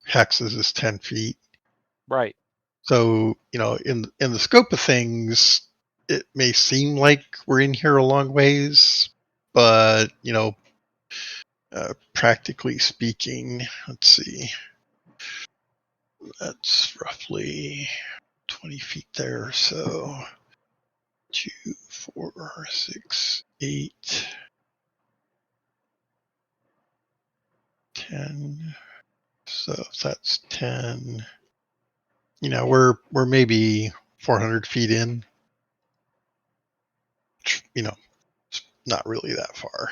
hexes is 10 feet. Right. So, in the scope of things, it may seem like we're in here a long ways, but, practically speaking, let's see, that's roughly 20 feet there. So 2, 4, 6, 8, 10. So if that's 10, we're maybe 400 feet in. It's not really that far.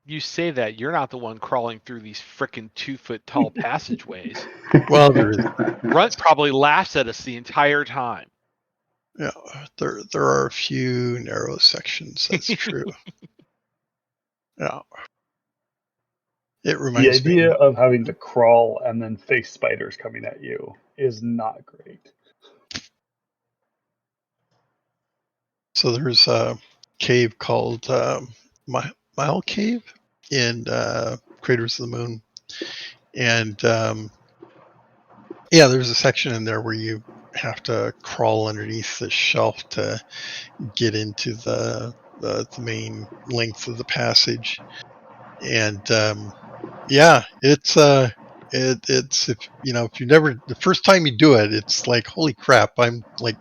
You say that, you're not the one crawling through these frickin' 2-foot tall passageways. Well, there is. Runt probably laughs at us the entire time. Yeah, there are a few narrow sections. That's true. Yeah. It The reminds me. idea of having to crawl and then face spiders coming at you is not great. So there's a cave called Mile Cave in Craters of the Moon. And there's a section in there where you have to crawl underneath the shelf to get into the main length of the passage. And it's if you never, the first time you do it, it's like, holy crap, I'm like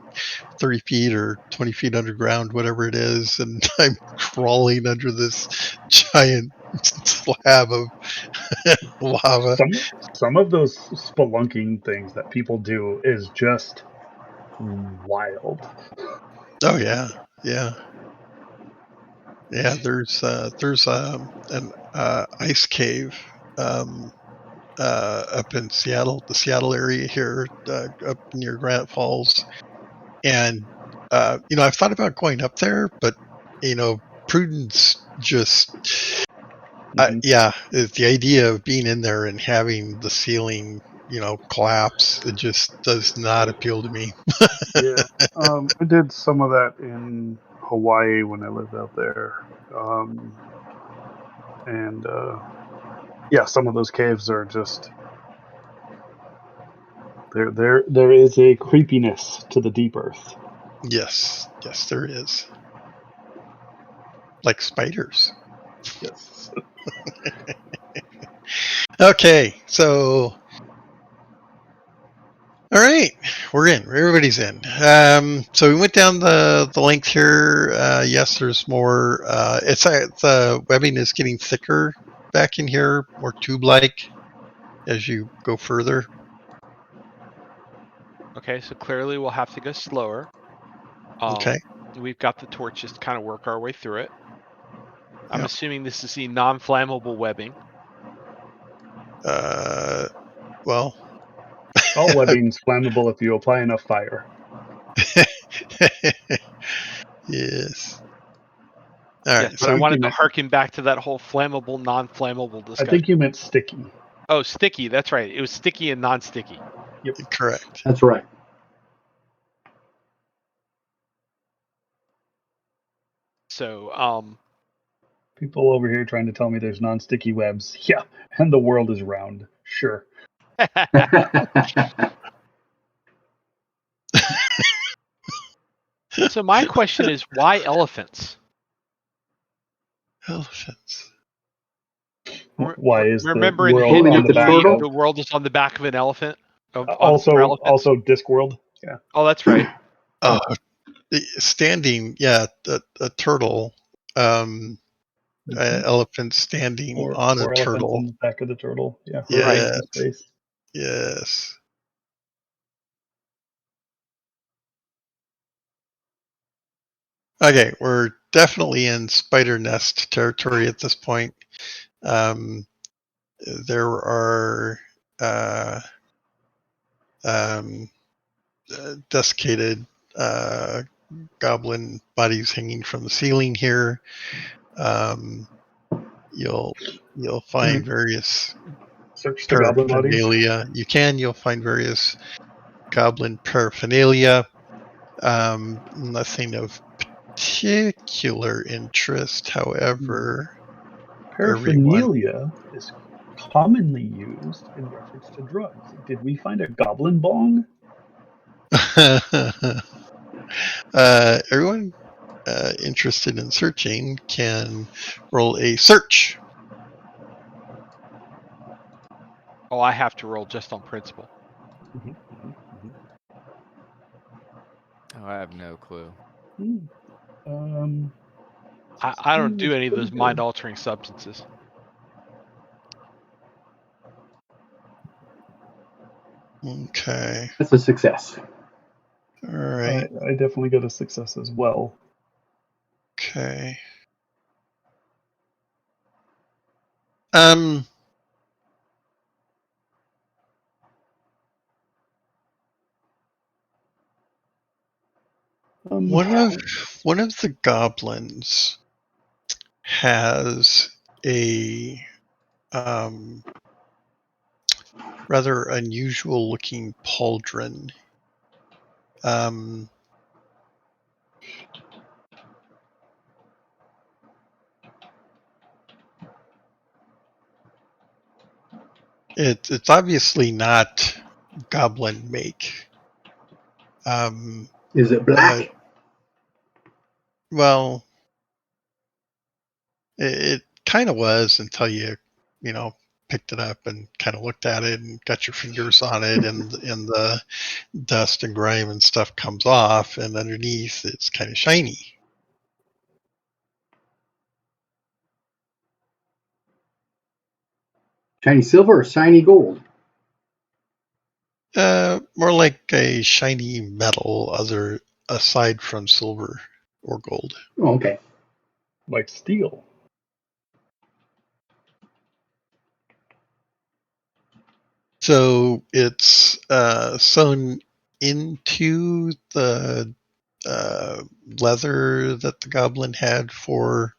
30 feet or 20 feet underground, whatever it is, and I'm crawling under this giant slab of lava. Some of those spelunking things that people do is just wild. Oh yeah. There's an ice cave up in Seattle, the Seattle area here, up near Granite Falls. And, I've thought about going up there, but, prudence just, the idea of being in there and having the ceiling, collapse, it just does not appeal to me. Yeah. I did some of that in Hawaii when I lived out there. Some of those caves are just there is a creepiness to the deep earth. Yes, there is. Like spiders. Yes. Okay, so all right, we're in. Everybody's in. So we went down the length here. Yes, there's more. It's the webbing is getting thicker back in here, more tube-like as you go further. Okay, so clearly we'll have to go slower. Okay. We've got the torches to kind of work our way through it. I'm Yep. assuming this is the non-flammable webbing. Well, all webbing's flammable if you apply enough fire. Yes. All right. Yes, but I wanted to harken back to that whole flammable, non-flammable discussion. I think you meant sticky. Oh, sticky. That's right. It was sticky and non-sticky. Yep. Correct. That's right. So, people over here trying to tell me there's non-sticky webs. Yeah, and the world is round. Sure. So my question is, why elephants? Elephants. Why is remember the world in on the back of the world is on the back of an elephant? Also Discworld. Yeah. Oh, that's right. Standing, a turtle. Elephant standing on a turtle. On the back of the turtle. Yeah. Yes. Space. Yes. Okay, we're definitely in spider nest territory at this point. There are desiccated goblin bodies hanging from the ceiling here. You'll find various search the goblin paraphernalia. bodies. You'll find various goblin paraphernalia. Nothing of particular interest, however. Paraphernalia is commonly used in reference to drugs. Did we find a goblin bong? Everyone interested in searching can roll a search. Oh, I have to roll just on principle. Oh, I have no clue. I don't do it's any of pretty those good. mind-altering substances. Okay. That's a success. All right. I definitely got a success as well. Okay. One of the goblins has a rather unusual looking pauldron. It's obviously not goblin make. Is it black? Well, it kind of was until you picked it up and kind of looked at it and got your fingers on it, and the dust and grime and stuff comes off, and underneath it's kind of shiny. Shiny silver or shiny gold? More like a shiny metal, aside from silver or gold. Oh, okay. Like steel. So it's sewn into the leather that the goblin had for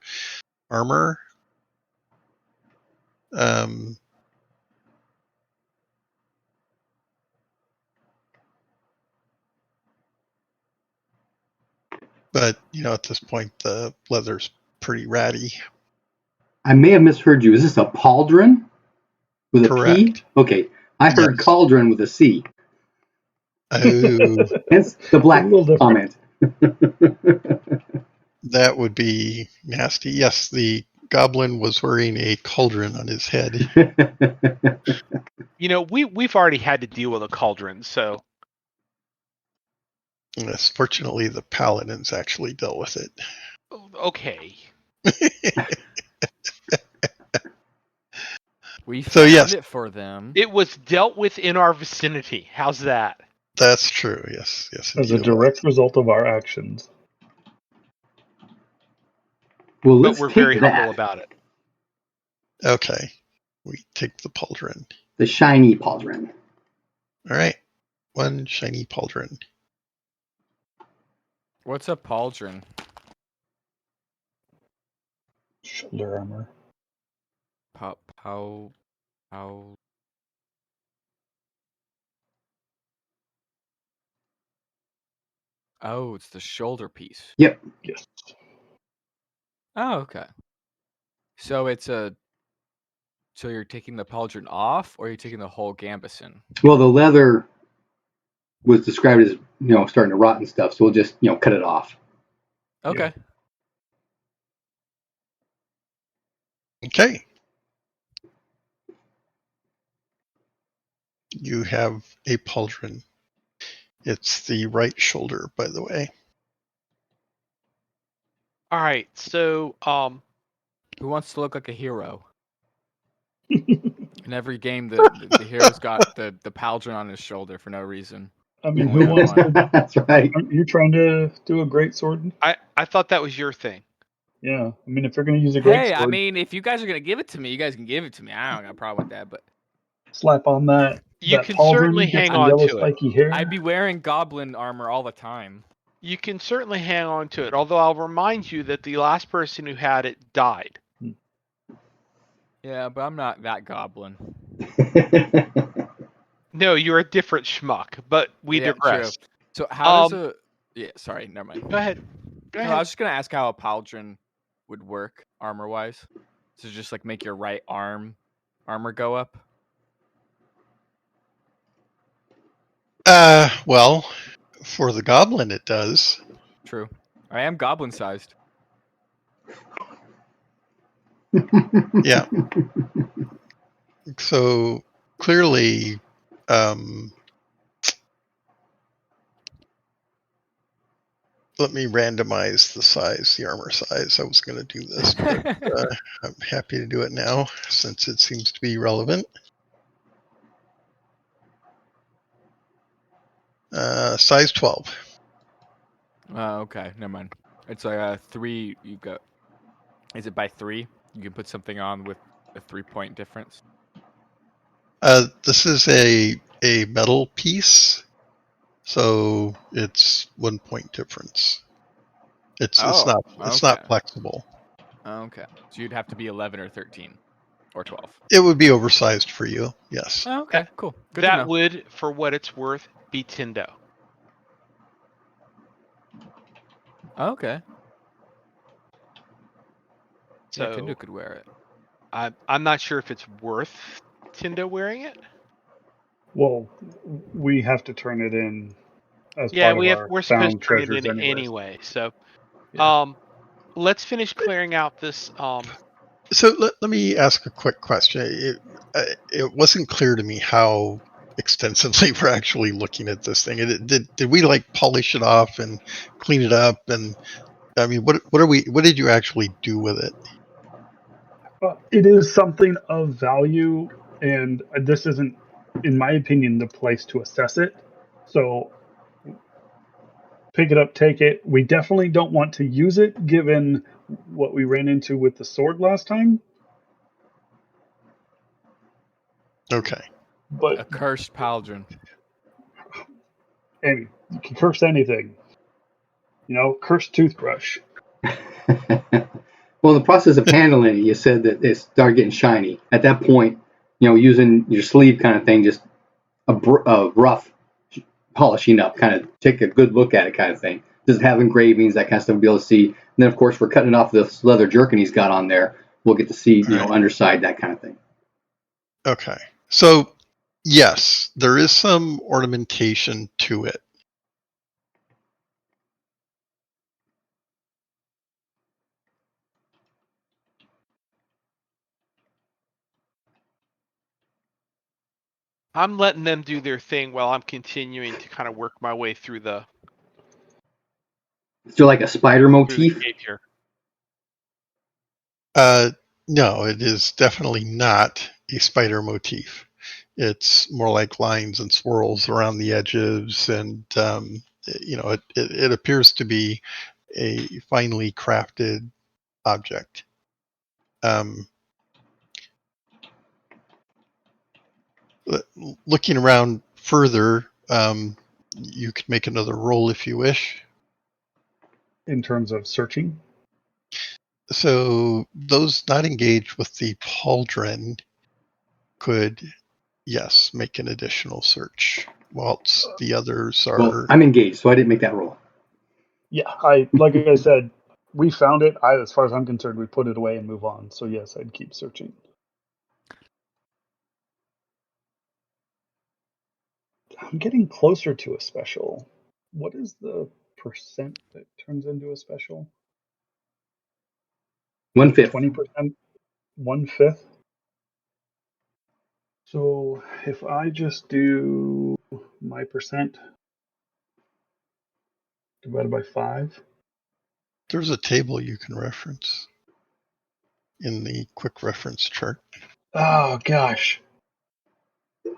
armor. But at this point, the leather's pretty ratty. I may have misheard you. Is this a pauldron with a P? Correct. Okay. I heard Yes. cauldron with a C. Oh, Hence the black A little different. comment. that would be nasty. Yes, the goblin was wearing a cauldron on his head. We've already had to deal with a cauldron, so Yes, fortunately, the paladins actually dealt with it. okay. We So, found yes. it for them. It was dealt with in our vicinity. How's that? That's true. Yes, As a indeed it was. direct result of our actions. Well, But let's we're take very that. humble about it. Okay, we take the pauldron. The shiny pauldron. All right, one shiny pauldron. What's a pauldron? Shoulder armor. How? Oh, it's the shoulder piece. Yep. Yes. Oh, okay. So so you're taking the pauldron off, or you're taking the whole gambeson? Well, the leather was described as starting to rot and stuff, so we'll just cut it off. Okay. Okay. You have a pauldron. It's the right shoulder, by the way. All right, so Who wants to look like a hero? In every game, the hero's got the pauldron on his shoulder for no reason. I mean, Only who wants one. to? That's right. Aren't you trying to do a great sword? I thought that was your thing. Yeah. I mean, if you're going to use a great Hey, sword, I mean, if you guys are gonna give it to me, you guys can give it to me. I don't got a problem with that, but slap on that. You that can pauldron, certainly get hang the on yellow to it. spiky hair. I'd be wearing goblin armor all the time. You can certainly hang on to it, although I'll remind you that the last person who had it died. Yeah, but I'm not that goblin. No, you're a different schmuck, but we digress. True. So how does sorry, never mind. Go ahead. No, I was just gonna ask how a pauldron would work armor wise. So just like make your right arm armor go up? Well, for the goblin it does. True. I am goblin sized. Yeah. So clearly, let me randomize the armor size. I was going to do this, but I'm happy to do it now since it seems to be relevant. Size 12. Okay, never mind. It's a 3. You got. Is it by 3? You can put something on with a 3-point difference. This is a metal piece, so it's 1 point difference. It's Oh, not flexible. Okay. So you'd have to be 11 or 13 or 12. It would be oversized for you. Yes. Okay, cool. Good to That know. would, for what it's worth, be Tindo. Okay. So Yeah, Tindo could wear it. I'm not sure if it's worth Tindo wearing it. Well, we have to turn it in as Yeah, part of our we're supposed found to turn it treasures in anyways. anyway. So, Yeah. let's finish clearing out this. So let me ask a quick question. It wasn't clear to me how extensively we're actually looking at this thing. Did we like polish it off and clean it up? And I mean, what did you actually do with it? It is something of value, and this isn't, in my opinion, the place to assess it. So pick it up, take it. We definitely don't want to use it given what we ran into with the sword last time. Okay. But A cursed pauldron. Amy, you can curse anything. Curse toothbrush. Well, in the process of handling it, you said that it started getting shiny. At that point, using your sleeve kind of thing, just a rough polishing up, kind of take a good look at it kind of thing. Does it have engravings, that kind of stuff, we'll be able to see. And then, of course, we're cutting off this leather jerkin he's got on there. We'll get to see, Right. underside, that kind of thing. Okay. So yes, there is some ornamentation to it. I'm letting them do their thing while I'm continuing to kind of work my way through the Is there like a spider motif? cave here. No, it is definitely not a spider motif. It's more like lines and swirls around the edges, and it appears to be a finely crafted object. Looking around further, you could make another roll if you wish. In terms of searching. So those not engaged with the pauldron could, yes, make an additional search, whilst the others Well, are. I'm engaged, so I didn't make that roll. Yeah, like I said, we found it. As far as I'm concerned, we put it away and move on. So yes, I'd keep searching. I'm getting closer to a special. What is the percent that turns into a special? 1/5. 20%, 1/5. So if I just do my percent divided by 5. There's a table you can reference in the quick reference chart. Oh gosh.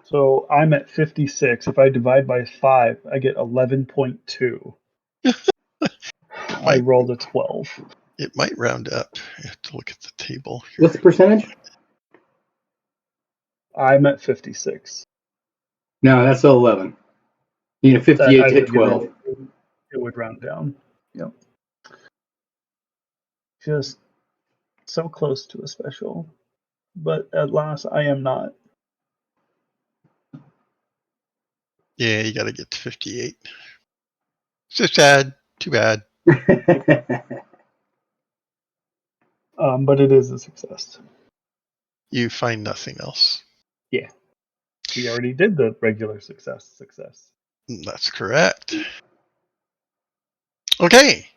So I'm at 56. If I divide by 5, I get 11.2. It I might rolled a 12. it might round up. I have to look at the table here. What's the percentage? I'm at 56. No, that's still 11. You need a 58 I to hit would get 12. it would round down. Yep. Just so close to a special. But at last, I am not. Yeah, you got to get to 58. So sad. Too bad. But it is a success. You find nothing else. Yeah. We already did the regular success. That's correct. Okay.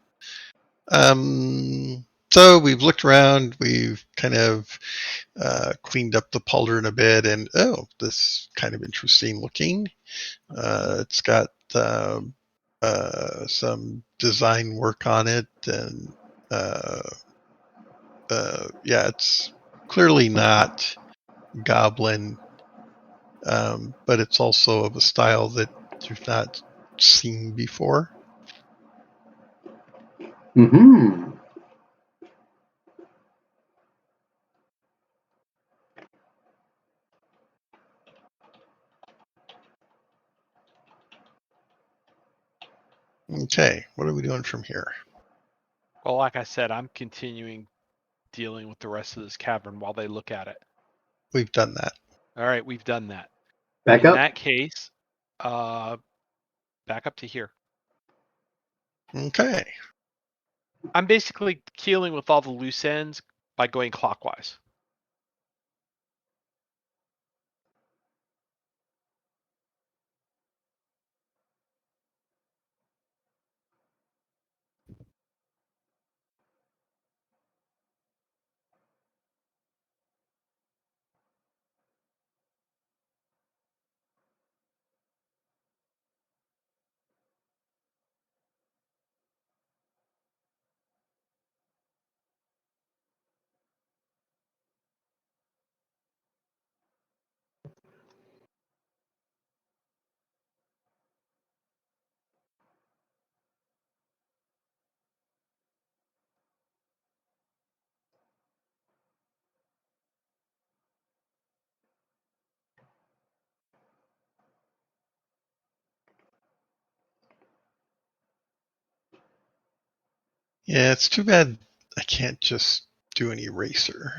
So we've looked around. We've kind of cleaned up the pauldron a bit, and this kind of interesting looking. It's got some design work on it, and it's clearly not goblin, but it's also of a style that you've not seen before. Mm-hmm. Okay, what are we doing from here? Well, like I said, I'm continuing dealing with the rest of this cavern while they look at it. We've done that. All right, we've done that. Back In up. that case, back up to here. Okay. I'm basically dealing with all the loose ends by going clockwise. Yeah, it's too bad I can't just do an eraser.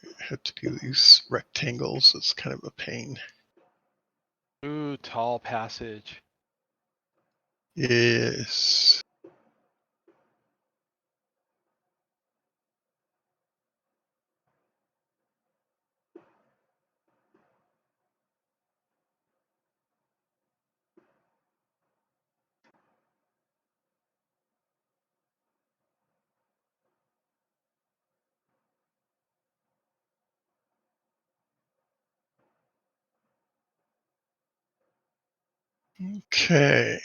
I have to do these rectangles. It's kind of a pain. Ooh, tall passage. Yes. Okay.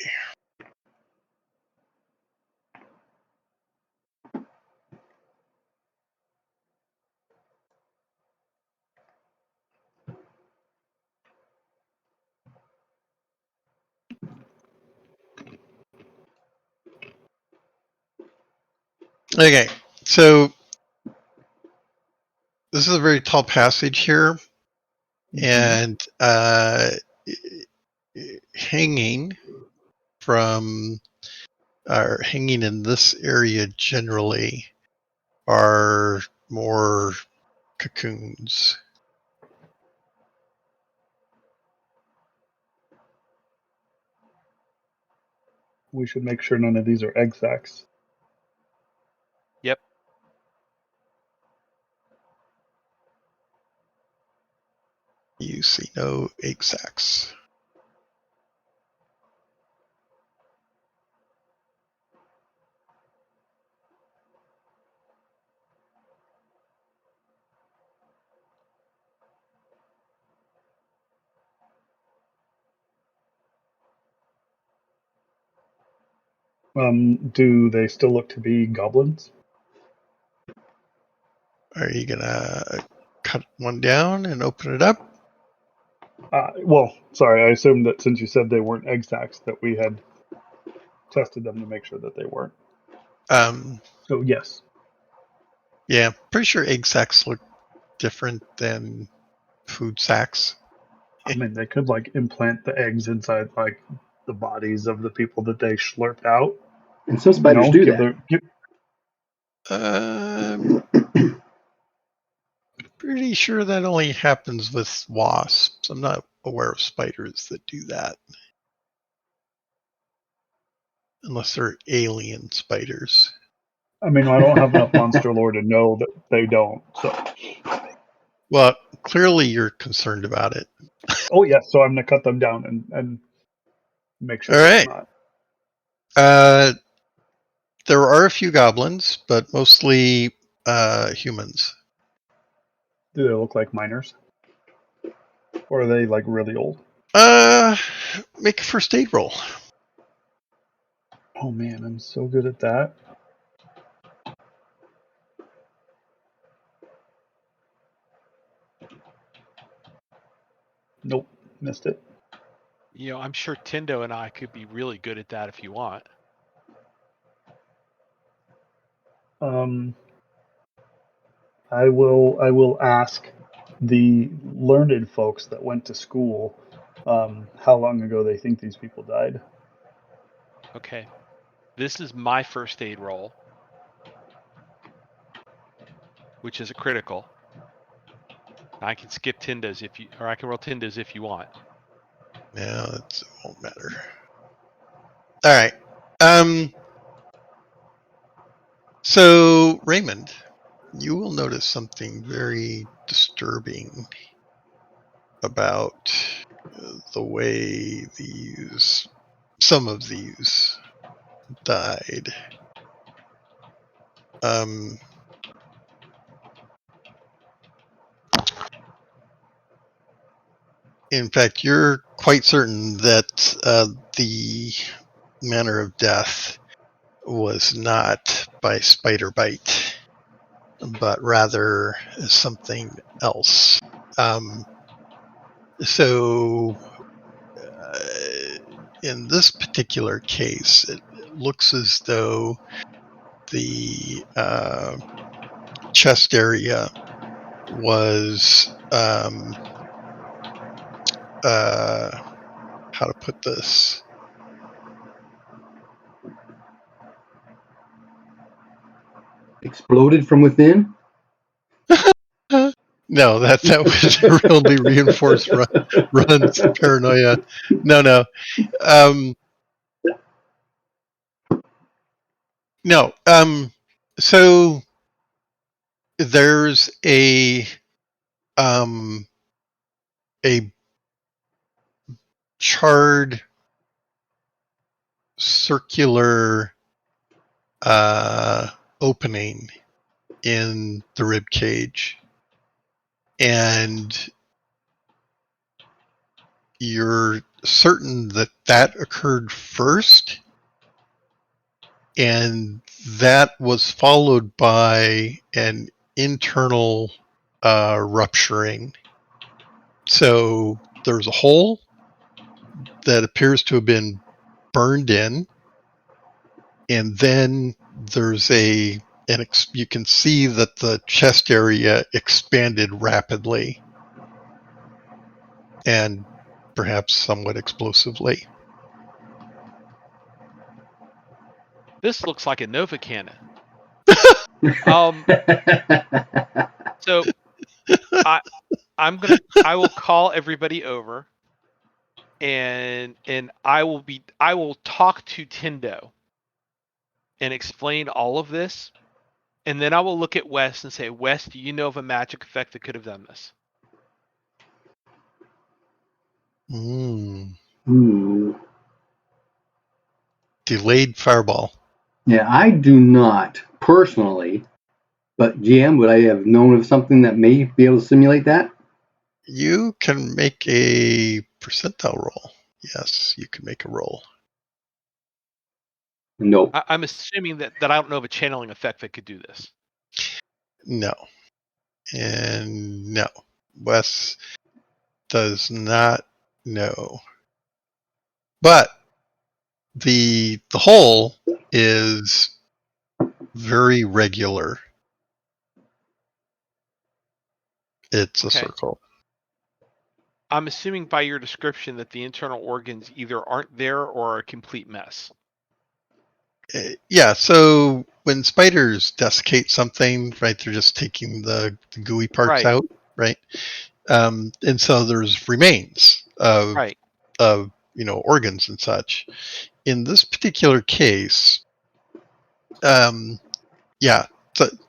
Okay. So this is a very tall passage here, and hanging from or hanging in this area generally are more cocoons. We should make sure none of these are egg sacs. Yep. You see no egg sacs. Do they still look to be goblins? Are you gonna cut one down and open it up? Well, sorry, I assumed that since you said they weren't egg sacs, that we had tested them to make sure that they weren't. So yes. Yeah, pretty sure egg sacs look different than food sacks. I mean, they could like implant the eggs inside like the bodies of the people that they slurped out. And some spiders do give that. Pretty sure that only happens with wasps. I'm not aware of spiders that do that. Unless they're alien spiders. I mean, I don't have enough monster lore to know that they don't. So Well, clearly you're concerned about it. Oh yes, so I'm gonna cut them down and make sure All that it's right. not. There are a few goblins, but mostly humans. Do they look like miners, or are they like really old? Make a first aid roll. Oh man, I'm so good at that. Nope, missed it. You know, I'm sure Tindo and I could be really good at that if you want. I will ask the learned folks that went to school how long ago they think these people died. Okay. This is my first aid roll, which is a critical. I can skip Tindo's if you, or I can roll Tindo's if you want. Yeah, it won't matter. All right. So Raymond, you will notice something very disturbing about the way some of these died. In fact, you're quite certain that the manner of death was not by spider bite, but rather something else. So, in this particular case, it looks as though the chest area was how to put this? Exploded from within? No, that would really reinforce Run's paranoia. No. No. So there's a charred circular opening in the rib cage, and you're certain that that occurred first, and that was followed by an internal rupturing. So there's a hole that appears to have been burned in, and then there's you can see that the chest area expanded rapidly and perhaps somewhat explosively. This looks like a Nova cannon. So I will call everybody over, and I will talk to Tindo and explain all of this, and then I will look at Wes and say, Wes, do you know of a magic effect that could have done this? Ooh. Delayed fireball. Yeah, I do not personally, but GM, would I have known of something that may be able to simulate that? You can make a percentile roll. Yes, you can make a roll. No. I'm assuming that I don't know of a channeling effect that could do this. No. And no. Wes does not know. But the hole is very regular. It's a circle. I'm assuming by your description that the internal organs either aren't there or are a complete mess. Yeah, so when spiders desiccate something, right, they're just taking the gooey parts out, right? And so there's remains of organs and such. In this particular case, yeah,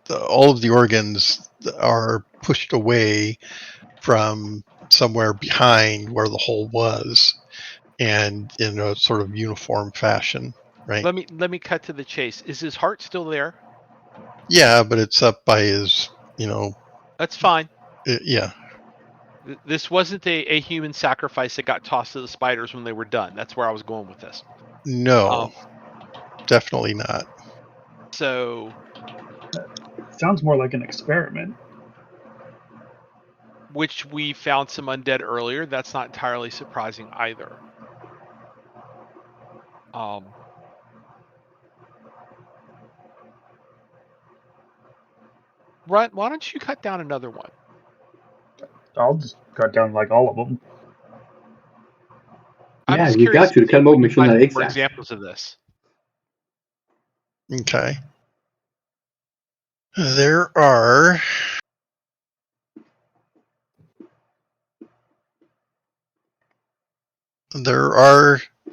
all of the organs are pushed away from somewhere behind where the hole was, and in a sort of uniform fashion, right? Let me cut to the chase. Is his heart still there? Yeah, but it's up by his, That's fine. yeah. This wasn't a human sacrifice that got tossed to the spiders when they were done. That's where I was going with this. No, definitely not. So, Sounds more like an experiment. which we found some undead earlier. That's not entirely surprising either. Rut, why don't you cut down another one? I'll just cut down like all of them. I'm Yeah, just you curious got to to see cut if them we open, can make sure find they're not egg more sacs. examples of this. Okay. There are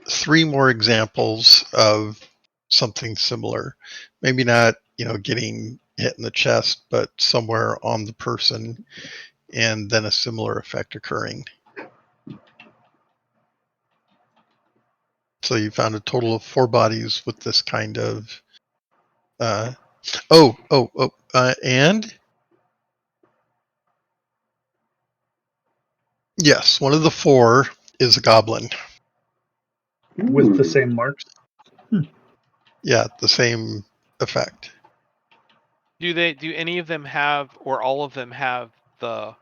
three more examples of something similar. Maybe not, getting hit in the chest, but somewhere on the person, and then a similar effect occurring. So you found a total of 4 bodies with this kind of. And yes, one of the 4 is a goblin. With the Ooh. same marks. Yeah, the same effect. Do any of them have, or all of them have, the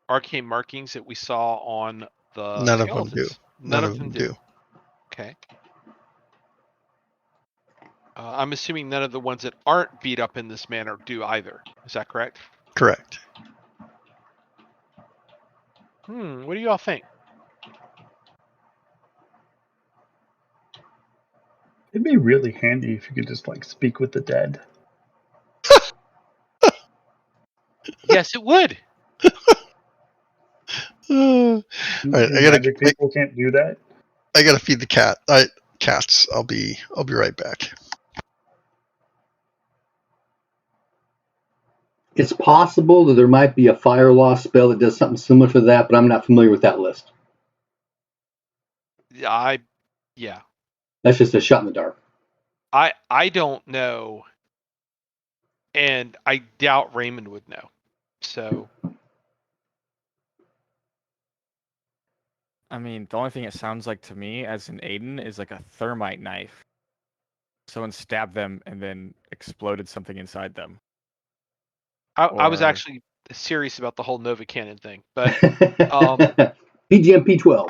arcane markings that we saw on the None of them do. skeletons? None None of of them them do. do. Okay. I'm assuming none of the ones that aren't beat up in this manner do either. Is that correct? Correct. What do y'all think? It'd be really handy if you could just like speak with the dead. Yes, it would. All right, You magic people can't do that. I gotta feed the cats. I'll be right back. It's possible that there might be a fire loss spell that does something similar to that, but I'm not familiar with that list. Yeah. That's just a shot in the dark. I don't know, and I doubt Raymond would know. So I mean, the only thing it sounds like to me as an Aiden is like a thermite knife. Someone stabbed them and then exploded something inside them. I was Or actually serious about the whole Nova Cannon thing, but PGMP 12.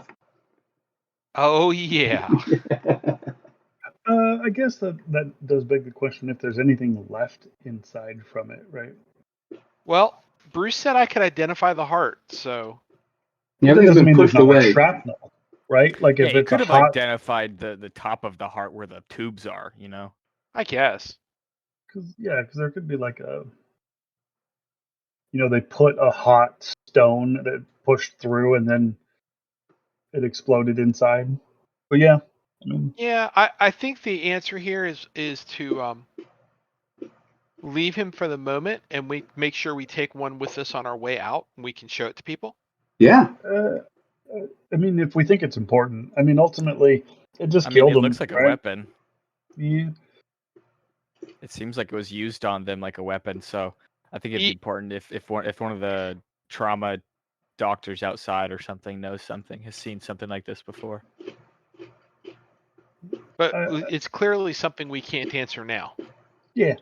oh yeah. I guess that does beg the question if there's anything left inside from it, right? Well, Bruce said I could identify the heart, so But that Everything's doesn't been mean there's pushed not like away. shrapnel, right? Like yeah, if you it's a could have hot, identified the top of the heart where the tubes are, you know? I guess. because there could be like they put a hot stone that pushed through and then it exploded inside. But yeah, I mean, Yeah, I think the answer here is to leave him for the moment, and we make sure we take one with us on our way out, and we can show it to people. Yeah. if we think it's important, ultimately it just I mean, killed it them, looks like a right? weapon. Yeah. It seems like it was used on them like a weapon, so I think it'd be important if one of the trauma doctors outside or something knows something, has seen something like this before. But it's clearly something we can't answer now. Yeah.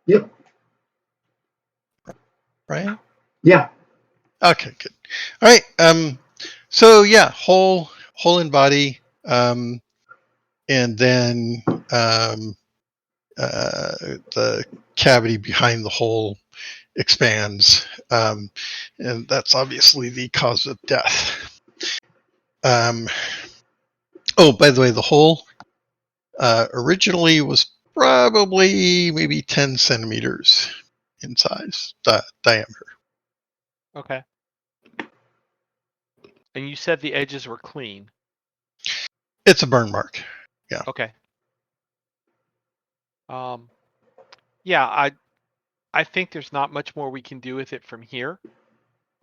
Yep. Right? Yeah. Okay, good. All right. So yeah, whole in body, and then the cavity behind the hole expands, and that's obviously the cause of death. Oh, by the way, the hole originally was probably maybe 10 centimeters in size, diameter. Okay. And you said the edges were clean. It's a burn mark. Yeah. Okay. Yeah, I think there's not much more we can do with it from here.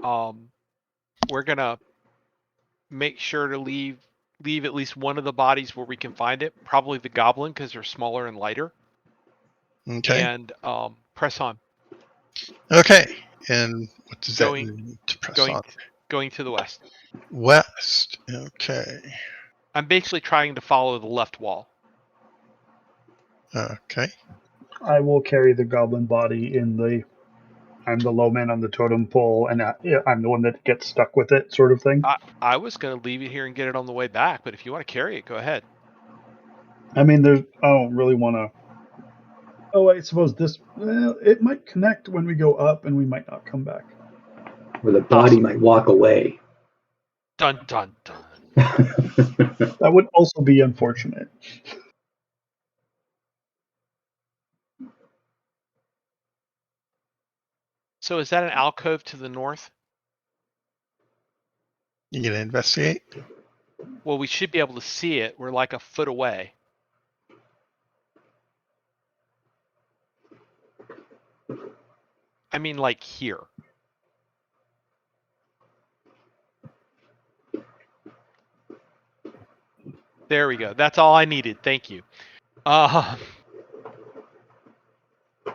We're gonna make sure to leave at least one of the bodies where we can find it, probably the goblin because they're smaller and lighter, Okay. and press on. Okay. And what does that Going mean to press going on? going to the west. West. Okay. I'm basically trying to follow the left wall. Okay. I will carry the goblin body in the. I'm the low man on the totem pole, and I'm the one that gets stuck with it, sort of thing. I was gonna leave it here and get it on the way back, but if you want to carry it, go ahead. I mean, I don't really want to. Oh, I suppose this. Well, it might connect when we go up, and we might not come back. Or the body might walk away. Dun dun dun. That would also be unfortunate. So is that an alcove to the north? You gonna investigate? Well, we should be able to see it. We're like a foot away. I mean, like here. There we go. That's all I needed. Thank you. Down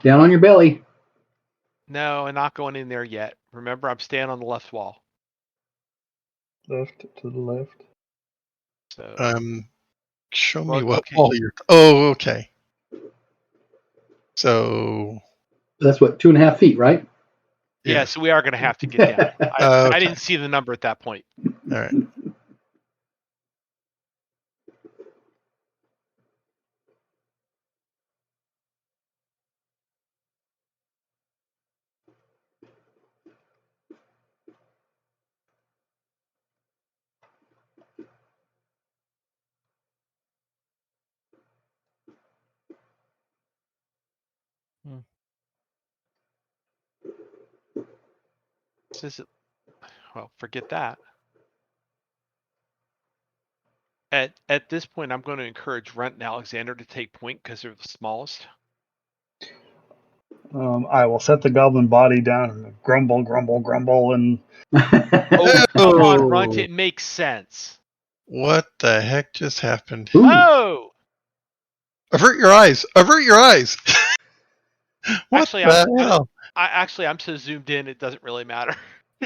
on your belly. No, I'm not going in there yet. Remember, I'm staying on the left wall. Left to the left. So Show me well, what okay. wall you're. Oh, okay. So That's what, 2.5 feet, right? Yeah, so we are going to have to get down. I Okay. didn't see the number at that point. All right. Well, forget that. At this point, I'm going to encourage Runt and Alexander to take point because they're the smallest. I will set the goblin body down and grumble, grumble, grumble, and Oh, come on, Runt. It makes sense. What the heck just happened? Ooh. Oh! Avert your eyes! Avert your eyes! What Actually, the hell? I'm so zoomed in, it doesn't really matter.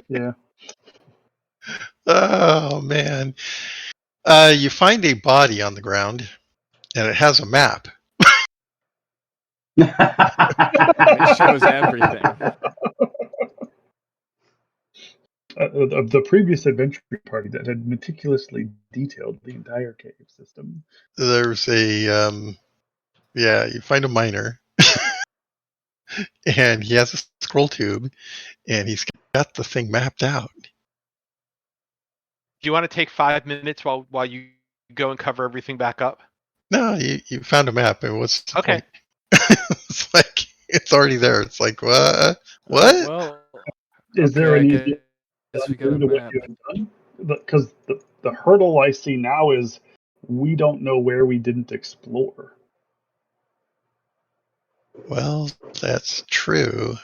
yeah. Oh man! You find a body on the ground, and it has a map. And it shows everything. The previous adventure party that had meticulously detailed the entire cave system. There's a you find a miner, and he has a scroll tube, and he's got the thing mapped out. Do you want to take 5 minutes while you go and cover everything back up? No, you found a map, and what's the Okay. point? It's like it's already there. It's like what? What? Well, Is there okay, an I easy guess we got a undo to what map. you had done? Because the hurdle I see now is we don't know where we didn't explore. Well, that's true.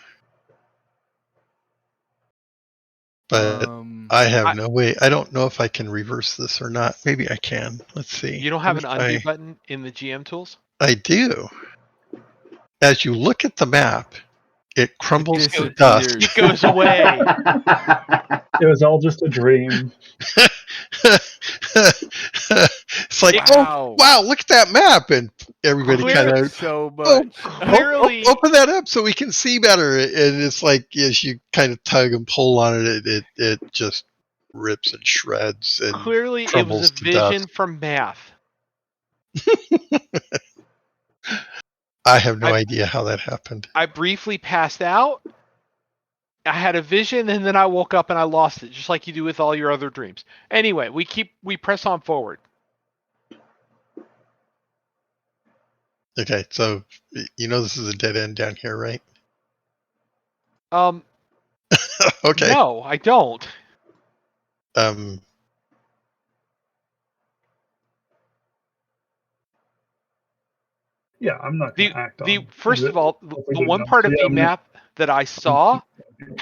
But I have no way. I don't know if I can reverse this or not. Maybe I can. Let's see. You don't have an undo button in the GM tools? I do. As you look at the map, It crumbles to disappears. dust. It goes away. It was all just a dream. It's like, Wow. oh wow, look at that map, and everybody kind Clear- of So oh, much. Clearly- open that up so we can see better. And it's like as you kind of tug and pull on it, it just rips and shreds and Clearly, it was crumbles a to dust. vision from math. I have no idea how that happened. I briefly passed out. I had a vision, and then I woke up and I lost it, just like you do with all your other dreams. Anyway, we press on forward. Okay, so you know this is a dead end down here, right? Okay. No, I don't. Yeah, I'm not going to act on. First of all, If the we didn't one know. part So, of yeah, the I'm gonna- map that I saw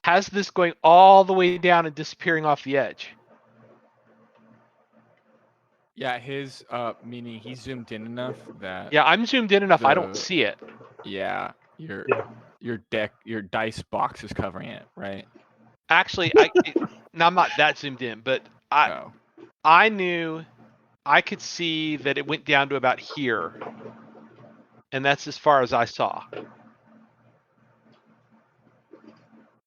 has this going all the way down and disappearing off the edge. Yeah, his meaning he zoomed in enough that Yeah, I'm zoomed in enough. I don't The- see it. yeah, Yeah. your dice box is covering it, right? Actually, now I'm not that zoomed in, but Oh. I knew I could see that it went down to about here, and that's as far as I saw.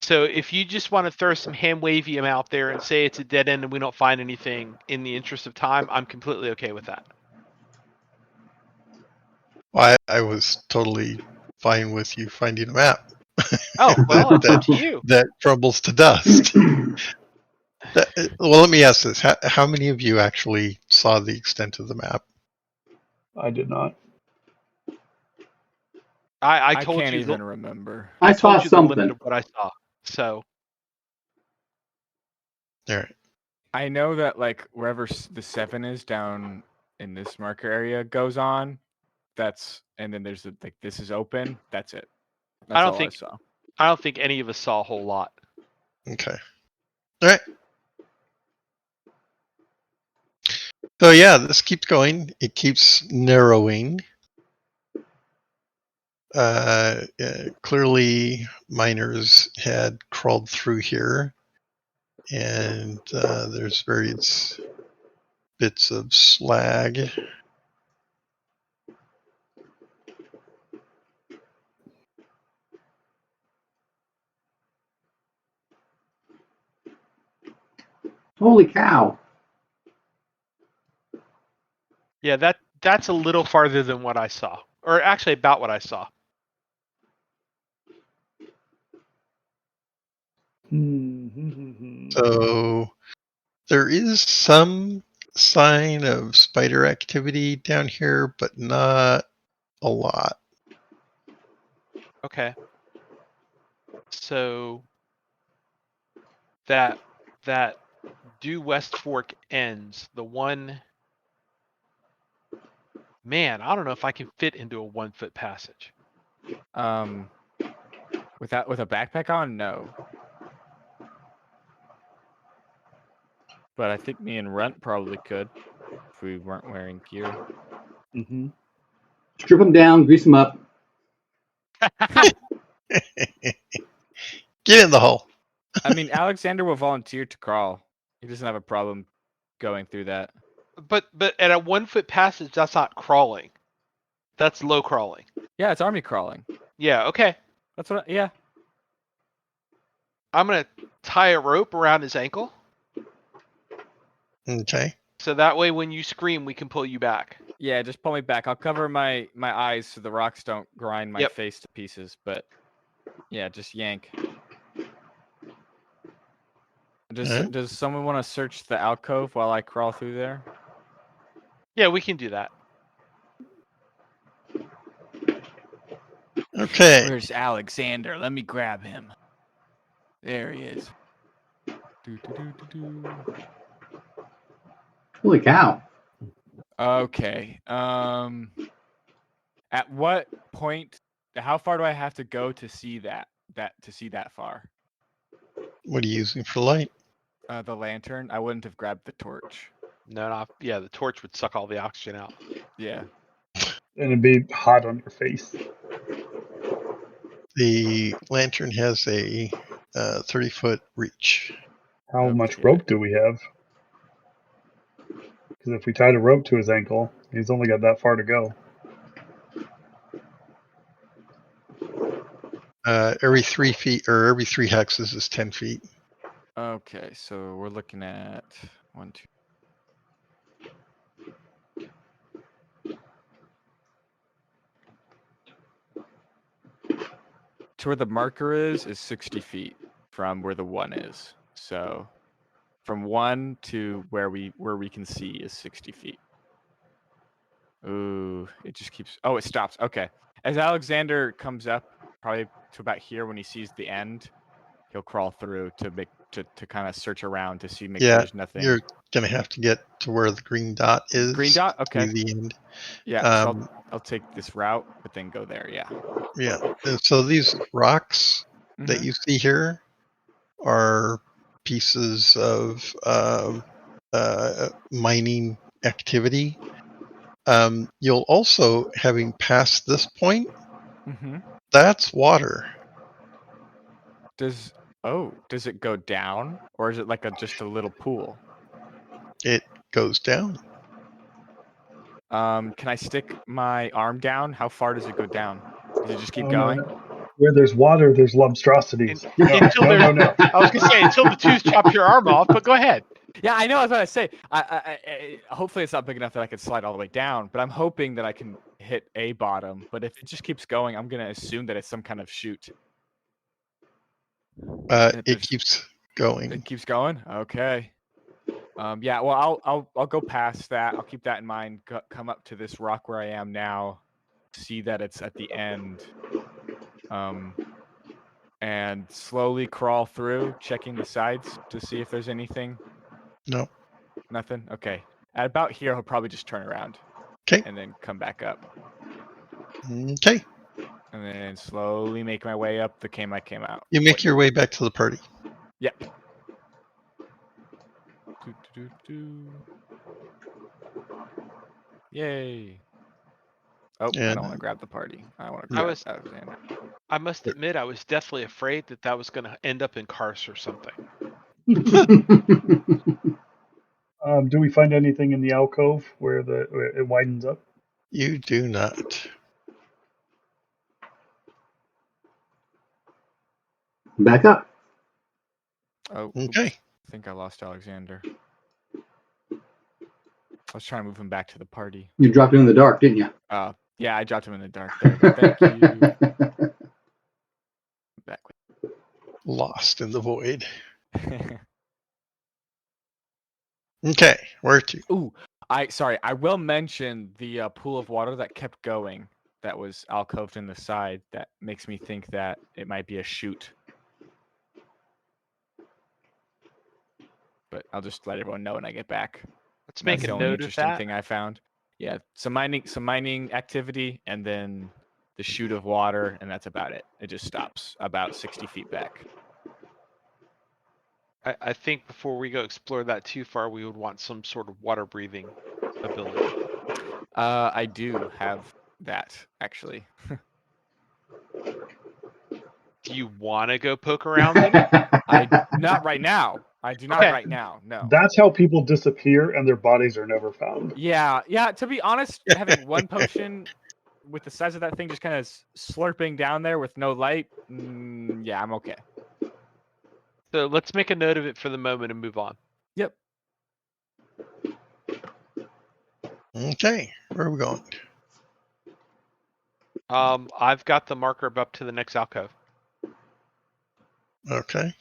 So if you just want to throw some hand wavium out there and say it's a dead end and we don't find anything in the interest of time, I'm completely okay with that. Well, I was totally fine with you finding a map Oh, well, it's up to you. that crumbles to dust. Well, let me ask this: how many of you actually saw the extent of the map? I did not. I I told can't you even remember. I saw told you the limit something. of what I saw. So All right. I know that like wherever the 7 is down in this marker area goes on, and then there's like this is open. That's it. That's don't all think- I saw. I don't think any of us saw a whole lot. Okay. All right. So yeah, this keeps going. It keeps narrowing. Clearly, miners had crawled through here, and there's various bits of slag. Holy cow! Yeah, that's a little farther than what I saw, or actually about what I saw. So there is some sign of spider activity down here, but not a lot. Okay. So that due West Fork ends. The one, man, I don't know if I can fit into a 1-foot passage. With a backpack on, no. But I think me and Runt probably could if we weren't wearing gear. Mm-hmm. Strip them down, grease them up. Get in the hole. I mean, Alexander will volunteer to crawl. He doesn't have a problem going through that. But at a 1-foot passage, that's not crawling. That's low crawling. Yeah, it's army crawling. Yeah, okay. That's what. Yeah. I'm gonna tie a rope around his ankle, Okay. so that way when you scream, we can pull you back. Yeah, just pull me back. I'll cover my eyes so the rocks don't grind my Yep. face to pieces. But yeah, just yank. Does someone want to search the alcove while I crawl through there? Yeah, we can do that. Okay. Where's Alexander? Let me grab him. There he is. Holy cow! Okay. At what point? How far do I have to go to see that far? What are you using for light? The lantern. I wouldn't have grabbed the torch. No, yeah, the torch would suck all the oxygen out. Yeah. And it'd be hot on your face. The lantern has a 30-foot reach. How much Okay. rope do we have? Because if we tied a rope to his ankle, he's only got that far to go. Every 3 feet or every 3 hexes is 10 feet. Okay, so we're looking at 1, 2. To where the marker is 60 feet from where the 1 is. So from 1 to where we can see is 60 feet. Ooh, it just keeps. Oh, it stops. Okay. As Alexander comes up, probably to about here when he sees the end, he'll crawl through to make to kind of search around to see, make sure Yeah, there's nothing. you're gonna have to get to where the green dot is. Green dot? Okay. To the end. Yeah, so I'll take this route, but then go there. Yeah. Yeah. And so these rocks that Mhm. you see here are pieces of mining activity. You'll also, having passed this point, Mhm. that's water. Does it go down, or is it like just a little pool? It goes down. Can I stick my arm down? How far does it go down? Does it just keep Oh, going? no. Where there's water, there's lobstrosities. No, Until no, there's, no. I was gonna say until the tooth chops your arm off, but go ahead. Yeah, I know. I was about to say. Hopefully it's not big enough that I can slide all the way down, but I'm hoping that I can hit a bottom. But if it just keeps going, I'm gonna assume that it's some kind of chute. And if It keeps going. it keeps going. Okay. Yeah. Well, I'll go past that. I'll keep that in mind. Come up to this rock where I am now. See that it's at the end. And slowly crawl through, checking the sides to see if there's anything. No. Nothing. Okay. At about here, he'll probably just turn around. Okay. And then come back up. Okay. And then slowly make my way up the came I came out. You make your way back to the party. Yep. Do, do, do, do. Yay. Oh, I And don't want to grab the party. I want to I grab Alexander. I must admit, I was definitely afraid that was going to end up in Cars or something. Do we find anything in the alcove where it widens up? you do not. Back up. Oh, Okay. oops. I think I lost Alexander. I was trying to move him back to the party. You dropped it in the dark, didn't you? Yeah, I dropped him in the dark. There we go. Thank you. Back. Lost in the void. Okay. Where to? Ooh, sorry. I will mention the pool of water that kept going. That was alcoved in the side. That makes me think that it might be a chute. But I'll just let everyone know when I get back. Let's That's make the a only note of interesting that. thing I found. Yeah, some mining activity, and then the chute of water, and that's about it. It just stops about 60 feet back. I think before we go explore that too far, we would want some sort of water breathing ability. I do have that actually. Do you want to go poke around in it? Not right now. I do not Okay. right now. No. That's how people disappear and their bodies are never found. Yeah. To be honest, having one potion with the size of that thing just kind of slurping down there with no light. Yeah, I'm okay. So let's make a note of it for the moment and move on. Yep. Okay. Where are we going? I've got the marker up to the next alcove. Okay.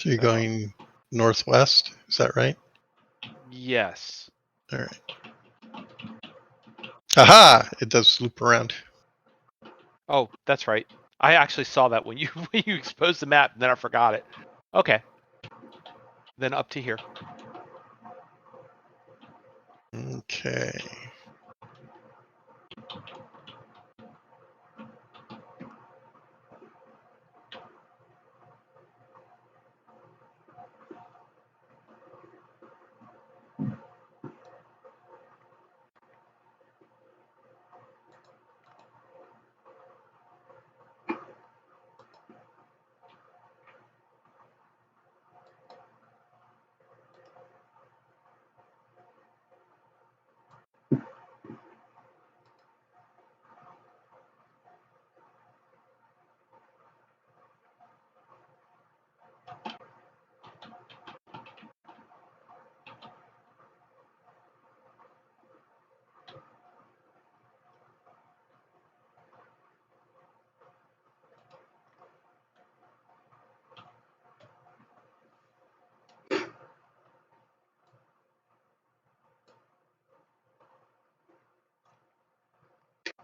So you're going northwest, is that right? Yes. All right. Aha! It does loop around. Oh, that's right. I actually saw that when you when you exposed the map, and then I forgot it. Okay. Then up to here. Okay.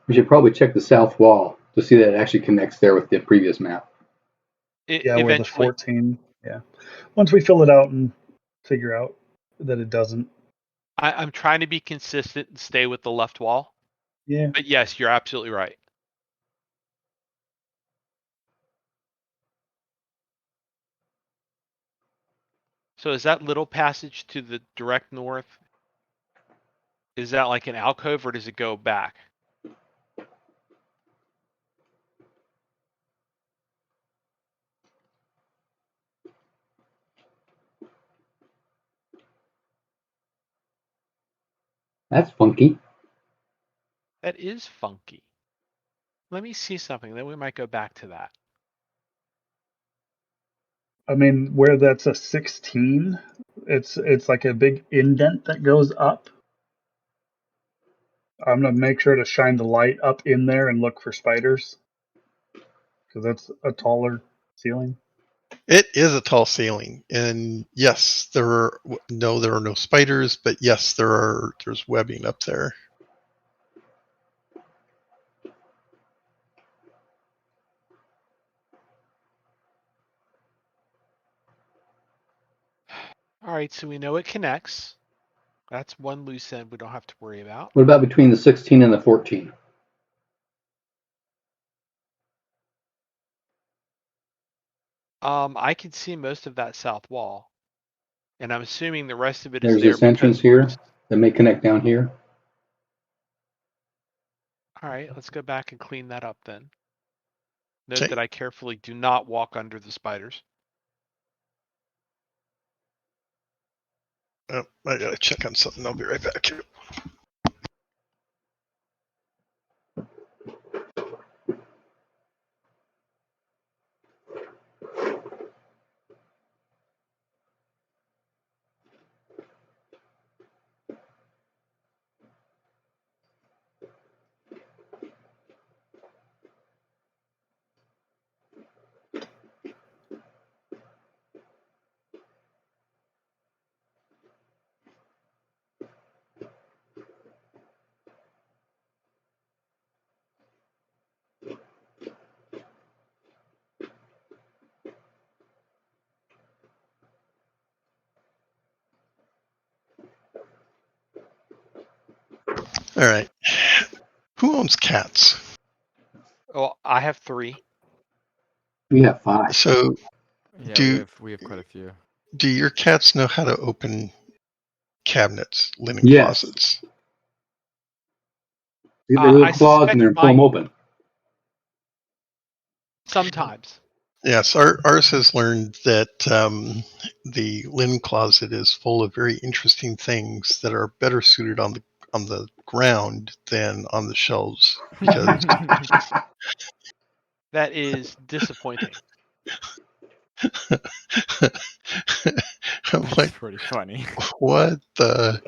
We should probably check the south wall to see that it actually connects there with the previous map. Yeah, where the Eventually. 14. Yeah. Once we fill it out and figure out that it doesn't. I'm trying to be consistent and stay with the left wall. Yeah. But yes, you're absolutely right. So is that little passage to the direct north? Is that like an alcove or does it go back? That's funky. That is funky. Let me see something. Then we might go back to that. I mean, where that's a 16, it's like a big indent that goes up. I'm gonna make sure to shine the light up in there and look for spiders because that's a taller ceiling. It is a tall ceiling, and yes, there are no spiders, but yes, there's webbing up there. All right, so we know it connects. That's one loose end we don't have to worry about. What about between the 16 and the 14? I can see most of that south wall, and I'm assuming the rest of it is There's there this entrance because we're. here that may connect down here. All right, let's go back and clean that up then. Note Okay. that I carefully do not walk under the spiders. Oh, I gotta check on something. I'll be right back. All right. Who owns cats? Oh, I have 3. We have 5. So Yeah, do we have quite a few. do your cats know how to open cabinets, linen Yes. closets? They get their little I claws in suspect there and pull them open. sometimes. Yes, ours has learned that the linen closet is full of very interesting things that are better suited on the ground than on the shelves because That is disappointing. I'm That's like, pretty funny. what the?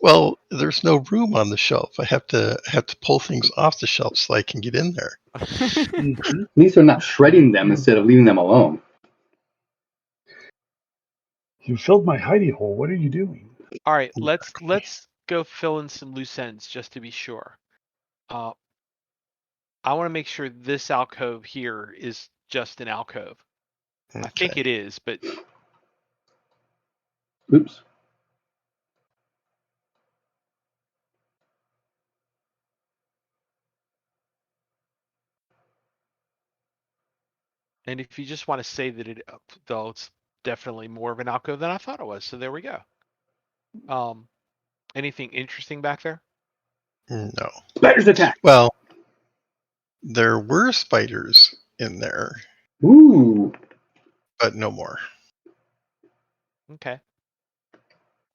Well, there's no room on the shelf. I have to pull things off the shelf so I can get in there. Mm-hmm. At least they're not shredding them instead of leaving them alone. You filled my hidey hole. What are you doing? All right, let's go fill in some loose ends just to be sure. I want to make sure this alcove here is just an alcove. I think Okay. it is, but Oops. and if you just want to say that though it's definitely more of an alcove than I thought it was. So there we go. Anything interesting back there? No. Spiders attack. Well, there were spiders in there, Ooh. but no more. Okay.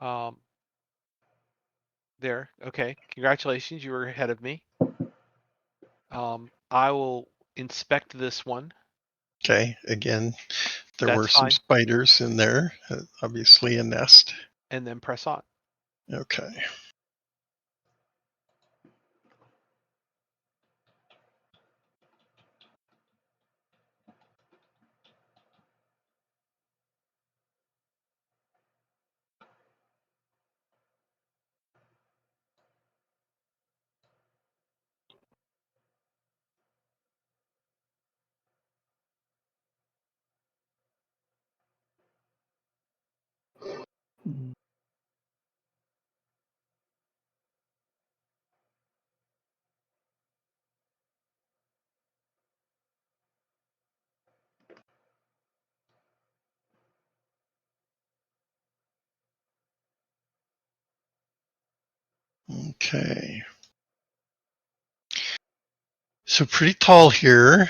Um, there. Okay. Congratulations, you were ahead of me. I will inspect this one. Okay. Again, there That's were some fine, spiders in there. Obviously, a nest. and then press on. Okay. Okay. So pretty tall here.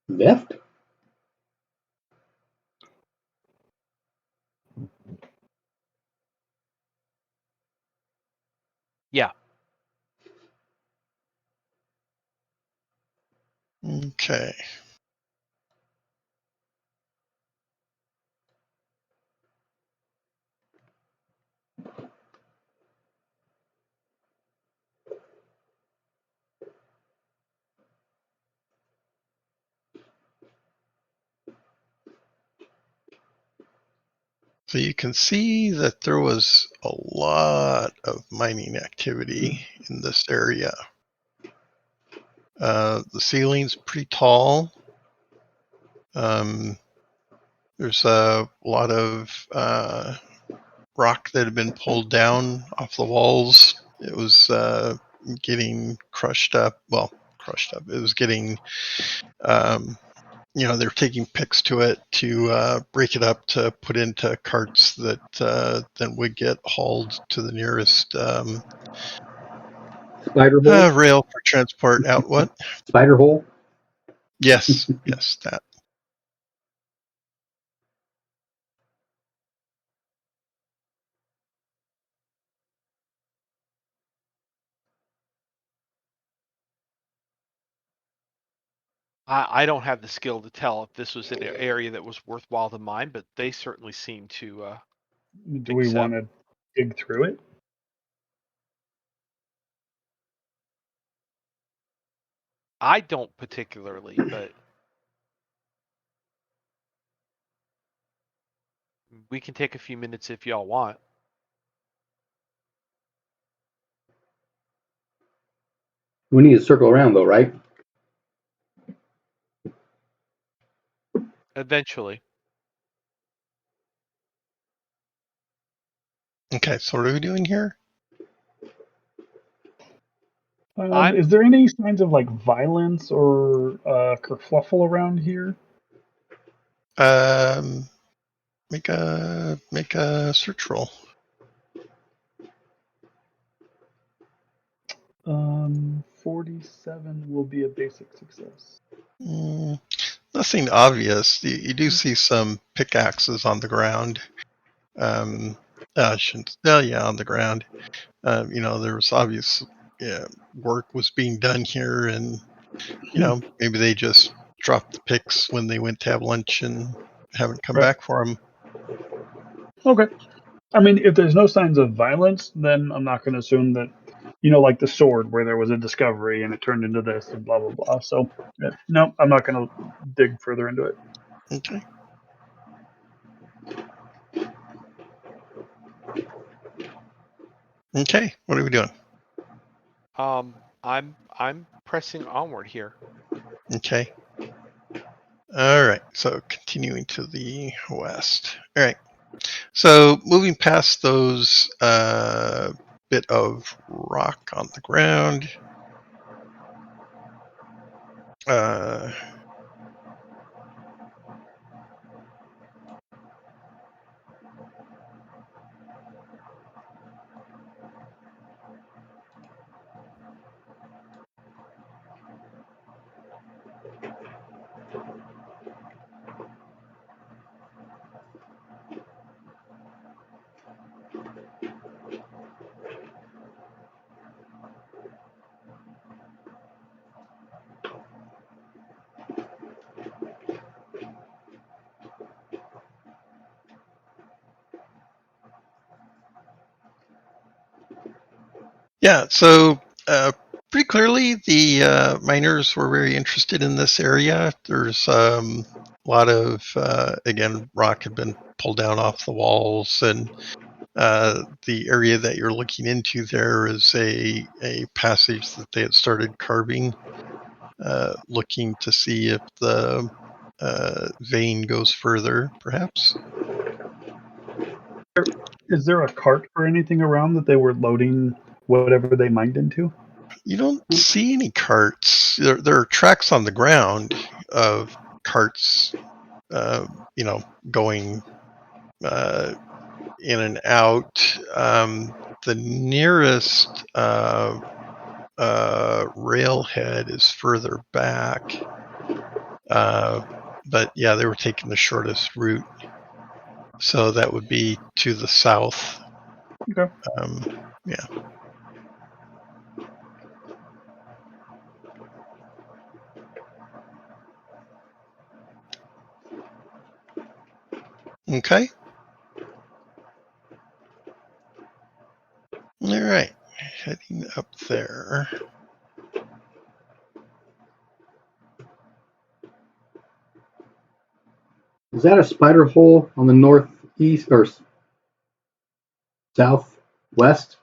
Left? Yeah. Okay. So you can see that there was a lot of mining activity in this area. The ceiling's pretty tall. There's a lot of rock that had been pulled down off the walls. It was getting crushed up. Well, crushed up. It was getting, they're taking picks to it to break it up to put into carts that then would get hauled to the nearest Spider hole? rail for transport out. What? Spider hole? Yes, that. I don't have the skill to tell if this was an area that was worthwhile to mine, but they certainly seem to Do think we so. want to dig through it? I don't particularly, but we can take a few minutes if y'all want. We need to circle around though, right? Eventually. Okay, so what are we doing here? Is there any signs of like violence or kerfluffle around here? Make a search roll. 47 will be a basic success. Nothing obvious. You do see some pickaxes on the ground. On the ground. There was obvious work was being done here, and maybe they just dropped the picks when they went to have lunch and haven't come Right. back for them. Okay. I mean, if there's no signs of violence, then I'm not going to assume that, like the sword where there was a discovery and it turned into this and blah, blah, blah. So, no, I'm not going to dig further into it. Okay. Okay. What are we doing? I'm pressing onward here. Okay. All right. So continuing to the west. All right. So moving past those bit of rock on the ground. Yeah, so pretty clearly the miners were very interested in this area. There's a lot of, again, rock had been pulled down off the walls, and the area that you're looking into there is a passage that they had started carving, looking to see if the vein goes further, perhaps. Is there a cart or anything around that they were loading whatever they mined into? You don't see any carts. There are tracks on the ground of carts, going in and out. The nearest railhead is further back. But yeah, they were taking the shortest route. So that would be to the south. Okay. Yeah. Okay. All right. Heading up there. Is that a spider hole on the northeast or southwest?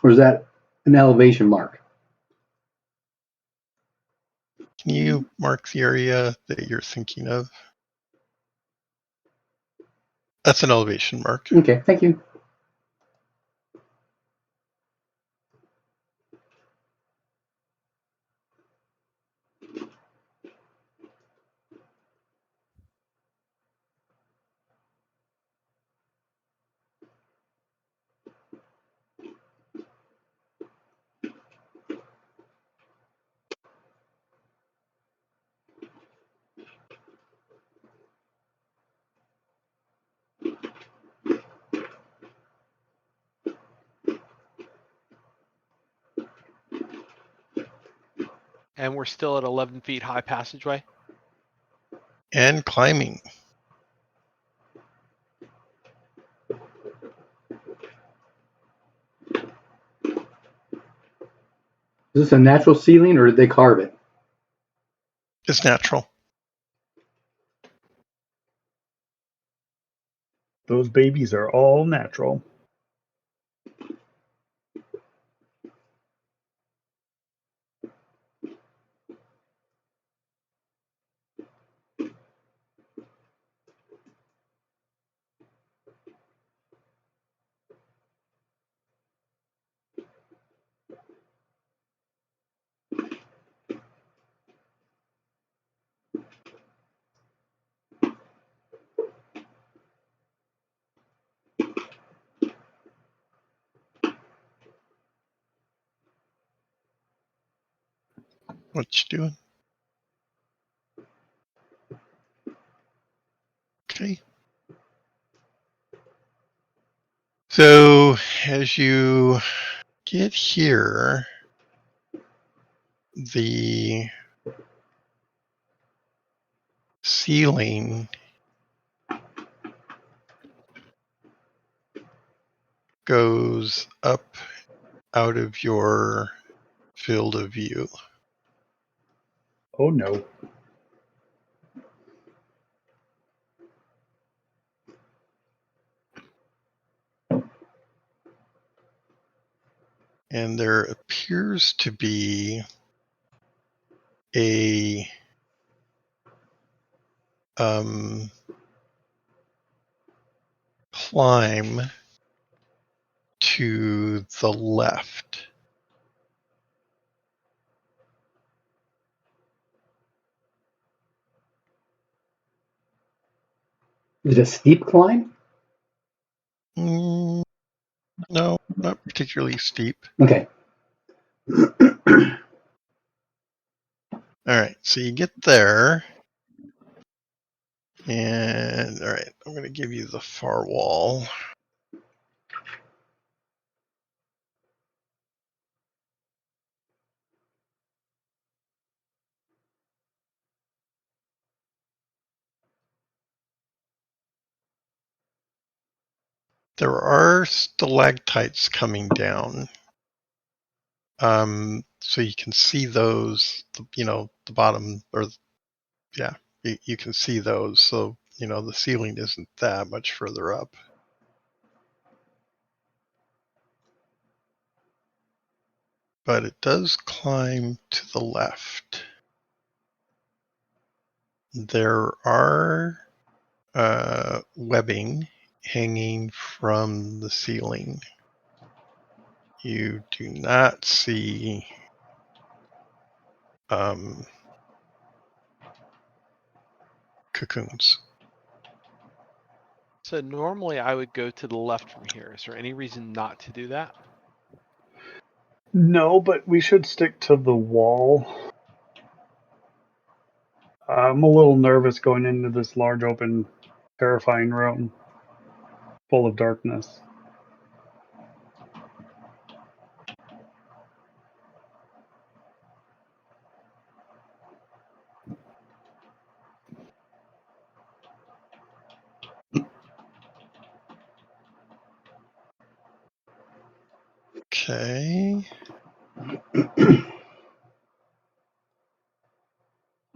Or is that an elevation mark? Can you mark the area that you're thinking of? That's an elevation mark. Okay, thank you. And we're still at 11 feet high passageway. And climbing. Is this a natural ceiling or did they carve it? It's natural. Those babies are all natural. What you doing? Okay. So as you get here, the ceiling goes up out of your field of view. Oh no. And there appears to be a climb to the left. Is it a steep climb? No, not particularly steep. Okay. All right, so you get there, and all right, I'm going to give you the far wall. There are stalactites coming down, so you can see those. The bottom, or yeah, you can see those. So the ceiling isn't that much further up. But it does climb to the left. There are webbing hanging from the ceiling. you do not see cocoons. So normally I would go to the left from here. Is there any reason not to do that? No, but we should stick to the wall. I'm a little nervous going into this large, open, terrifying room full of darkness. Okay.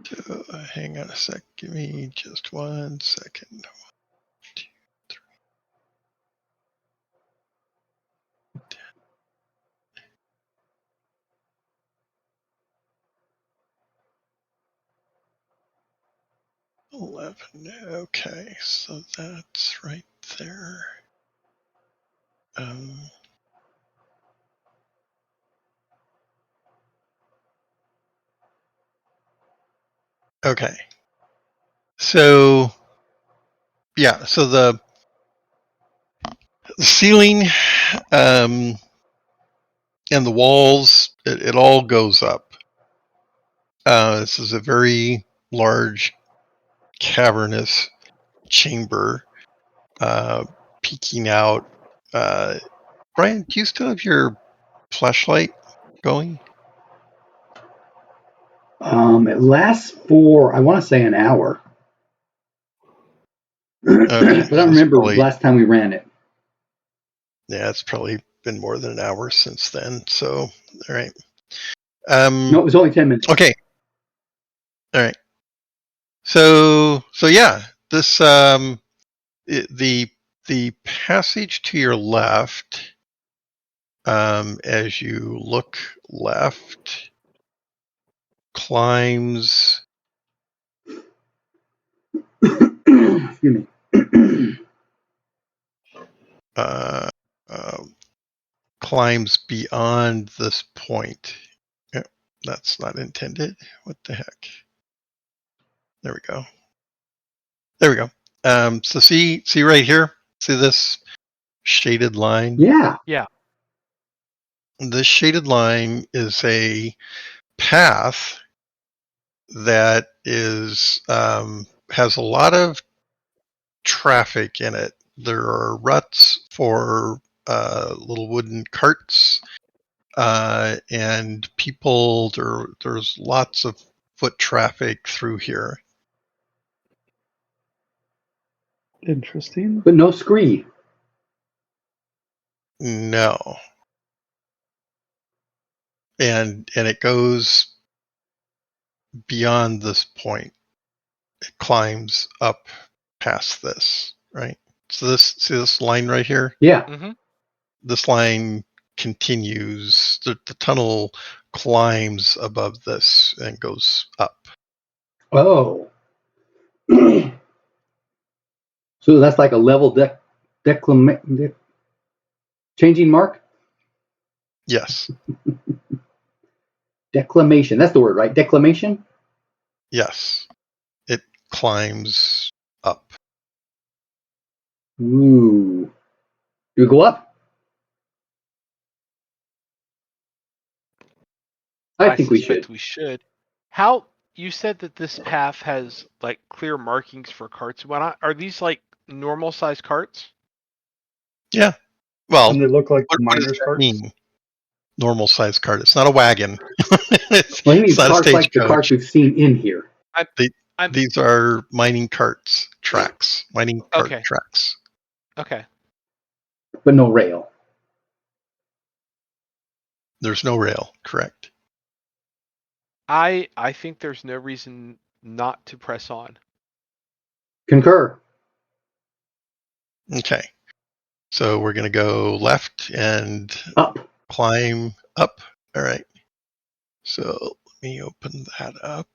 So, hang on a sec. Give me just 1 second. 1, 2, 3. 11. Okay, so that's right there. Okay. So, yeah, so the ceiling and the walls, it all goes up. This is a very large, cavernous chamber peeking out. Brian, do you still have your flashlight going? It lasts for, I want to say, an hour. Okay, But I don't that's remember probably, last time we ran it. yeah, it's probably been more than an hour since then. So, all right. No, it was only 10 minutes. Okay. All right. So yeah, this the passage to your left, as you look left, climbs Excuse me. uh, uh, climbs beyond this point. Yep, that's not intended. What the heck? There we go. There we go. So see right here. See this shaded line? Yeah. Yeah. This shaded line is a path that is has a lot of traffic in it. There are ruts for little wooden carts and people. There's lots of foot traffic through here. Interesting. But no scree. No, and it goes beyond this point. It climbs up past this, right? So see this line right here? Yeah. Mm-hmm. This line continues. The tunnel climbs above this and goes up. Oh. So that's like a level changing mark? Yes. Declamation. That's the word, right? Declamation? Yes. It climbs up. Ooh. Do we go up? I think we suspect should. we should. How you said that this path has like clear markings for carts and whatnot? Are these like normal sized carts? Yeah. Well, And they look like what does miner's that carts. mean? Normal size cart. It's not a wagon. it's, Well, he it's means not a carts like the carts stagecoach. we've seen in here. I'm These are mining carts, tracks, mining cart okay. tracks. Okay. But no rail. There's no rail, correct? I think there's no reason not to press on. Concur. Okay. So we're going to go left and Up. climb up. All right. So let me open that up.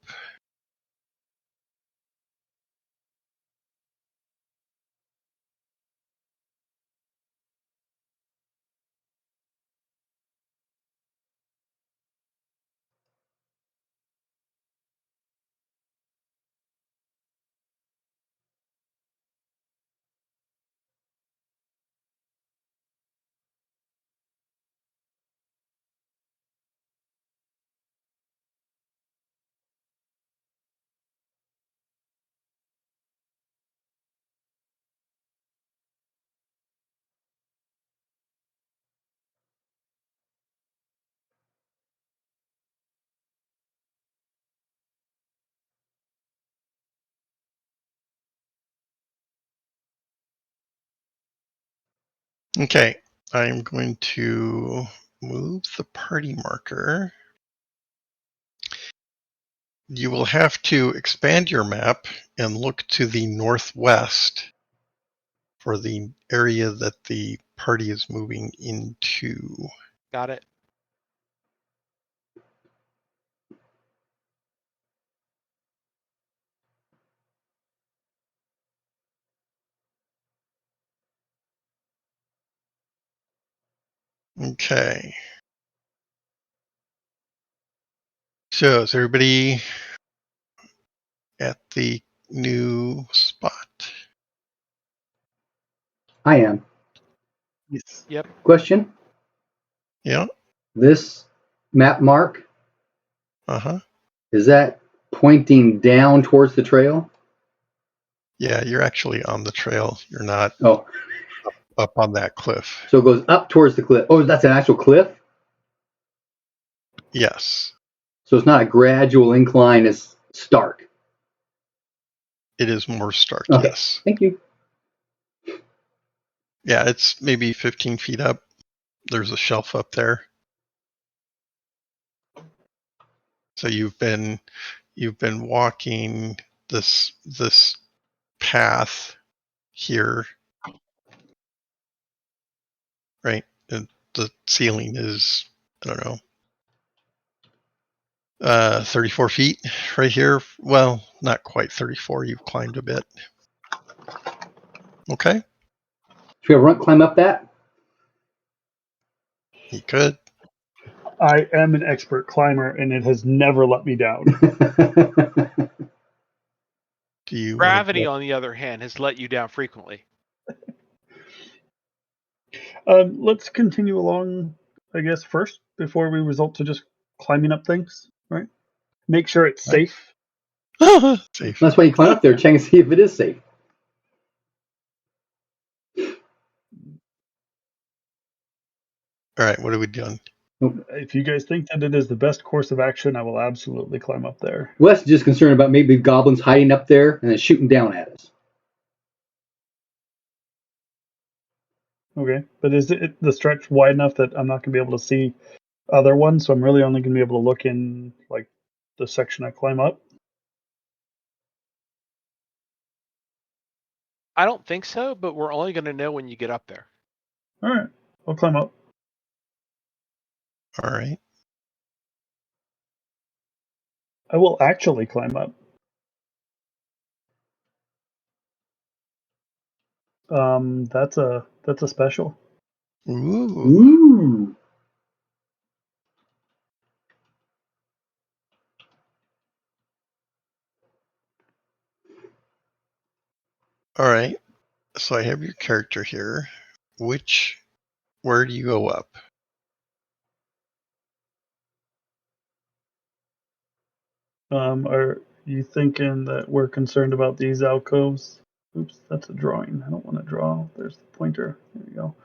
Okay, I'm going to move the party marker. You will have to expand your map and look to the northwest for the area that the party is moving into. Got it. Okay. So is everybody at the new spot? I am. Yes. Yep. Question: Yeah. this map mark, Uh-huh. is that pointing down towards the trail? Yeah, you're actually on the trail. You're not Oh, up on that cliff. so it goes up towards the cliff. Oh, that's an actual cliff? Yes. So it's not a gradual incline, it's stark. It is more stark, Okay, yes. thank you. Yeah, it's maybe 15 feet up. There's a shelf up there. So you've been walking this path here, right? And the ceiling is, I don't know, 34 feet right here. Well, not quite 34. You've climbed a bit. Okay, Should we have run climb up that? you could. I am an expert climber, and it has never let me down. Do you want to Gravity, go? on the other hand, has let you down frequently. Let's continue along, I guess, first before we result to just climbing up things, right? Make sure it's safe. Safe. That's why you climb up there, check and see if it is safe. All right, what are we doing? If you guys think that it is the best course of action, I will absolutely climb up there. Wes is just concerned about maybe goblins hiding up there and then shooting down at us. Okay, but is it the stretch wide enough that I'm not going to be able to see other ones? So I'm really only going to be able to look in like the section I climb up. I don't think so, but we're only going to know when you get up there. All right, I'll climb up. All right. I will actually climb up. That's a special. Ooh. Ooh. All right. So I have your character here. Where do you go up? Are you thinking that we're concerned about these alcoves? Oops, that's a drawing. I don't want to draw. There's the pointer. There you go.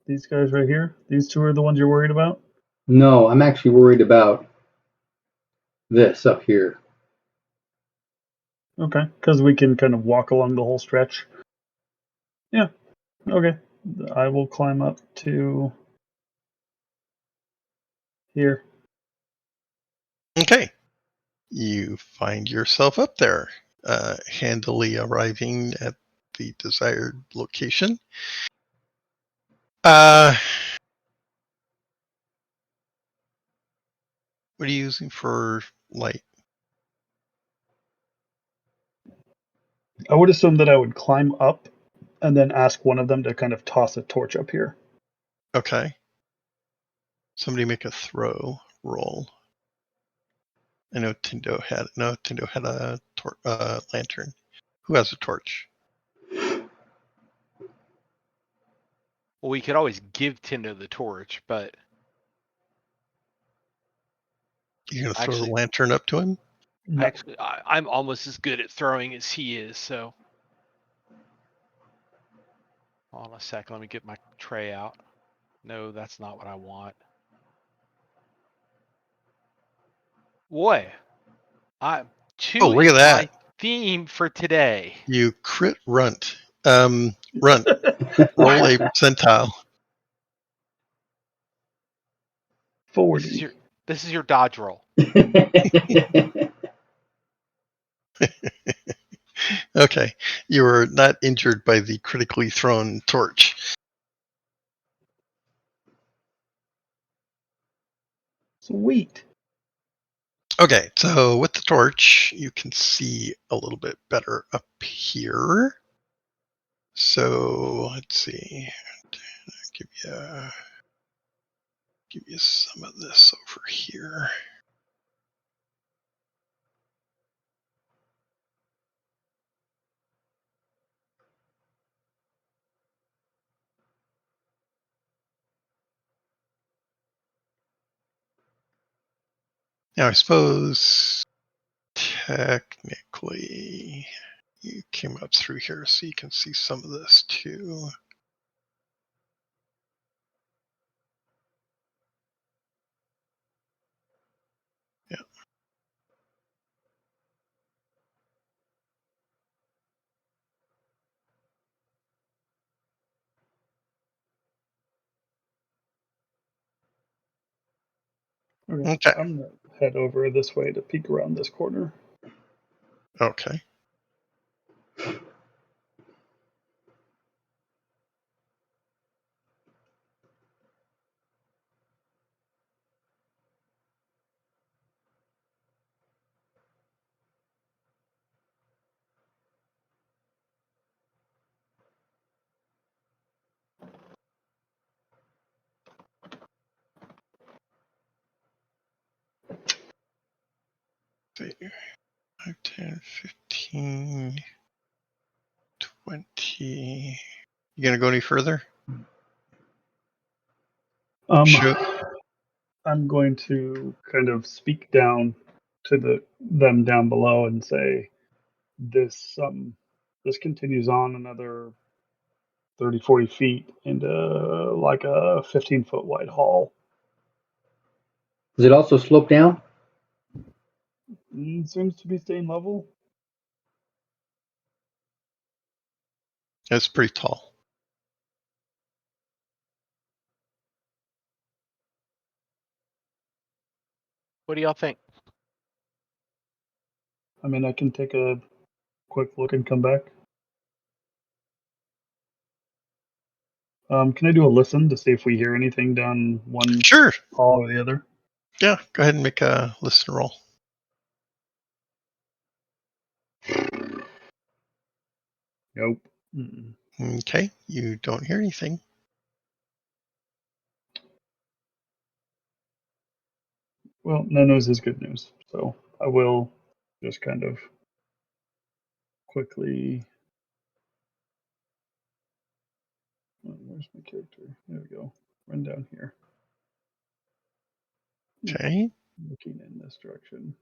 These guys right here. These two are the ones you're worried about? No, I'm actually worried about this up here. Okay, because we can kind of walk along the whole stretch. Yeah, okay. I will climb up to here. Okay. You find yourself up there, handily arriving at the desired location. What are you using for light? I would assume that I would climb up and then ask one of them to kind of toss a torch up here. Okay. Somebody make a throw roll. I know Tindo had a lantern. Who has a torch? Well, we could always give Tindo the torch, but You gonna throw the actually, lantern up to him? No. I'm almost as good at throwing as he is. So, hold on a second. Let me get my tray out. No, that's not what I want. Boy, Oh, two look at is that! my theme for today. You crit runt. Runt. Roll a percentile. 40. This is your dodge roll. Okay. You were not injured by the critically thrown torch. Sweet. Okay, so with the torch, you can see a little bit better up here. So let's see. Give you some of this over here. Now I suppose technically you came up through here, so you can see some of this too. Yeah. Okay. I'm going to head over this way to peek around this corner. Okay. See. 5, 10, 15, 20. You gonna go any further? Shoot. I'm going to kind of speak down to them down below and say this continues on another 30, 40 feet into like a 15-foot wide hall. Does it also slope down? Seems to be staying level. It's pretty tall. What do y'all think? I mean, I can take a quick look and come back. Can I do a listen to see if we hear anything down one Sure. hall or the other? Yeah, go ahead and make a listen roll. Nope. Mm-mm. Okay, you don't hear anything. Well, no news is good news. So I will just kind of quickly. Where's my character? There we go. Run down here. Okay. Looking in this direction.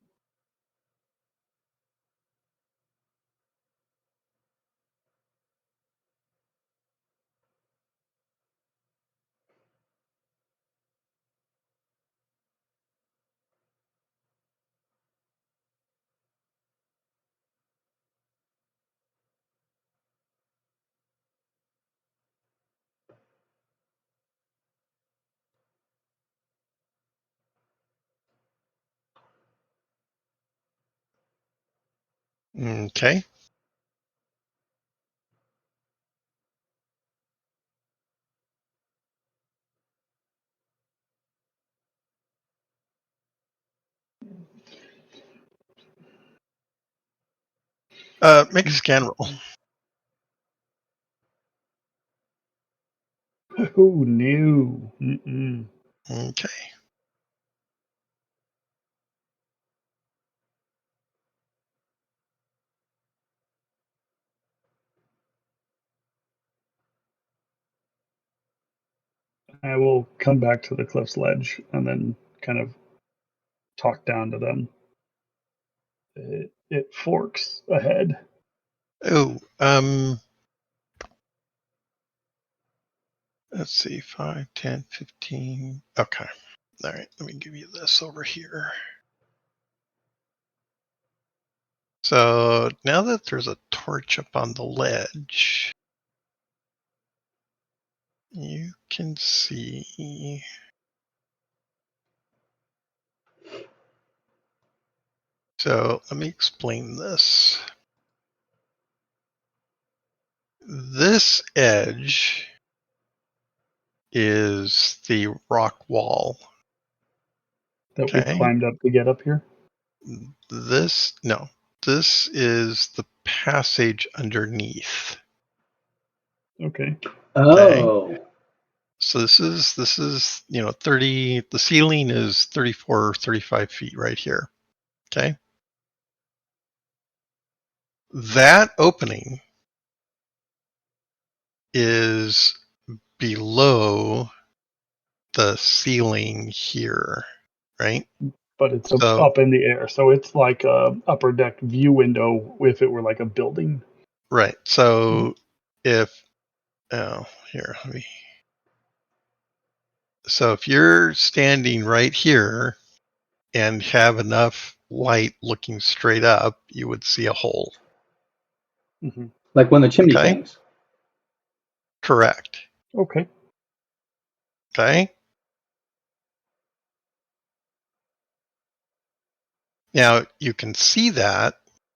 Okay. Make a scan roll. Who knew? Mm-mm. Okay. I will come back to the cliff's ledge and then kind of talk down to them. It forks ahead. Oh, let's see, 5, 10, 15. Okay. All right, let me give you this over here. So now that there's a torch up on the ledge, you can see So let me explain this. This edge is the rock wall. That we Okay. climbed up to get up here. This is the passage underneath. Okay. Oh. So this is 30, the ceiling is 34, 35 feet right here. Okay. That opening is below the ceiling here, right? But it's So up in the air, so it's like a upper deck view window if it were like a building. right. So if here, let me. So if you're standing right here and have enough light looking straight up, you would see a hole. Mm-hmm. Like one of the chimney Okay. things. Correct. Okay. Okay. Now you can see that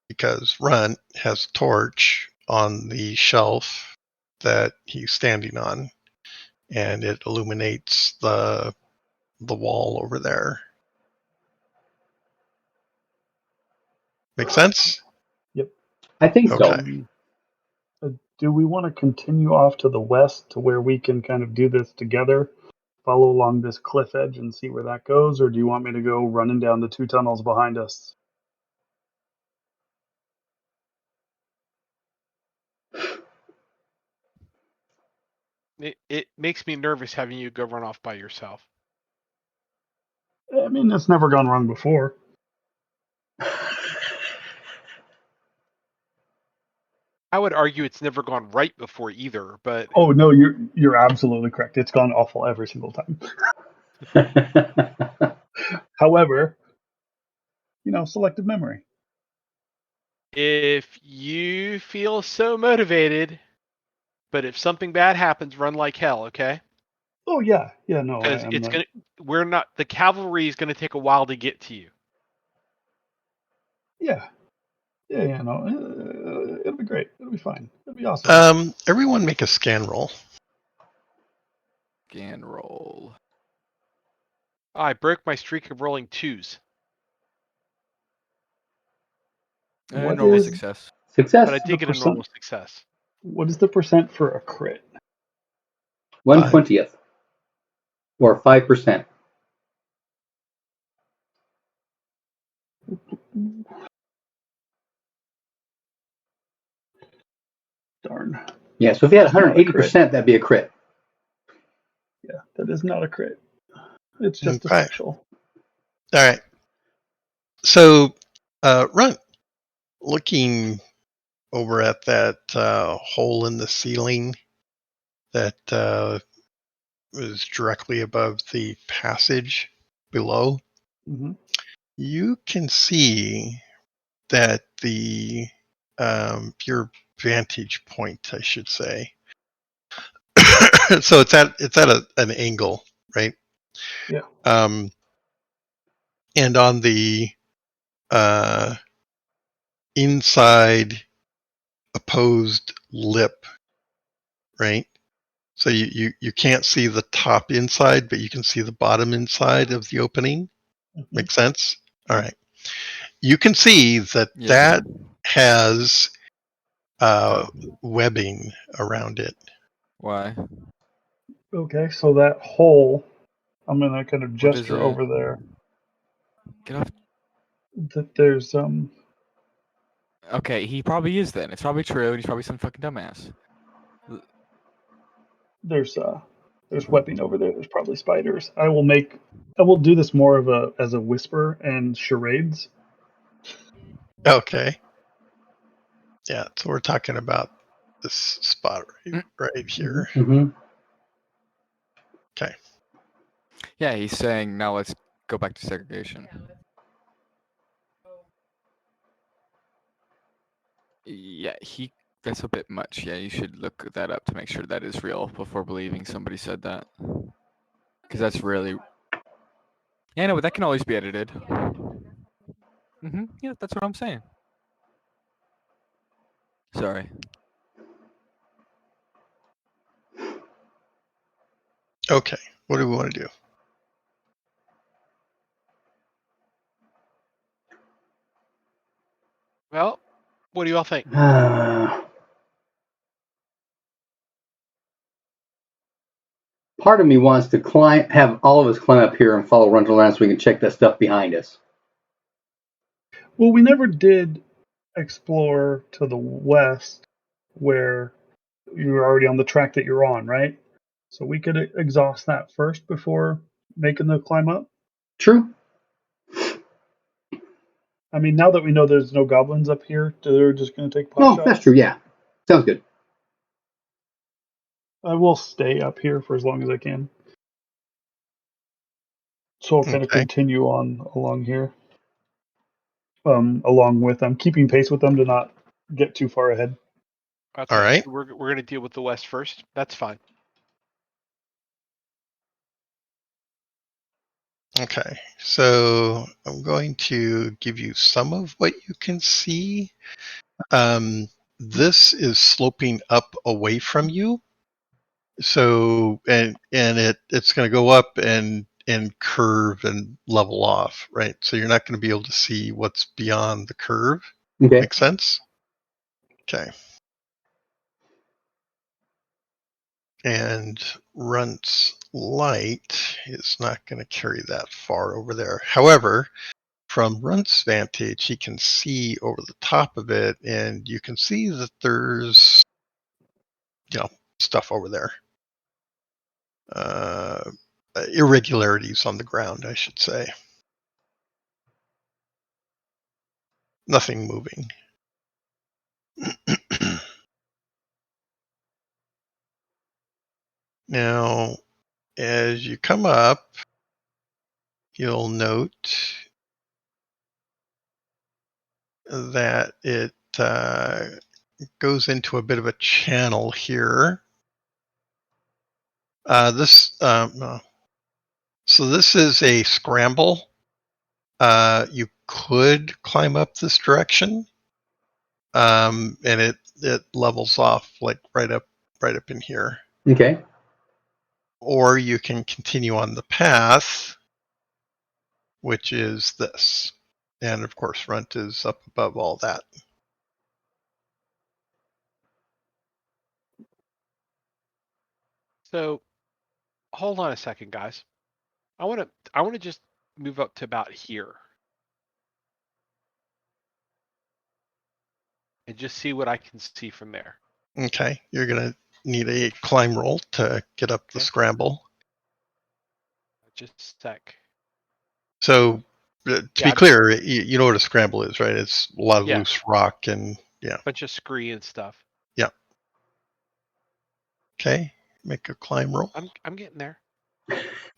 because Runt has a torch on the shelf that he's standing on, and it illuminates the wall over there. Make sense? Yep. I think Okay. so. Do we want to continue off to the west to where we can kind of do this together, follow along this cliff edge and see where that goes, or do you want me to go running down the two tunnels behind us? It makes me nervous having you go run off by yourself. I mean, it's never gone wrong before. I would argue it's never gone right before either, but Oh no, you're absolutely correct. It's gone awful every single time. However, selective memory. if you feel so motivated, but if something bad happens, run like hell, okay? Oh yeah, no, Because I'm not. the cavalry is gonna take a while to get to you. Yeah, no, it'll be great. It'll be fine. It'll be awesome. Everyone make a scan roll. Scan roll. I broke my streak of rolling twos, What Normal is success. Success. but I the did get a percent? normal success. What is the percent for a crit? 1/20th. Or 5%. Darn. Yeah, so if you had It's not a crit. 180%, that'd be a crit. Yeah, that is not a crit. It's just a Okay. special. All right. So, Runt, looking over at that hole in the ceiling that was directly above the passage below, Mm-hmm. you can see that your vantage point, I should say. So it's at an angle, right? Yeah. And on the uh, inside opposed lip, right? So you can't see the top inside, but you can see the bottom inside of the opening. Mm-hmm. Make sense? All right. You can see that Yeah. that has Oh. webbing around it. Why? Okay, so that hole, I'm gonna kind of What is gesture it? over there. Get off. That there's Okay, he probably is then. It's probably true. And he's probably some fucking dumbass. there's webbing over there. There's probably spiders. I will do this more of as a whisper and charades. Okay. Yeah. So we're talking about this spot right here. Mm-hmm. Okay. Yeah, he's saying now let's go back to segregation. Yeah, that's a bit much. Yeah, you should look that up to make sure that is real before believing somebody said that. Because that's really. Yeah, no, but that can always be edited. Yeah, that's what I'm saying. Sorry. Okay, what do we want to do? Well, what do you all think? Part of me wants to have all of us climb up here and follow Runtal around so we can check that stuff behind us. Well, we never did explore to the west where you're already on the track that you're on, right? So we could exhaust that first before making the climb up. True. I mean, now that we know there's no goblins up here, they're just going to take pot No, shots. that's true. Yeah, sounds good. I will stay up here for as long as I can. So I'll kind of Okay. continue on along here. Along with them, keeping pace with them to not get too far ahead. Okay, All right. so we're going to deal with the west first. That's fine. Okay, so I'm going to give you some of what you can see. This is sloping up away from you. So and it's going to go up and curve and level off, right? So you're not going to be able to see what's beyond the curve. Okay. Make sense? Okay. And Runt's light is not going to carry that far over there. However, from Runt's vantage, he can see over the top of it, and you can see that there's, stuff over there. Irregularities on the ground, I should say. Nothing moving. Now, as you come up, you'll note that it goes into a bit of a channel here. So this is a scramble. You could climb up this direction, and it levels off like right up in here. Okay. Or you can continue on the path, which is this, and of course, Runt is up above all that. So hold on a second, guys. I want to just move up to about here and just see what I can see from there. Okay, you're gonna need a climb roll to get up the Okay. scramble. Just a sec. So, to be clear, you know what a scramble is, right? It's a lot of loose rock and bunch of scree and stuff. Yeah. Okay, make a climb roll. I'm getting there.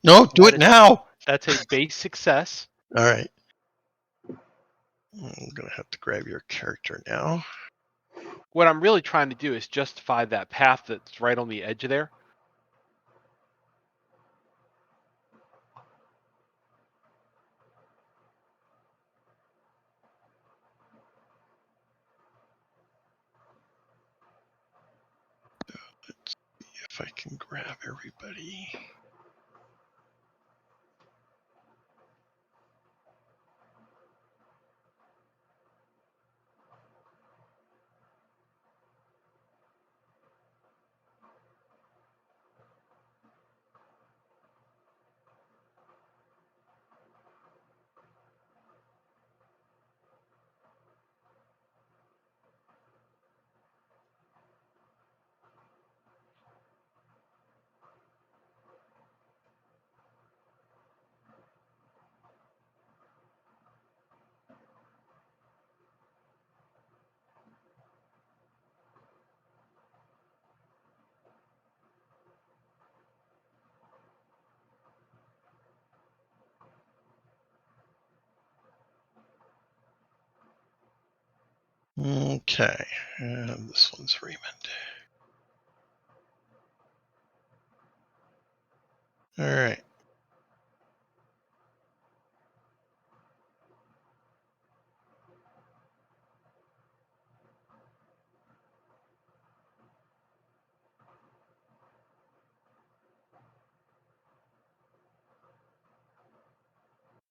No, do it now. That's a base success. All right. I'm gonna have to grab your character now. What I'm really trying to do is justify that path that's right on the edge of there. Let's see if I can grab everybody. Okay, and this one's Raymond. All right.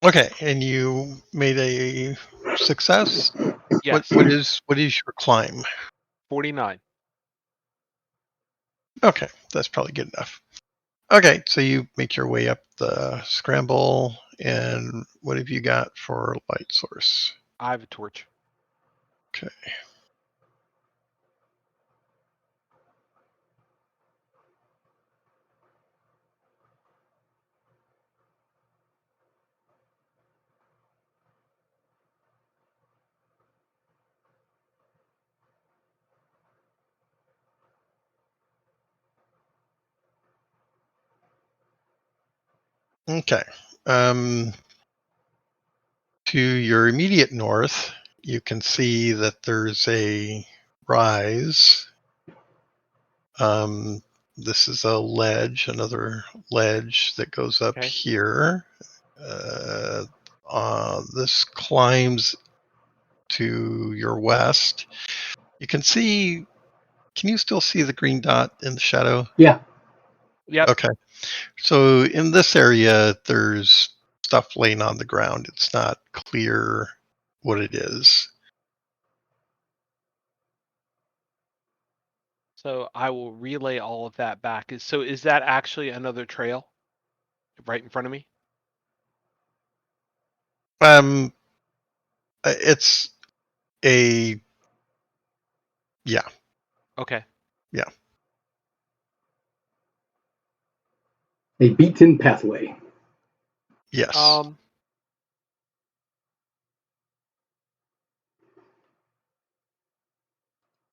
Okay, and you made a success. Yes. What is your climb? 49. Okay, that's probably good enough. Okay, so you make your way up the scramble, and what have you got for light source? I have a torch. Okay. Okay. To your immediate north, you can see that there's a rise. This is a ledge, another ledge that goes up Okay. here. This climbs to your west. You can see. Can you still see the green dot in the shadow? Yeah. Yep. Okay. So in this area, there's stuff laying on the ground. It's not clear what it is. So I will relay all of that back. So is that actually another trail right in front of me? It's a yeah. Okay. Yeah. A beaten pathway. Yes.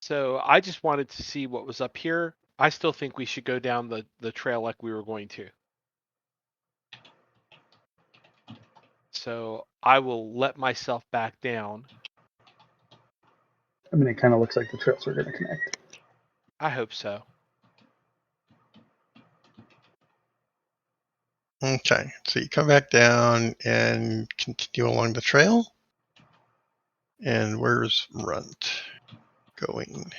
So I just wanted to see what was up here. I still think we should go down the trail like we were going to. So I will let myself back down. I mean, it kind of looks like the trails are going to connect. I hope so. Okay. So you come back down and continue along the trail. And where's Runt going?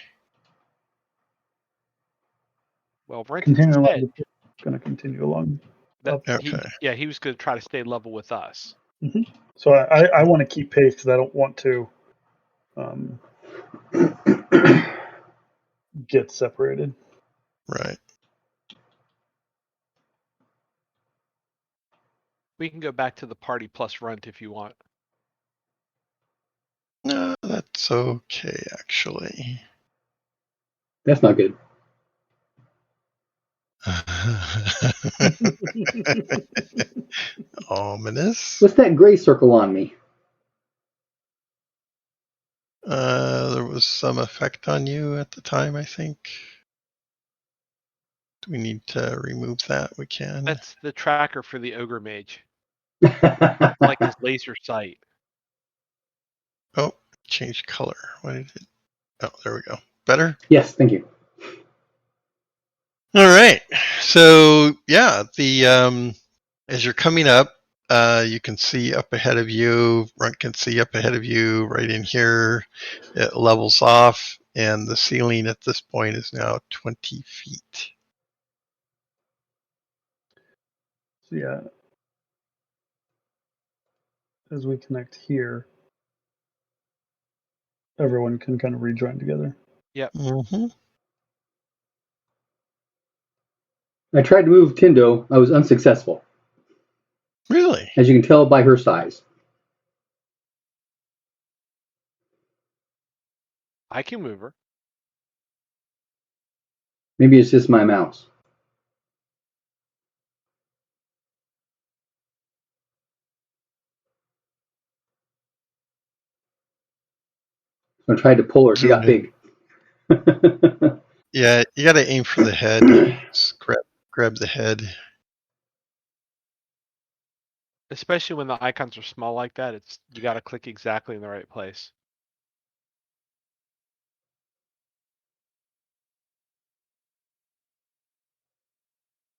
Well, Brent Continue along. said Going to continue along. that Up. Okay. he was going to try to stay level with us. So I want to keep pace because I don't want to get separated. Right. We can go back to the party plus Runt if you want. No, that's okay, actually. That's not good. Ominous. What's that gray circle on me? There was some effect on you at the time, I think. Do we need to remove that? We can. That's the tracker for the ogre mage, like his laser sight. Oh, change color. What did it? Oh, there we go. Better? Yes, thank you. All right. So yeah, as you're coming up, you can see up ahead of you. Runt can see up ahead of you. Right in here, it levels off, and the ceiling at this point is now 20 feet. So yeah, as we connect here, everyone can kind of rejoin together. Yep. Mm-hmm. I tried to move Tindo. I was unsuccessful, Really? as you can tell by her size. I can move her. Maybe it's just my mouse. I tried to pull her. She got big. Yeah, you got to aim for the head. Just grab the head. Especially when the icons are small like that, you got to click exactly in the right place.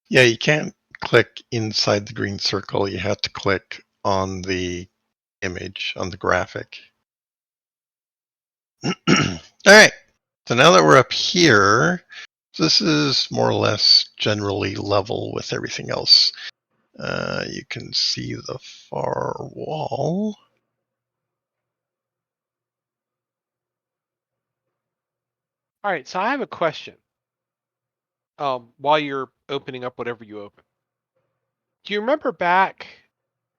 Yeah, you can't click inside the green circle. You have to click on the image, on the graphic. All right. So now that we're up here, this is more or less generally level with everything else. You can see the far wall. All right, so I have a question. While you're opening up whatever you open, do you remember back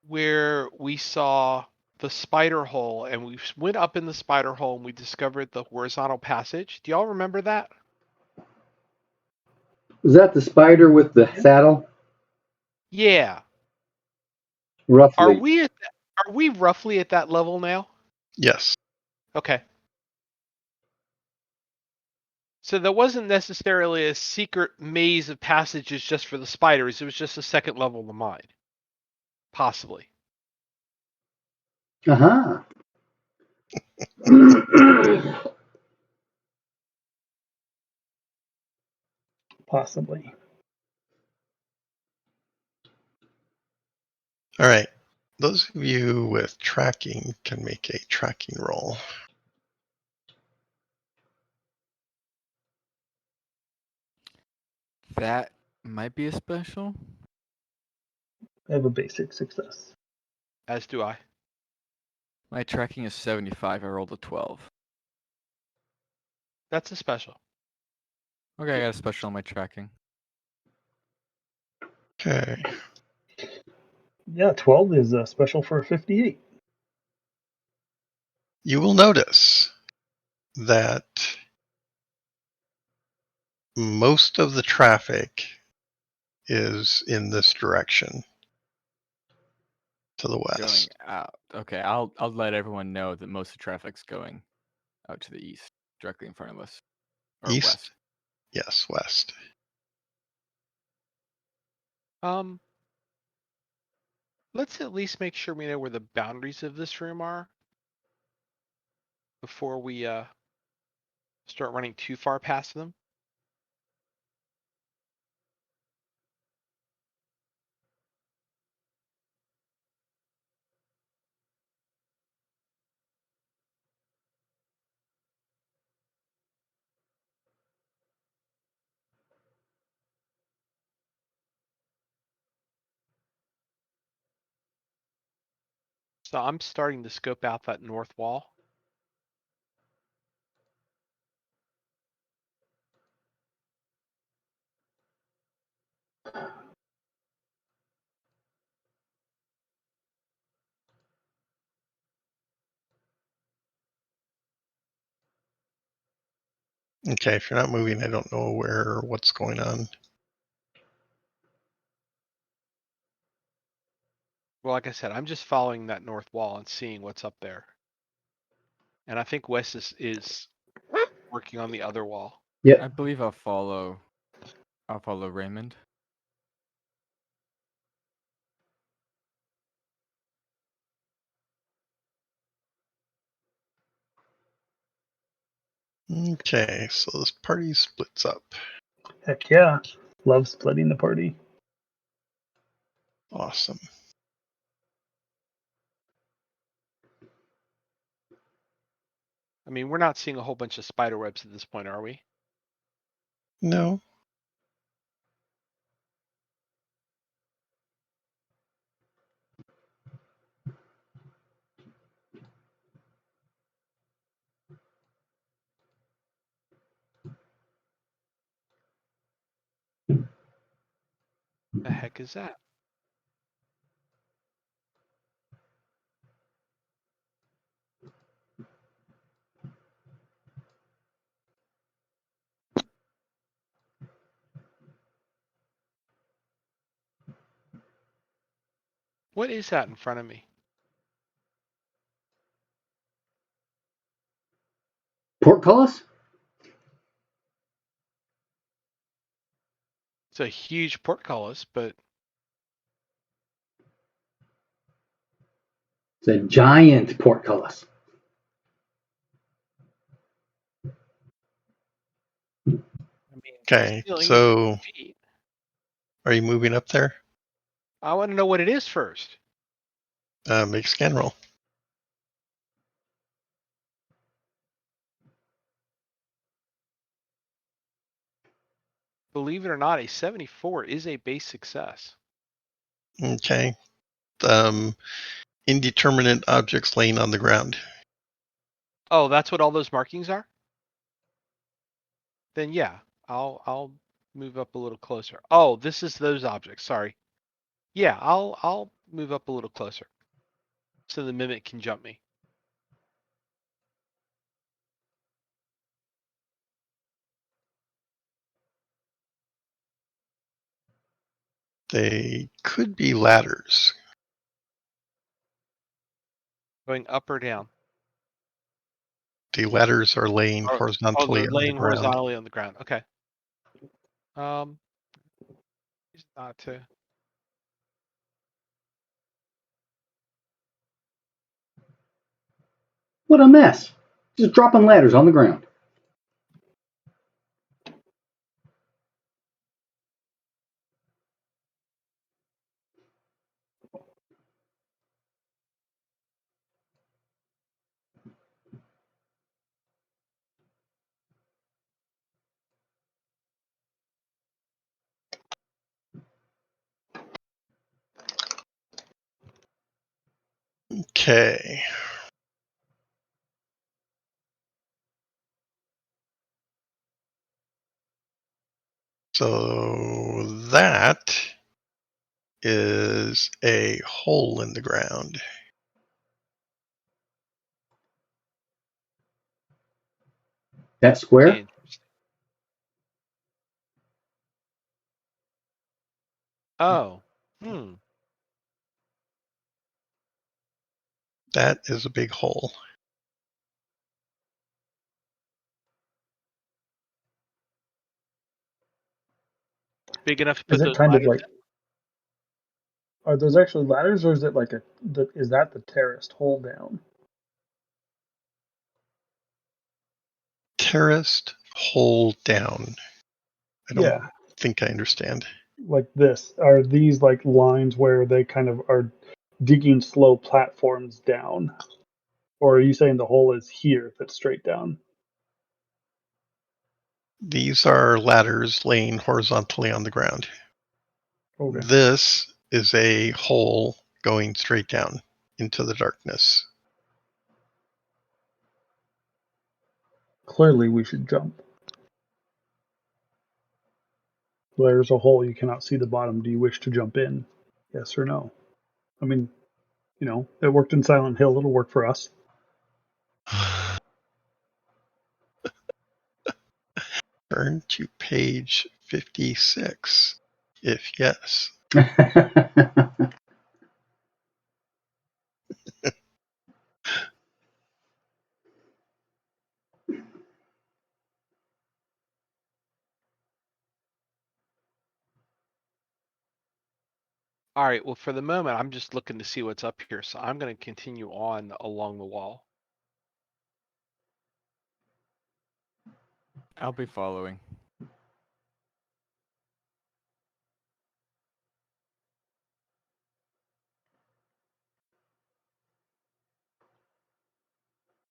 where we saw the spider hole and we went up in the spider hole and we discovered the horizontal passage? Do y'all remember that? Was that the spider with the saddle? Yeah. Are Roughly. we are we roughly at that level now? Yes. Okay. So there wasn't necessarily a secret maze of passages just for the spiders. It was just a second level of the mine. Possibly. Uh-huh. Possibly. All right. Those of you with tracking can make a tracking roll. That might be a special. I have a basic success. As do I. My tracking is 75. I rolled a 12. That's a special. Okay, I got a special on my tracking. Okay. Yeah, 12 is a special for a 58. You will notice that most of the traffic is in this direction to the Going west. out. Okay, I'll let everyone know that most of the traffic's going out to the east, directly in front of us, or East? west. Yes, west. Let's at least make sure we know where the boundaries of this room are before we start running too far past them. So I'm starting to scope out that north wall. Okay, if you're not moving, I don't know where or what's going on. Well, like I said, I'm just following that north wall and seeing what's up there. And I think Wes is working on the other wall. I Yep. believe I'll follow Raymond. Okay, so this party splits up. Heck yeah. Love splitting the party. Awesome. I mean, we're not seeing a whole bunch of spider webs at this point, are we? No. The heck is that? What is that in front of me? Portcullis? It's a huge portcullis, but It's a giant portcullis. I mean, Okay, the ceiling is so 8 feet. are you moving up there? I want to know what it is first. Make a scan roll. Believe it or not, a 74 is a base success. Okay. Indeterminate objects laying on the ground. Oh, that's what all those markings are? Then yeah, I'll move up a little closer. Oh, this is those objects. Sorry. Yeah, I'll move up a little closer so the mimic can jump me. They could be ladders. Going up or down? The ladders are laying Oh, they're horizontally on the laying ground. horizontally on the ground. Okay. Um, not to. What a mess! Just dropping ladders on the ground. Okay. So that is a hole in the ground. That square? Interesting. Oh. That is a big hole. Big enough to Is put it those kind of ladders like, are those actually ladders, or is it like is that the terraced hole down? Terraced hole down. I don't Yeah, think I understand. like this. Are these like lines where they kind of are digging slow platforms down? Or are you saying the hole is here if it's straight down? These are ladders laying horizontally on the ground. Okay. This is a hole going straight down into the darkness. Clearly we should jump. There's a hole, you cannot see the bottom. Do you wish to jump in? Yes or no? I mean, it worked in Silent Hill, it'll work for us. Turn to page 56, if yes. All right. Well, for the moment, I'm just looking to see what's up here, so I'm going to continue on along the wall. I'll be following.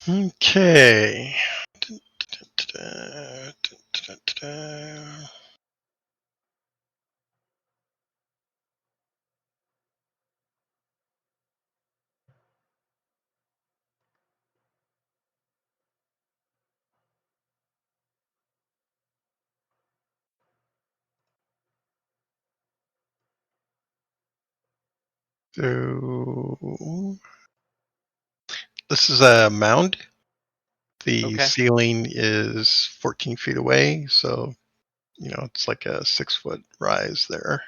Okay. So this is a mound. The Okay. ceiling is 14 feet away, so it's like a 6-foot rise there.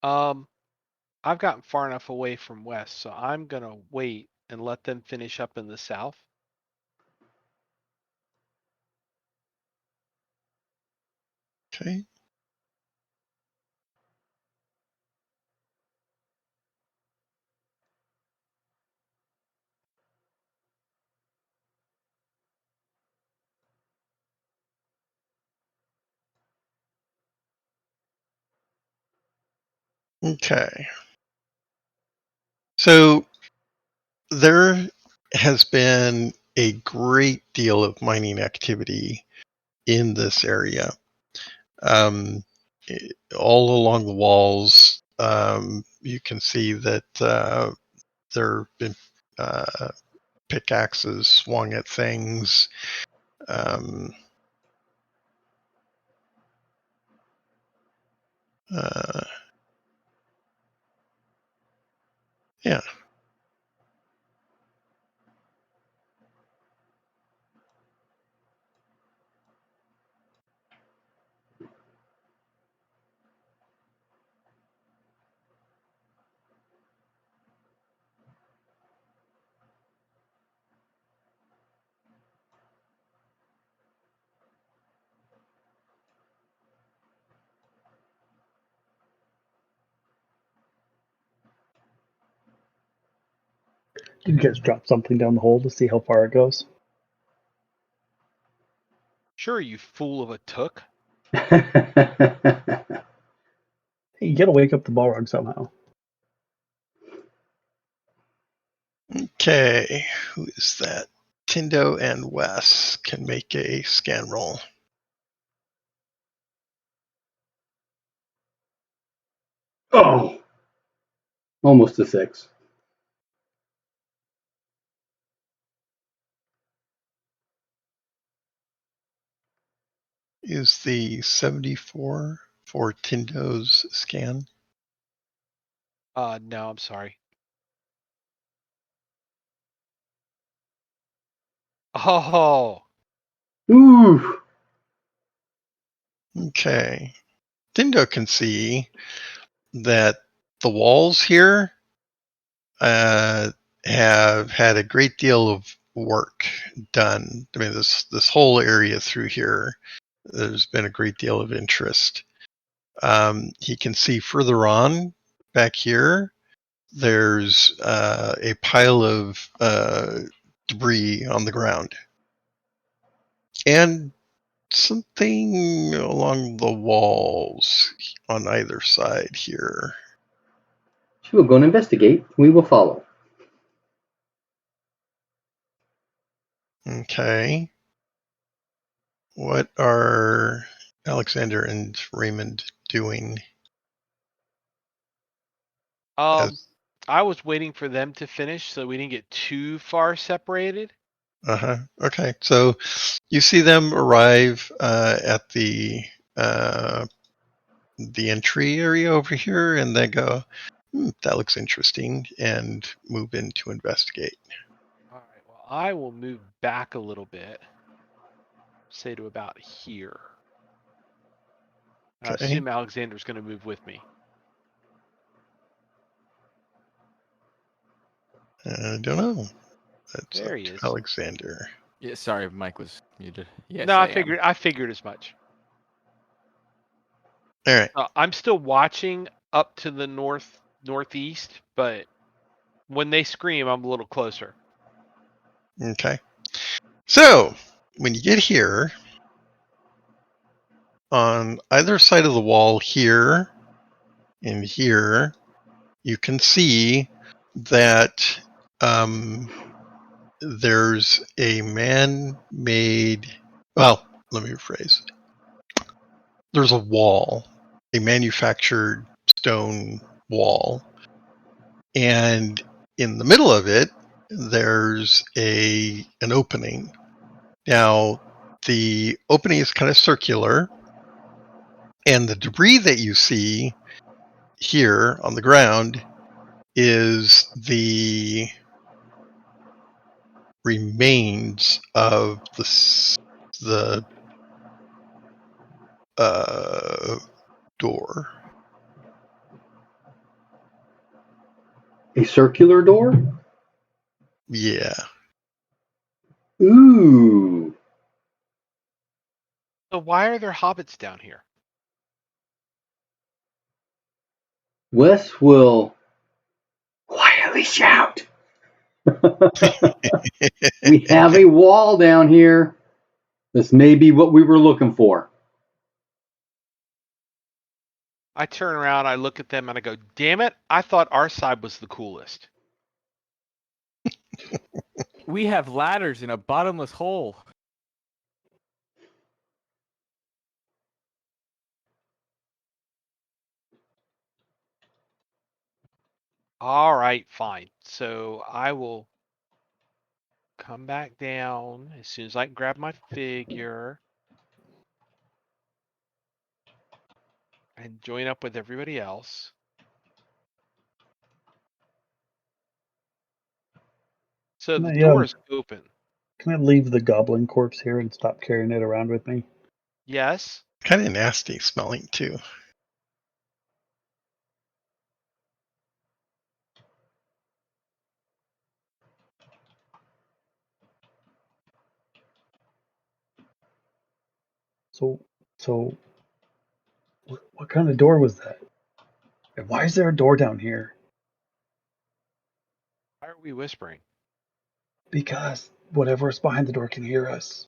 I've gotten far enough away from west, so I'm going to wait and let them finish up in the south. Okay. Okay. So there has been a great deal of mining activity in this area. Um, all along the walls, you can see that there have been pickaxes swung at things. Um, yeah. Did you guys drop something down the hole to see how far it goes? Sure, you fool of a took. Hey, you gotta wake up the Balrog somehow. Okay, who is that? Tindo and Wes can make a scan roll. Oh, almost a 6. Is the 74 for Tindo's scan? No, I'm sorry. Oh, Ooh. Okay. Tindo can see that the walls here have had a great deal of work done. I mean, this whole area through here, there's been a great deal of interest. He can see further on back here, there's a pile of debris on the ground. And something along the walls on either side here. She will go and investigate. We will follow. Okay. What are Alexander and Raymond doing? As I was waiting for them to finish so we didn't get too far separated. Okay, so you see them arrive at the entry area over here, and they go, "That looks interesting," and move in to investigate. All right. Well, I will move back a little bit, say to about here. I Okay, assume Alexander's going to move with me. I don't know. That's There up he to is. Alexander. Yeah, sorry, Mike was muted. Yes, No, I I am. figured. I figured as much. All right. I'm still watching up to the northeast, but when they scream, I'm a little closer. Okay. So when you get here, on either side of the wall here and here, you can see that there's a man-made. Well, let me rephrase. There's a wall, a manufactured stone wall, and in the middle of it, there's an opening. Now, the opening is kind of circular, and the debris that you see here on the ground is the remains of the door. A circular door? Yeah. Ooh. So why are there hobbits down here? Wes will quietly shout. We have a wall down here. This may be what we were looking for. I turn around, I look at them, and I go, "Damn it! I thought our side was the coolest." We have ladders in a bottomless hole. All right, fine. So I will come back down as soon as I can grab my figure and join up with everybody else. So the door is open. Can I leave the goblin corpse here and stop carrying it around with me? Yes. Kind of nasty smelling too. So, what kind of door was that? And why is there a door down here? Why are we whispering? Because whatever is behind the door can hear us.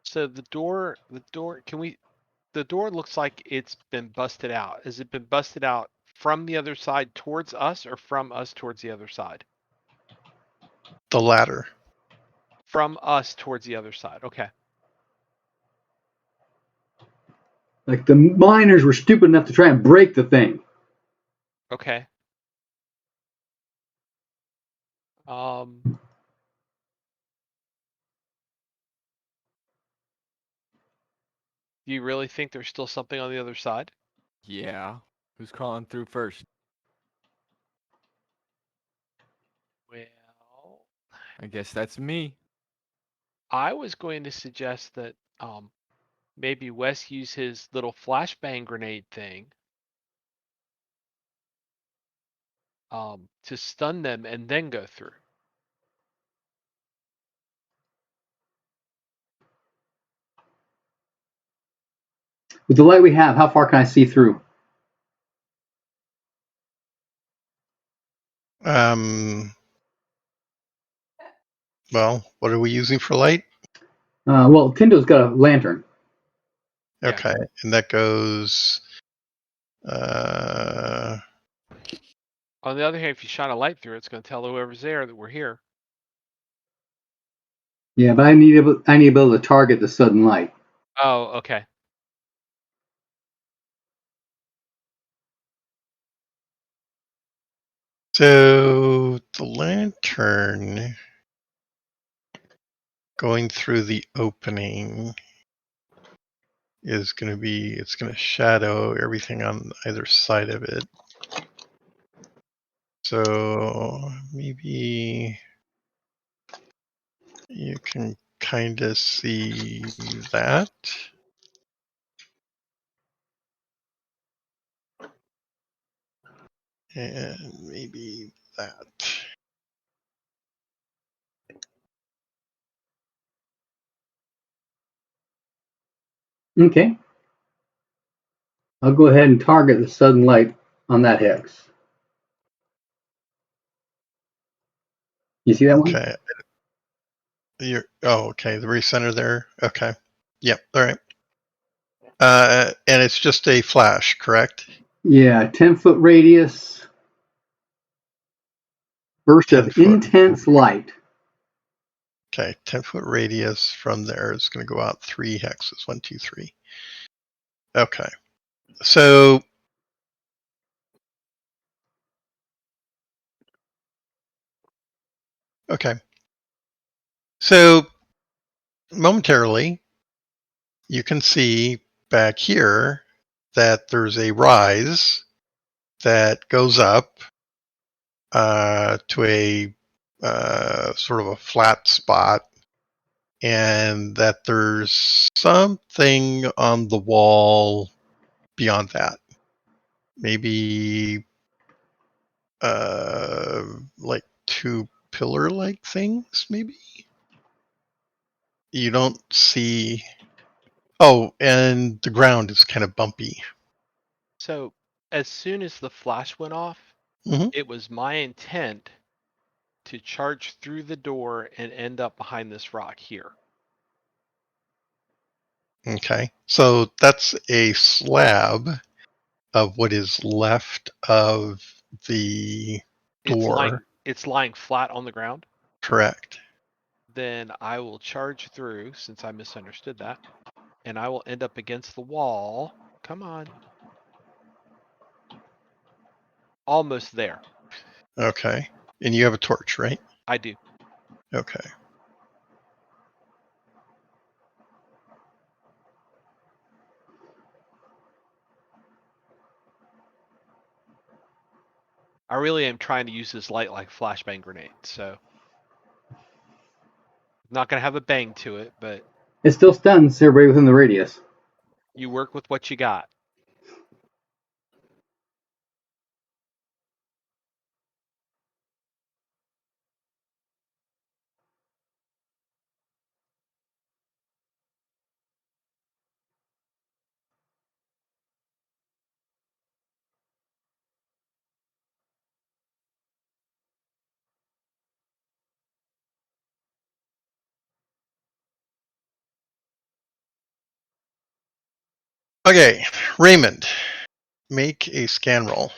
So the door, the door looks like it's been busted out. Has it been busted out from the other side towards us or from us towards the other side? The latter. From us towards the other side. Okay. Like the miners were stupid enough to try and break the thing. Okay. Do you really think there's still something on the other side? Yeah. Who's calling through first? Well, I guess that's me. I was going to suggest that maybe Wes use his little flashbang grenade thing to stun them and then go through. With the light we have, how far can I see through? Well, what are we using for light? Well, Tindo's got a lantern. Yeah. Okay, and that goes. Uh, On the other hand, if you shine a light through it, it's going to tell whoever's there that we're here. Yeah, but I need to be able to target the sudden light. Oh, okay. so the lantern going through the opening is going to be, it's going to shadow everything on either side of it. So maybe you can kind of see that. And maybe that. Okay. I'll go ahead and target the sudden light on that hex. You see that one? Okay. Okay, the very center there. Okay. Yep, all right. And it's just a flash, correct? Yeah, 10-foot radius. Burst 10 of foot. intense light. Okay, 10-foot radius from there is going to go out 3 hexes. 1, 2, 3. Okay. So okay. So momentarily you can see back here that there's a rise that goes up to a sort of a flat spot, and that there's something on the wall beyond that. Maybe like 2 pillar-like things, maybe? You don't see. Oh, and the ground is kind of bumpy. So as soon as the flash went off, Mm-hmm. it was my intent to charge through the door and end up behind this rock here. Okay, so that's a slab of what is left of the door. It's lying flat on the ground. Correct. Then I will charge through since I misunderstood that. and I will end up against the wall. Come on. Almost there. Okay. And you have a torch, right? I do. Okay. I really am trying to use this light like flashbang grenade, so not gonna have a bang to it, but It still stuns everybody within the radius. you work with what you got. Okay, Raymond, make a scan roll.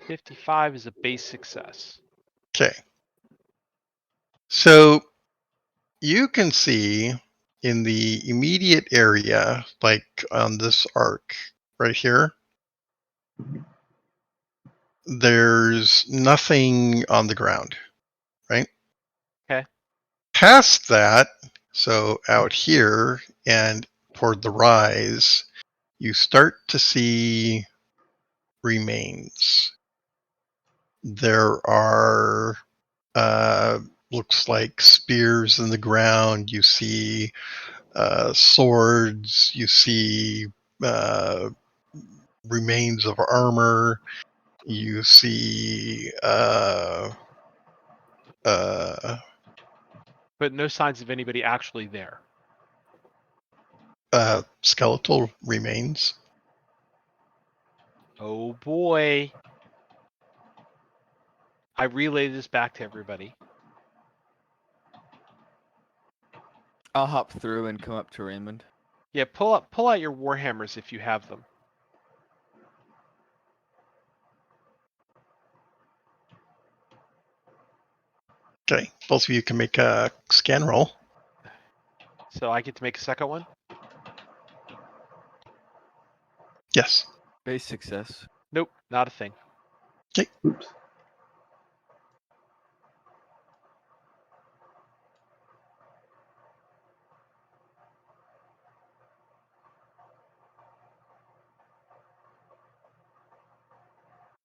55 is a base success. Okay. So you can see in the immediate area, like on this arc right here, there's nothing on the ground, right? Okay. Past that, so out here and toward the rise, you start to see remains. There are looks like spears in the ground. You see swords. You see uh, remains of armor. You see But no signs of anybody actually there. skeletal remains. Oh boy. I relay this back to everybody. I'll hop through and come up to Raymond. Yeah, pull out your warhammers if you have them. Okay, both of you can make a scan roll. So I get to make a second one. Yes. Base success. Nope, not a thing. Oops.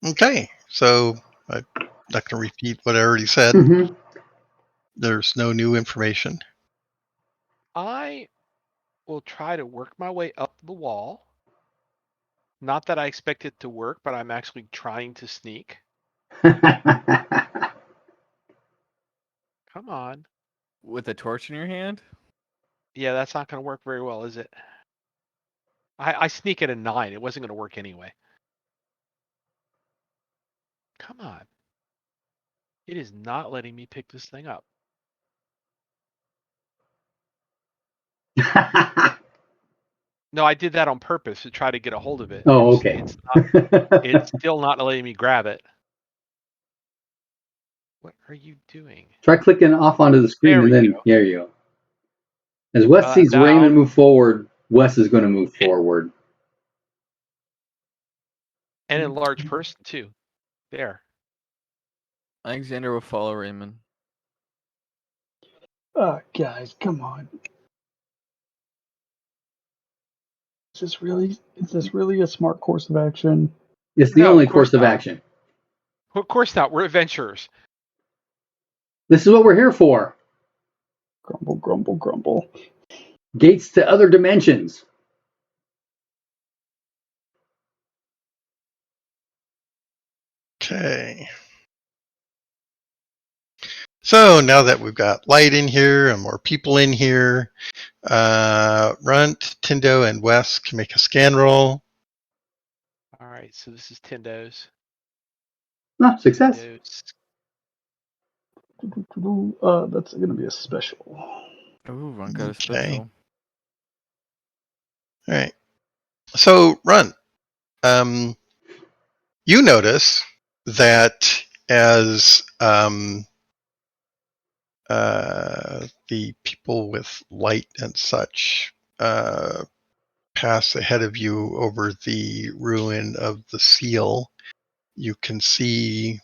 Okay, so I'm not going to repeat what I already said. Mm-hmm. There's no new information. I will try to work my way up the wall. Not that I expect it to work, but I'm actually trying to sneak. Come on. With a torch in your hand? Yeah, that's not going to work very well, is it? I sneak at a 9. It wasn't going to work anyway. Come on. It is not letting me pick this thing up. No, I did that on purpose to try to get a hold of it. Oh, okay. It's still not letting me grab it. What are you doing? Try clicking off onto the screen There and we then go. there you go. As Wes sees Now, Raymond move forward, Wes is going to move forward. and a large person too. There. Alexander will follow Raymond. Guys, come on. Is this really a smart course of action? It's the No, only of course course of not. action. Of course not. We're adventurers. This is what we're here for. Grumble, grumble, grumble. Gates to other dimensions. Okay. So now that we've got light in here and more people in here, Runt, Tindo, and Wes can make a scan roll. All right, so this is Tindo's. Oh, success. Tindo's. That's going to be a special. Ooh, Ron got a Okay. special. All right. So, Runt, you notice that as the people with light and such pass ahead of you over the ruin of the seal, you can see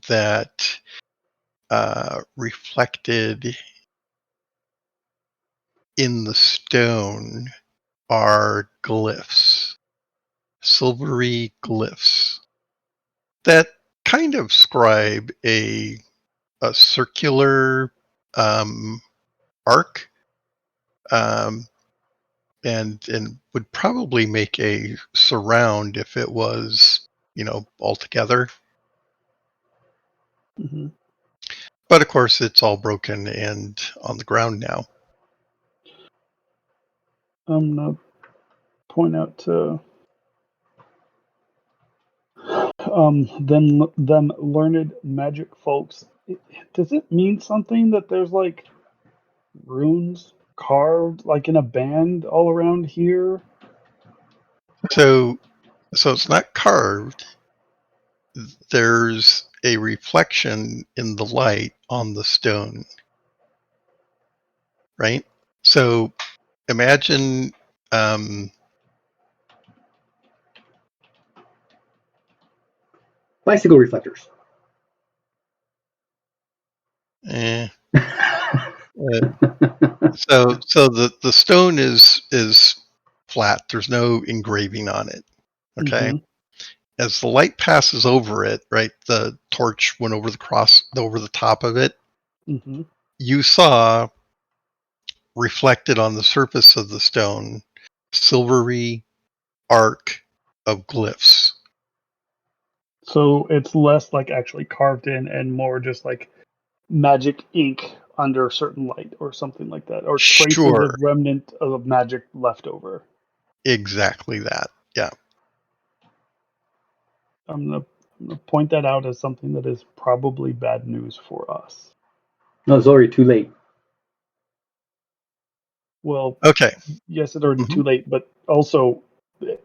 that reflected in the stone are glyphs, silvery glyphs that kind of scribe a circular arc, and would probably make a surround if it was, all together. Mm-hmm. But of course, it's all broken and on the ground now. I'm gonna point out to them learned magic folks. Does it mean something that there's like runes carved like in a band all around here? So it's not carved. There's a reflection in the light on the stone, right? So imagine Bicycle reflectors. uh, so the stone is flat. There's no engraving on it. Okay. Mm-hmm. As the light passes over it, right? The torch went over over the top of it. Mm-hmm. You saw reflected on the surface of the stone silvery arc of glyphs. So it's less like actually carved in and more just like magic ink under certain light or something like that, or traces Sure, of remnant of magic left over. exactly that. Yeah. I'm gonna point that out as something that is probably bad news for us. No, it's already too late. Well, Okay. yes, it's already Mhm. too late, but also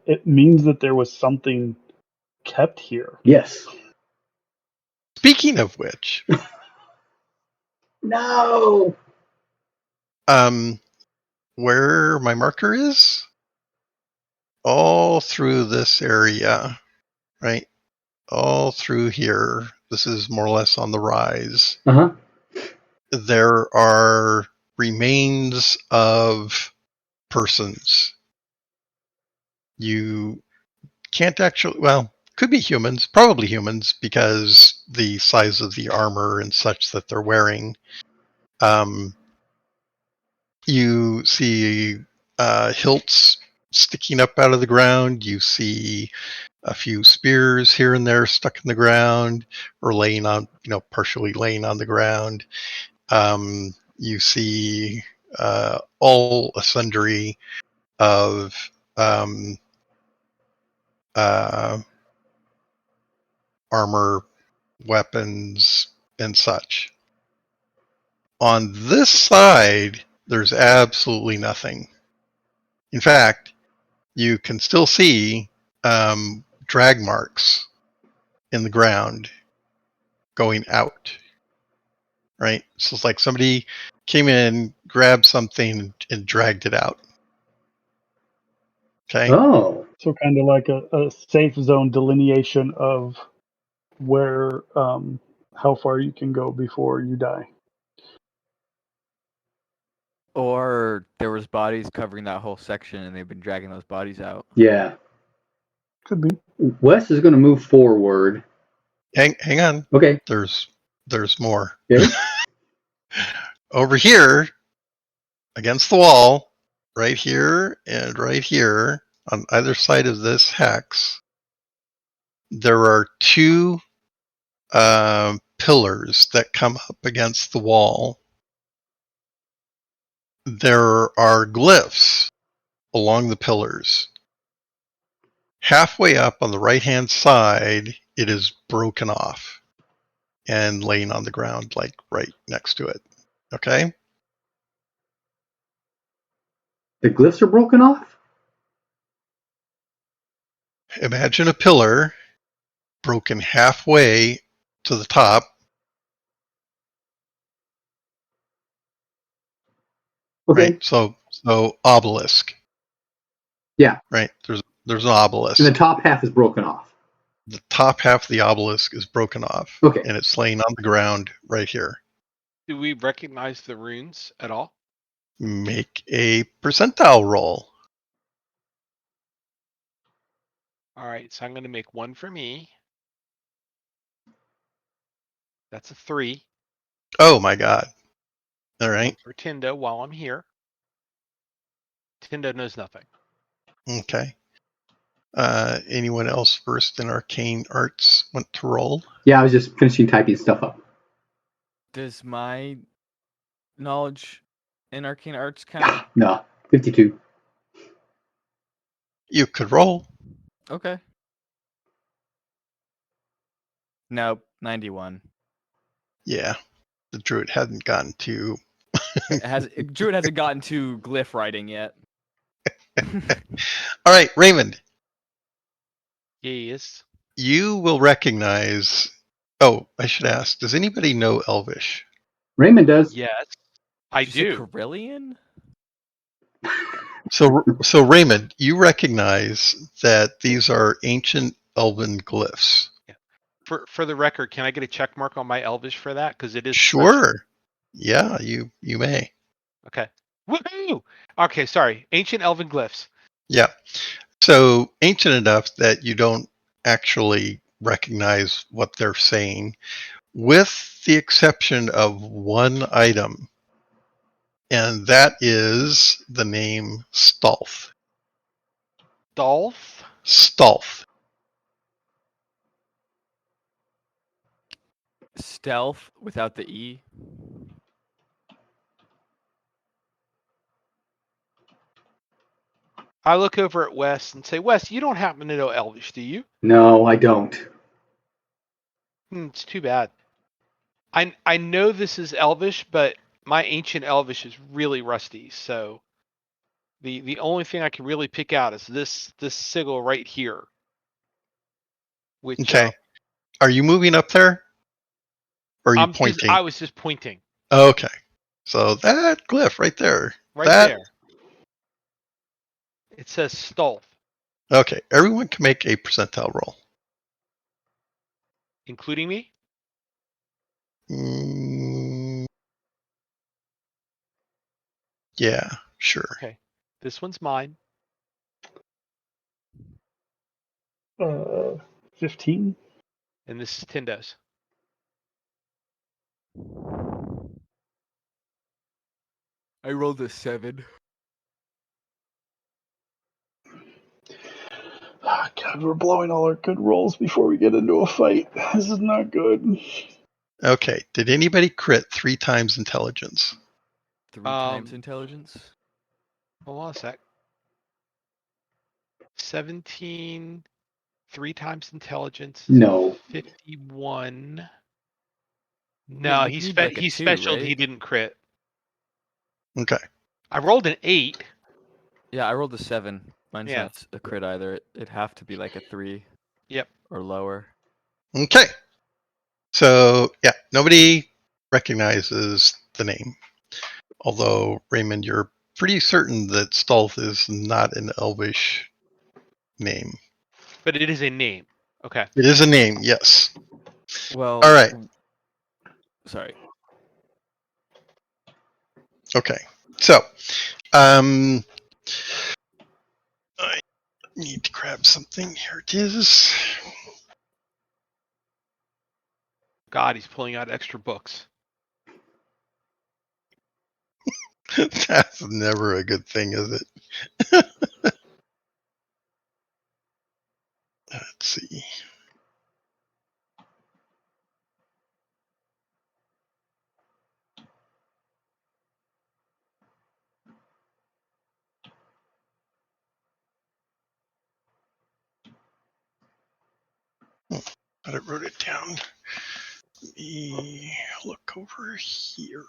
it means that there was something kept here. Yes. Speaking of which, No. um, where my marker is, all through this area, right? All through here. This is more or less on the rise. Uh-huh. There are remains of persons. You can't actually, well, could be humans, probably humans, because the size of the armor and such that they're wearing. You see hilts sticking up out of the ground. You see a few spears here and there stuck in the ground or laying on, partially laying on the ground. You see all sundry of uh, armor, weapons, and such. On this side, there's absolutely nothing. In fact, you can still see drag marks in the ground going out. Right? So it's like somebody came in, grabbed something, and dragged it out. Okay? Oh. So kind of like a safe zone delineation of where how far you can go before you die. Or there was bodies covering that whole section, and they've been dragging those bodies out. Yeah. Could be. Wes is going to move forward. Hang on. Okay. There's more. Okay. Over here, against the wall, right here and right here, on either side of this hex, there are two pillars that come up against the wall. There are glyphs along the pillars. Halfway up on the right-hand side, it is broken off and laying on the ground, like right next to it. Okay? The glyphs are broken off? Imagine a pillar broken halfway to the top, Okay. Right. So obelisk. Yeah. Right. There's an obelisk. And the top half is broken off. The top half of the obelisk is broken off. Okay. And it's laying on the ground right here. Do we recognize the runes at all? Make a percentile roll. All right, so I'm going to make one for me. That's a 3. Oh my god. All right. For Tindo while I'm here. Tindo knows nothing. Okay. Anyone else versed in arcane arts want to roll? Yeah, I was just finishing typing stuff up. Does my knowledge in arcane arts count? No, 52. You could roll. Okay. Nope, 91. Yeah. The druid hadn't gotten to. Druid hasn't gotten to glyph writing yet. All right, Raymond. Yes. You will recognize. Oh, I should ask. Does anybody know Elvish? Raymond does. Yes, I Did you say do. Carillion? So Raymond, you recognize that these are ancient Elven glyphs. For the record, can I get a check mark on my Elvish for that? Because it is Sure. Yeah, you may. Okay. Woohoo! Okay, sorry. Ancient Elven glyphs. Yeah. So ancient enough that you don't actually recognize what they're saying, with the exception of one item, and that is the name Stolth. Dolph. Stolth. Stealth without the E. I look over at Wes and say, Wes, you don't happen to know Elvish, do you? No, I don't. It's too bad. I know this is Elvish, but my ancient Elvish is really rusty, so the only thing I can really pick out is this sigil right here. Which Okay. Are you moving up there? Or are you pointing? I was just pointing. Okay. So that glyph right there. Right that, there. It says Stolth. Okay. Everyone can make a percentile roll. Including me? Yeah, sure. Okay. This one's mine. 15. And this is Tindo's. I rolled a 7. Oh, God, we're blowing all our good rolls before we get into a fight. This is not good. Okay. Did anybody crit 3 times intelligence? 3 times intelligence? Hold on a sec. 17, 3 times intelligence. No. 51. No, Yeah, he you'd need like a he 2, specialed. right? He didn't crit. Okay. I rolled an 8. Yeah, I rolled a 7. Mine's Yeah. not a crit either. It'd have to be like a 3. Yep. Or lower. Okay. So, yeah, nobody recognizes the name. Although, Raymond, you're pretty certain that Stolth is not an Elvish name. But it is a name. Okay. It is a name, yes. Well, All right. Sorry. Okay. So, I need to grab something. Here it is. God, he's pulling out extra books. That's never a good thing, is it? Let's see. But I wrote it down. Let me look over here.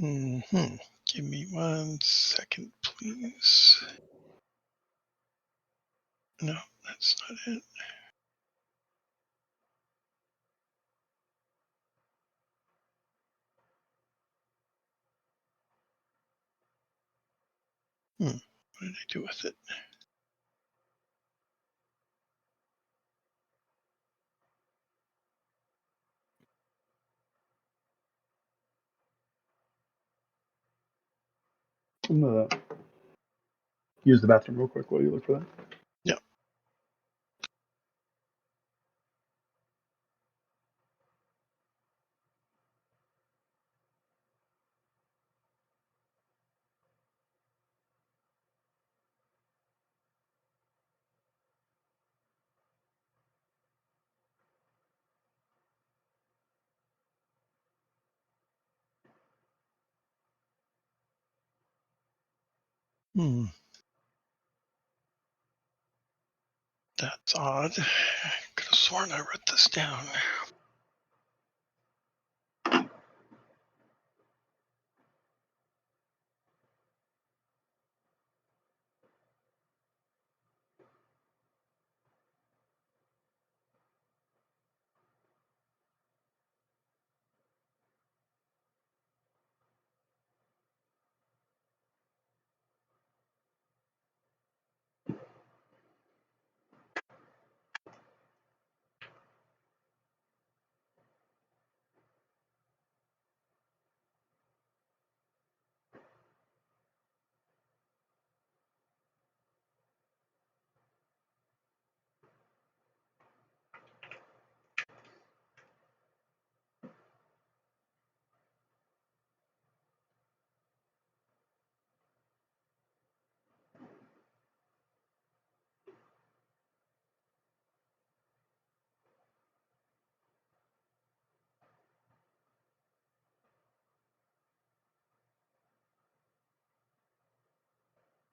Mm-hmm. Give me 1 second, please. No, that's not it. What did I do with it? I'm gonna use the bathroom real quick while you look for that. Yeah. That's odd. Could have sworn I wrote this down.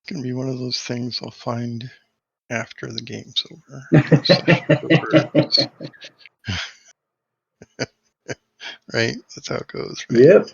It's going to be one of those things I'll find after the game's over. The session's over. Right? That's how it goes, right? Yep.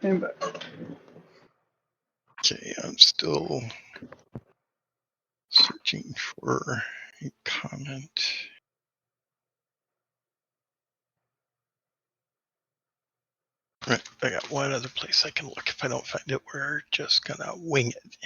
And back. Okay, I'm still searching for a comment. Right, I got one other place I can look. If I don't find it, we're just gonna wing it.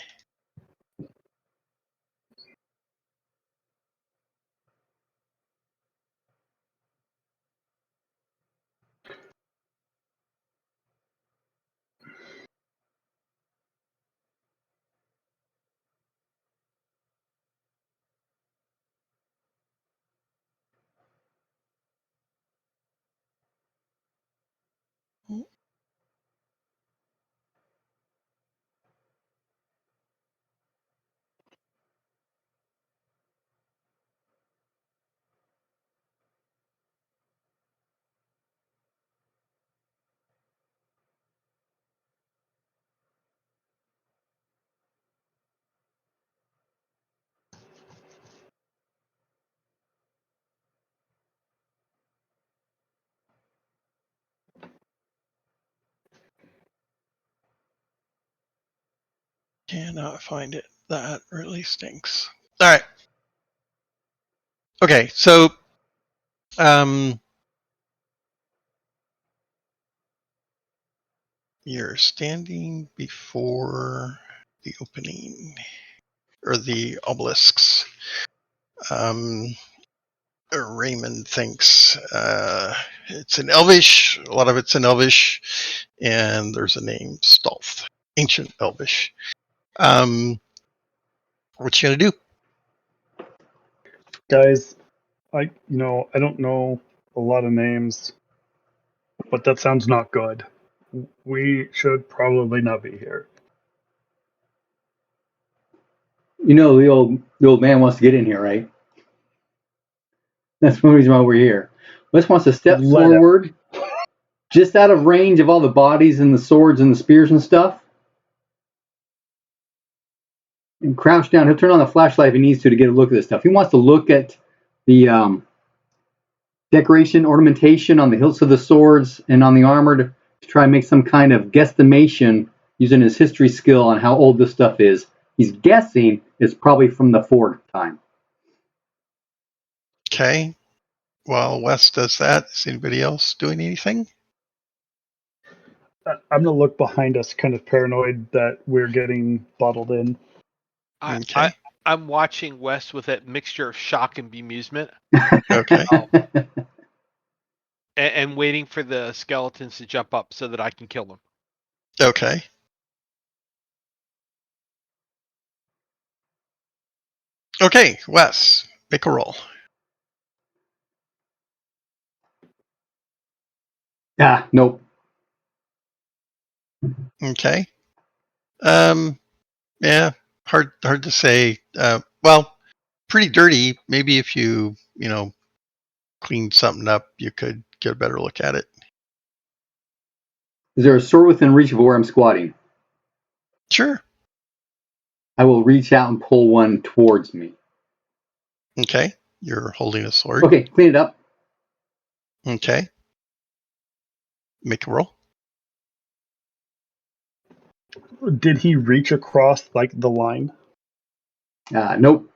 Cannot find it. That really stinks. All right. Okay, so you're standing before the opening or the obelisks. Raymond thinks it's in Elvish. A lot of it's in Elvish, and there's a name, Stolth, ancient Elvish. What you gonna do? Guys, I don't know a lot of names, but that sounds not good. We should probably not be here. You know the old man wants to get in here, right? That's one reason why we're here. Wes wants to step Let him. forward, just out of range of all the bodies and the swords and the spears and stuff, and crouch down. He'll turn on the flashlight if he needs to get a look at this stuff. He wants to look at the decoration, ornamentation on the hilts of the swords and on the armor to try and make some kind of guesstimation using his history skill on how old this stuff is. He's guessing it's probably from the Ford time. Okay. While Wes does that, is anybody else doing anything? I'm gonna look behind us, kind of paranoid that we're getting bottled in. Okay. I'm watching Wes with that mixture of shock and bemusement. Okay. And waiting for the skeletons to jump up so that I can kill them. Okay. Okay, Wes, make a roll. Nope. Okay. Yeah, hard to say. Well, pretty dirty. Maybe if you cleaned something up, you could get a better look at it. Is there a sword within reach of where I'm squatting? Sure. I will reach out and pull one towards me. Okay. You're holding a sword. Okay, clean it up. Okay. Make a roll. Did he reach across like the line? Nope.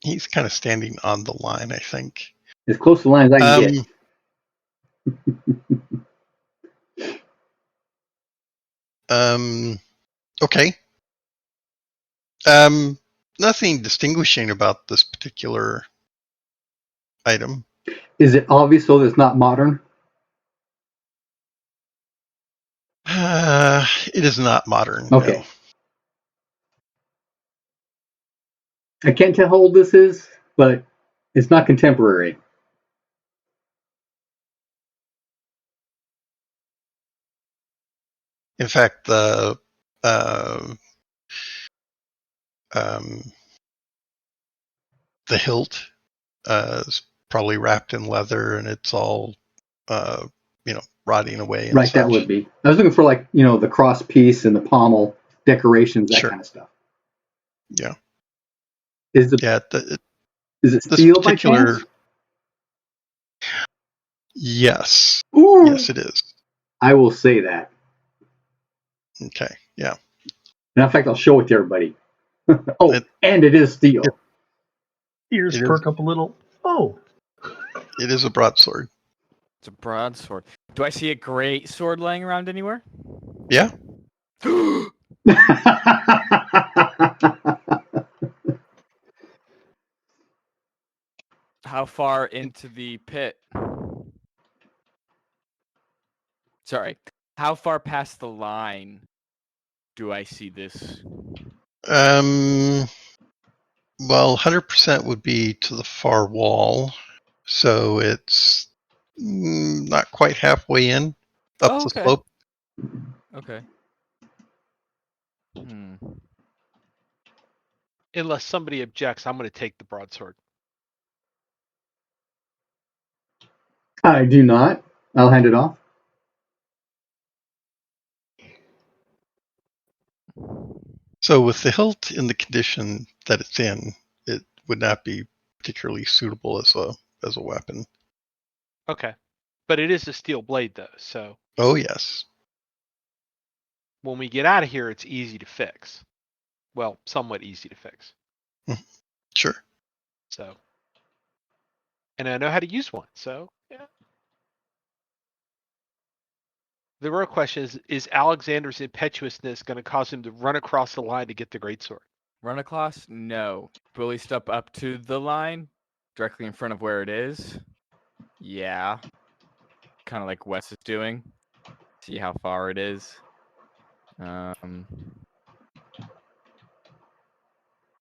He's kind of standing on the line, I think. As close to the line as I can get. Okay. Nothing distinguishing about this particular item. Is it obvious though that it's not modern? It is not modern. Okay. No. I can't tell how old this is, but it's not contemporary. In fact, the hilt is probably wrapped in leather, and it's all rotting away. And Right, such. that would be. I was looking for the cross piece and the pommel decorations, that Sure. kind of stuff. Yeah. Is it steel by chance? Yes. Ooh. Yes, it is. I will say that. Okay. Yeah. And in fact, I'll show it to everybody. And it is steel. Ears perk up a little. Oh. It is a broadsword. It's a broadsword. Do I see a great sword laying around anywhere? Yeah. How far into the pit? Sorry. How far past the line do I see this? Well, 100% would be to the far wall. So it's not quite halfway in up the slope. Okay. Unless somebody objects, I'm going to take the broadsword. I do not. I'll hand it off. So with the hilt in the condition that it's in, it would not be particularly suitable as a weapon. Okay. But it is a steel blade, though, so... Oh, yes. When we get out of here, it's easy to fix. Well, somewhat easy to fix. Sure. So... And I know how to use one, so, yeah. The real question is Alexander's impetuousness going to cause him to run across the line to get the greatsword? Run across? No. Will he step up to the line? Directly in front of where it is? Yeah. Kind of like Wes is doing. See how far it is. Yeah,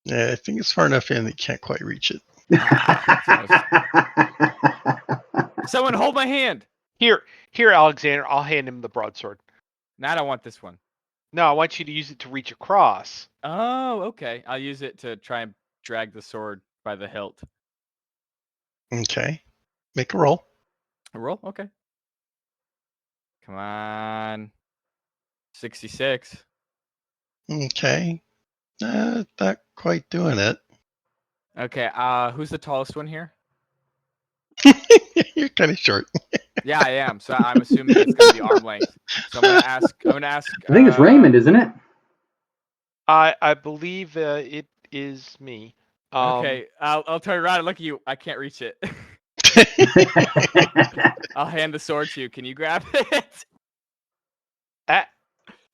I think it's far enough in that you can't quite reach it. Someone hold my hand! Here, Alexander, I'll hand him the broadsword. No, I don't want this one. No, I want you to use it to reach across. Oh, okay. I'll use it to try and drag the sword by the hilt. Okay. Make a roll. A roll? Okay. Come on. 66. Okay. Not quite doing it. Okay, who's the tallest one here? You're kind of short. Yeah, I am. So I'm assuming it's gonna be arm length. So I'm gonna ask. I think it's Raymond, isn't it? I believe it is me. Okay, I'll turn around and look at you. I can't reach it. I'll hand the sword to you. Can you grab it?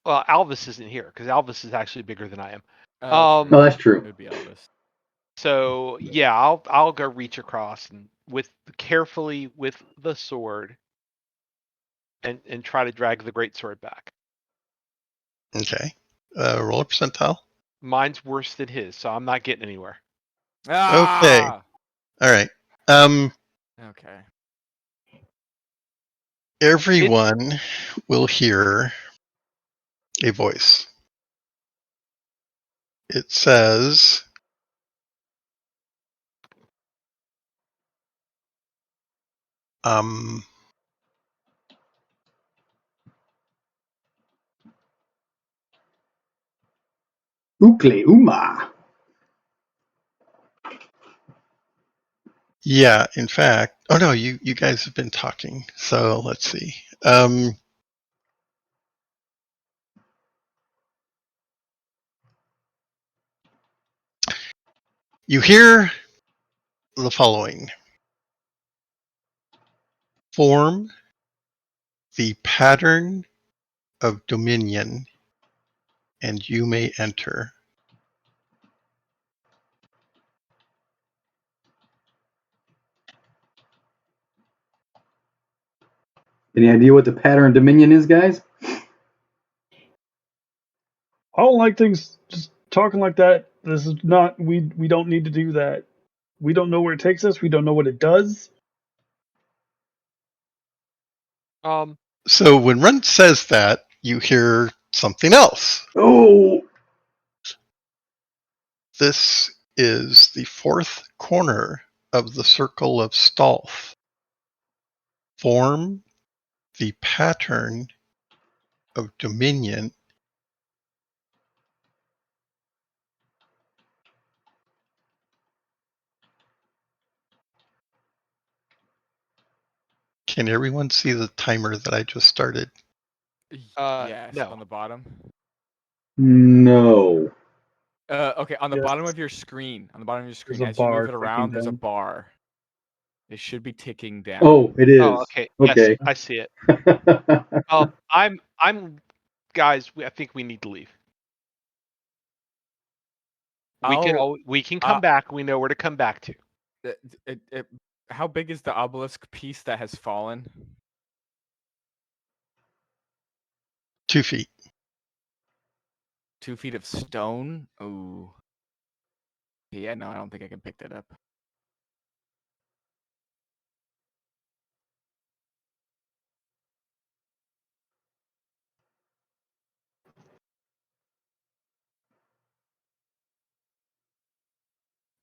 Well, Alvis isn't here because Alvis is actually bigger than I am. Oh, No, that's It true. would be Elvis. So yeah, I'll go reach across and carefully with the sword and try to drag the great sword back. Okay. Roll a percentile. Mine's worse than his, so I'm not getting anywhere. Okay. Ah. All right. Okay. Everyone will hear a voice. It says, Ukle Uma. yeah, in fact, oh no, you guys have been talking. So let's see. You hear the following: form the pattern of dominion, and you may enter. Any idea what the pattern dominion is, guys? I don't like things just talking like that. This is not. We don't need to do that. We don't know where it takes us. We don't know what it does. So when Runt says that, you hear something else. Oh, This is the fourth corner of the circle of Stolth. Form the pattern of dominion. Can everyone see the timer that I just started? Yes, No. on the bottom. no. Okay, on the Yes. bottom of your screen. On the bottom of your screen, There's a as you move bar it around, ticking there's a down. bar. It should be ticking down. Oh, it Oh, is. okay. Yes, Okay. I see it. I'm guys. I think we need to leave. We can come back. We know where to come back to. How big is the obelisk piece that has fallen? 2 feet. 2 feet of stone? Ooh. Yeah, no, I don't think I can pick that up.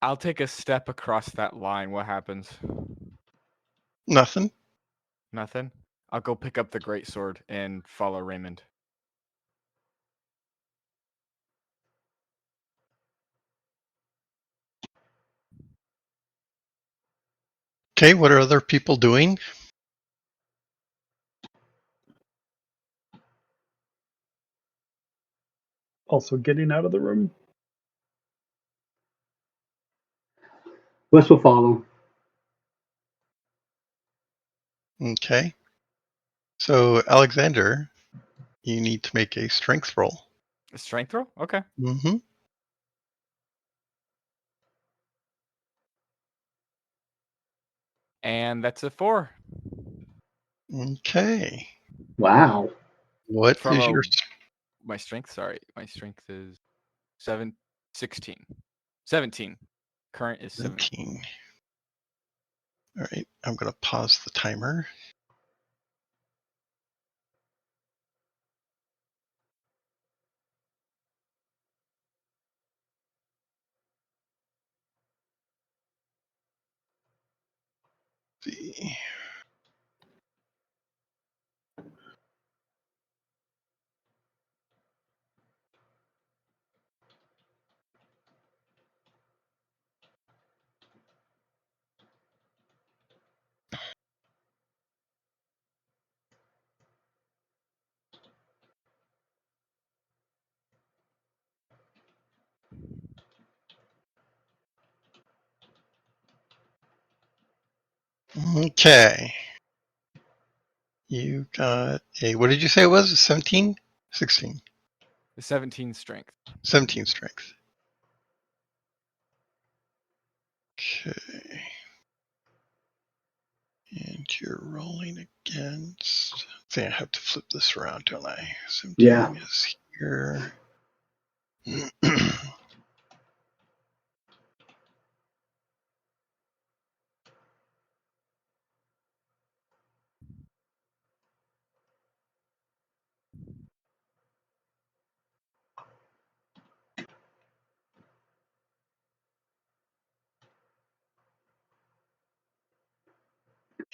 I'll take a step across that line. What happens? Nothing. Nothing? I'll go pick up the greatsword and follow Raymond. Okay, what are other people doing? Also, getting out of the room. Wes will follow. Okay. So, Alexander, you need to make a strength roll. A strength roll? Okay. Mm-hmm. And that's a 4. Okay. Wow. What From is a your... my strength, sorry. My strength is 16. 17. Current is 17. 17. All right, I'm going to pause the timer. see. Okay. You got a, what did you say it was? 17? 16. 17 strength. 17 strength. Okay. And you're rolling against. I think I have to flip this around, don't I? 17 Yeah. is here.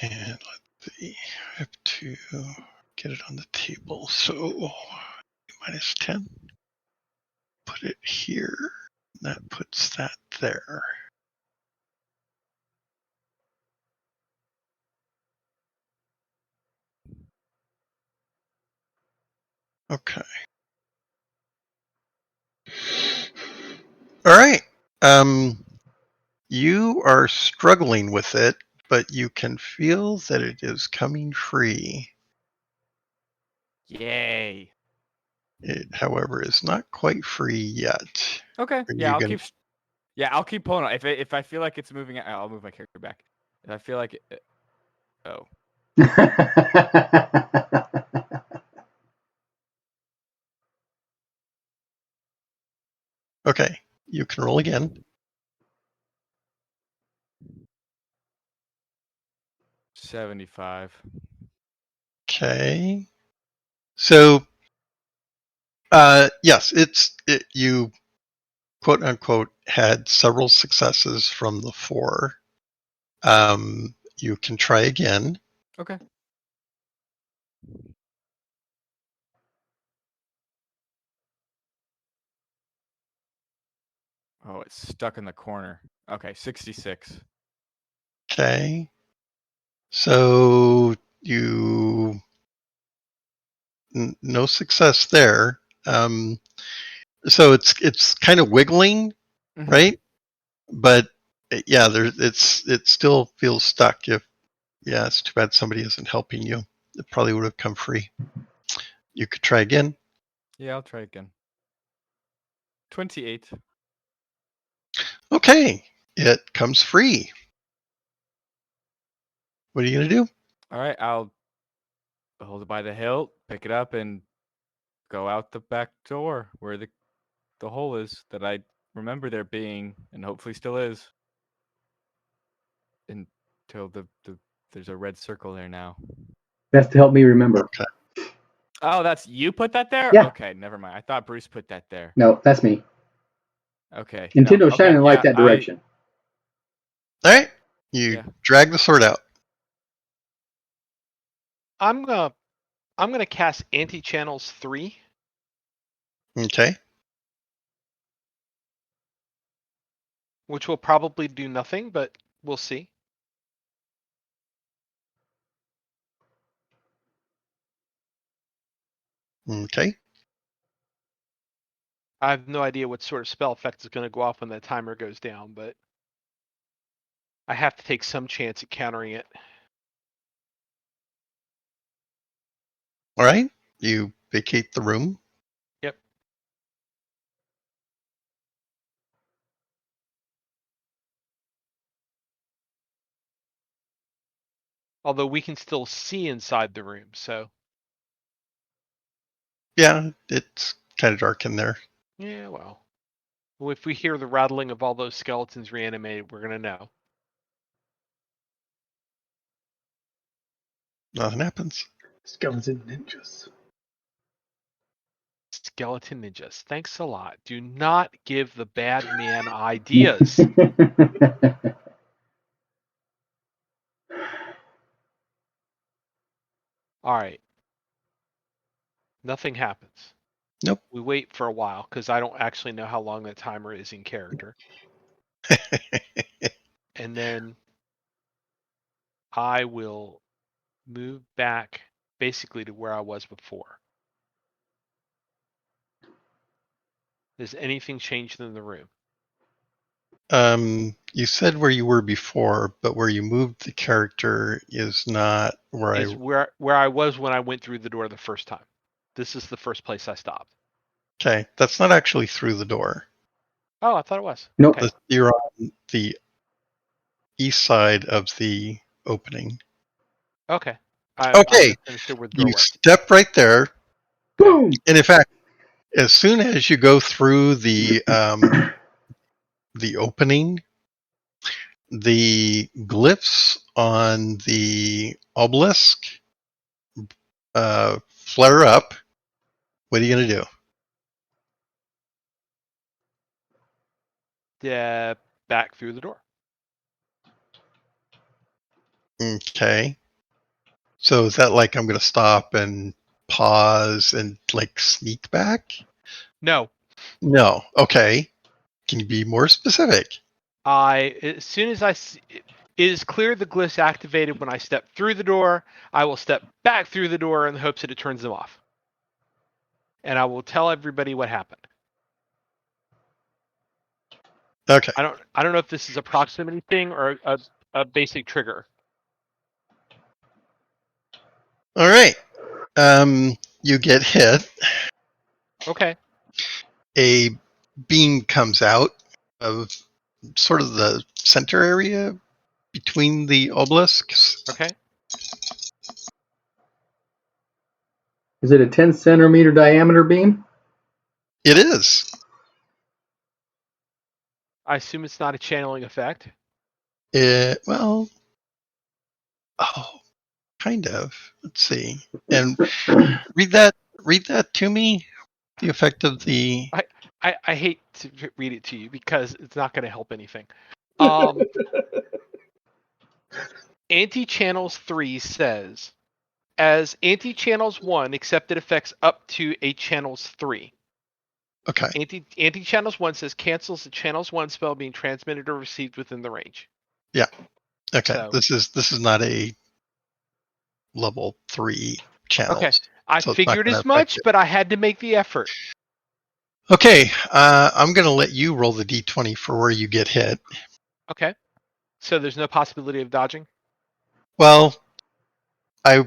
And let's see. I have to get it on the table. So minus 10. Put it here. That puts that there. Okay. All right. You are struggling with it, but you can feel that it is coming free. Yay. It, however, is not quite free yet. Okay. Are Yeah, you I'll gonna- keep. Yeah, I'll keep pulling on. If I feel like it's moving, I'll move my character back. If I feel like it, oh, Okay. You can roll again. 75. Okay. So, yes, you quote unquote had several successes from the 4. You can try again. Okay. Oh, it's stuck in the corner. Okay, 66. Okay. So you no success there. So it's kind of wiggling, Mhm. right? But yeah, it still feels stuck. If yeah, it's too bad somebody isn't helping you. It probably would have come free. You could try again. Yeah, I'll try again. 28. Okay, it comes free. What are you gonna do? All right, I'll hold it by the hilt, pick it up, and go out the back door where the hole is that I remember there being, and hopefully still is. Until there's a red circle there now. That's to help me remember. Okay. Oh, that's you put that there? Yeah. Okay, never mind. I thought Bruce put that there. No, that's me. Okay. Nintendo's No, okay, shining a light yeah, that direction. All right. You Yeah. drag the sword out. I'm gonna cast Anti-Channels 3. Okay. Which will probably do nothing, but we'll see. Okay. I have no idea what sort of spell effect is going to go off when that timer goes down, but I have to take some chance at countering it. All right. You vacate the room. Yep. Although we can still see inside the room, so Yeah, it's kind of dark in there. yeah, well. If we hear the rattling of all those skeletons reanimated, we're going to know. Nothing happens. Skeleton ninjas. Skeleton ninjas. Thanks a lot. Do not give the bad man ideas. All right. Nothing happens. Nope. We wait for a while because I don't actually know how long that timer is in character. And then I will move back basically to where I was before. Has anything changed in the room? You said where you were before, but where you moved the character is not where Is where I was when I went through the door the first time. This is the first place I stopped. Okay, that's not actually through the door. Oh, I thought it was. Nope. Okay. You're on the east side of the opening. Okay. I Okay, misunderstood where the door you was. step right there, Boom. and in fact, as soon as you go through the opening, the glyphs on the obelisk flare up. What are you going to do? Yeah, back through the door. Okay. So is that like I'm going to stop and pause and like sneak back? No. No. Okay. Can you be more specific? As soon as it is clear the glyphs activated when I step through the door, I will step back through the door in the hopes that it turns them off. And I will tell everybody what happened. Okay. I don't know if this is a proximity thing or a basic trigger. All right. You get hit. Okay. A beam comes out of sort of the center area between the obelisks. Okay. Is it a 10 centimeter diameter beam? It is. I assume it's not a channeling effect. Well, oh, kind of. Let's see. And read that to me. The effect of the. I hate to read it to you because it's not going to help anything. Anti-channels 3 says, as anti-channels 1, accepted effects up to a channels 3. Okay. Anti-channels 1 says cancels the channels 1 spell being transmitted or received within the range. Yeah. Okay. So, This is not a level 3 channels. Okay. I so it's not figured gonna as affect much, it. but I had to make the effort. Okay. I'm going to let you roll the d20 for where you get hit. Okay. So there's no possibility of dodging? Well, I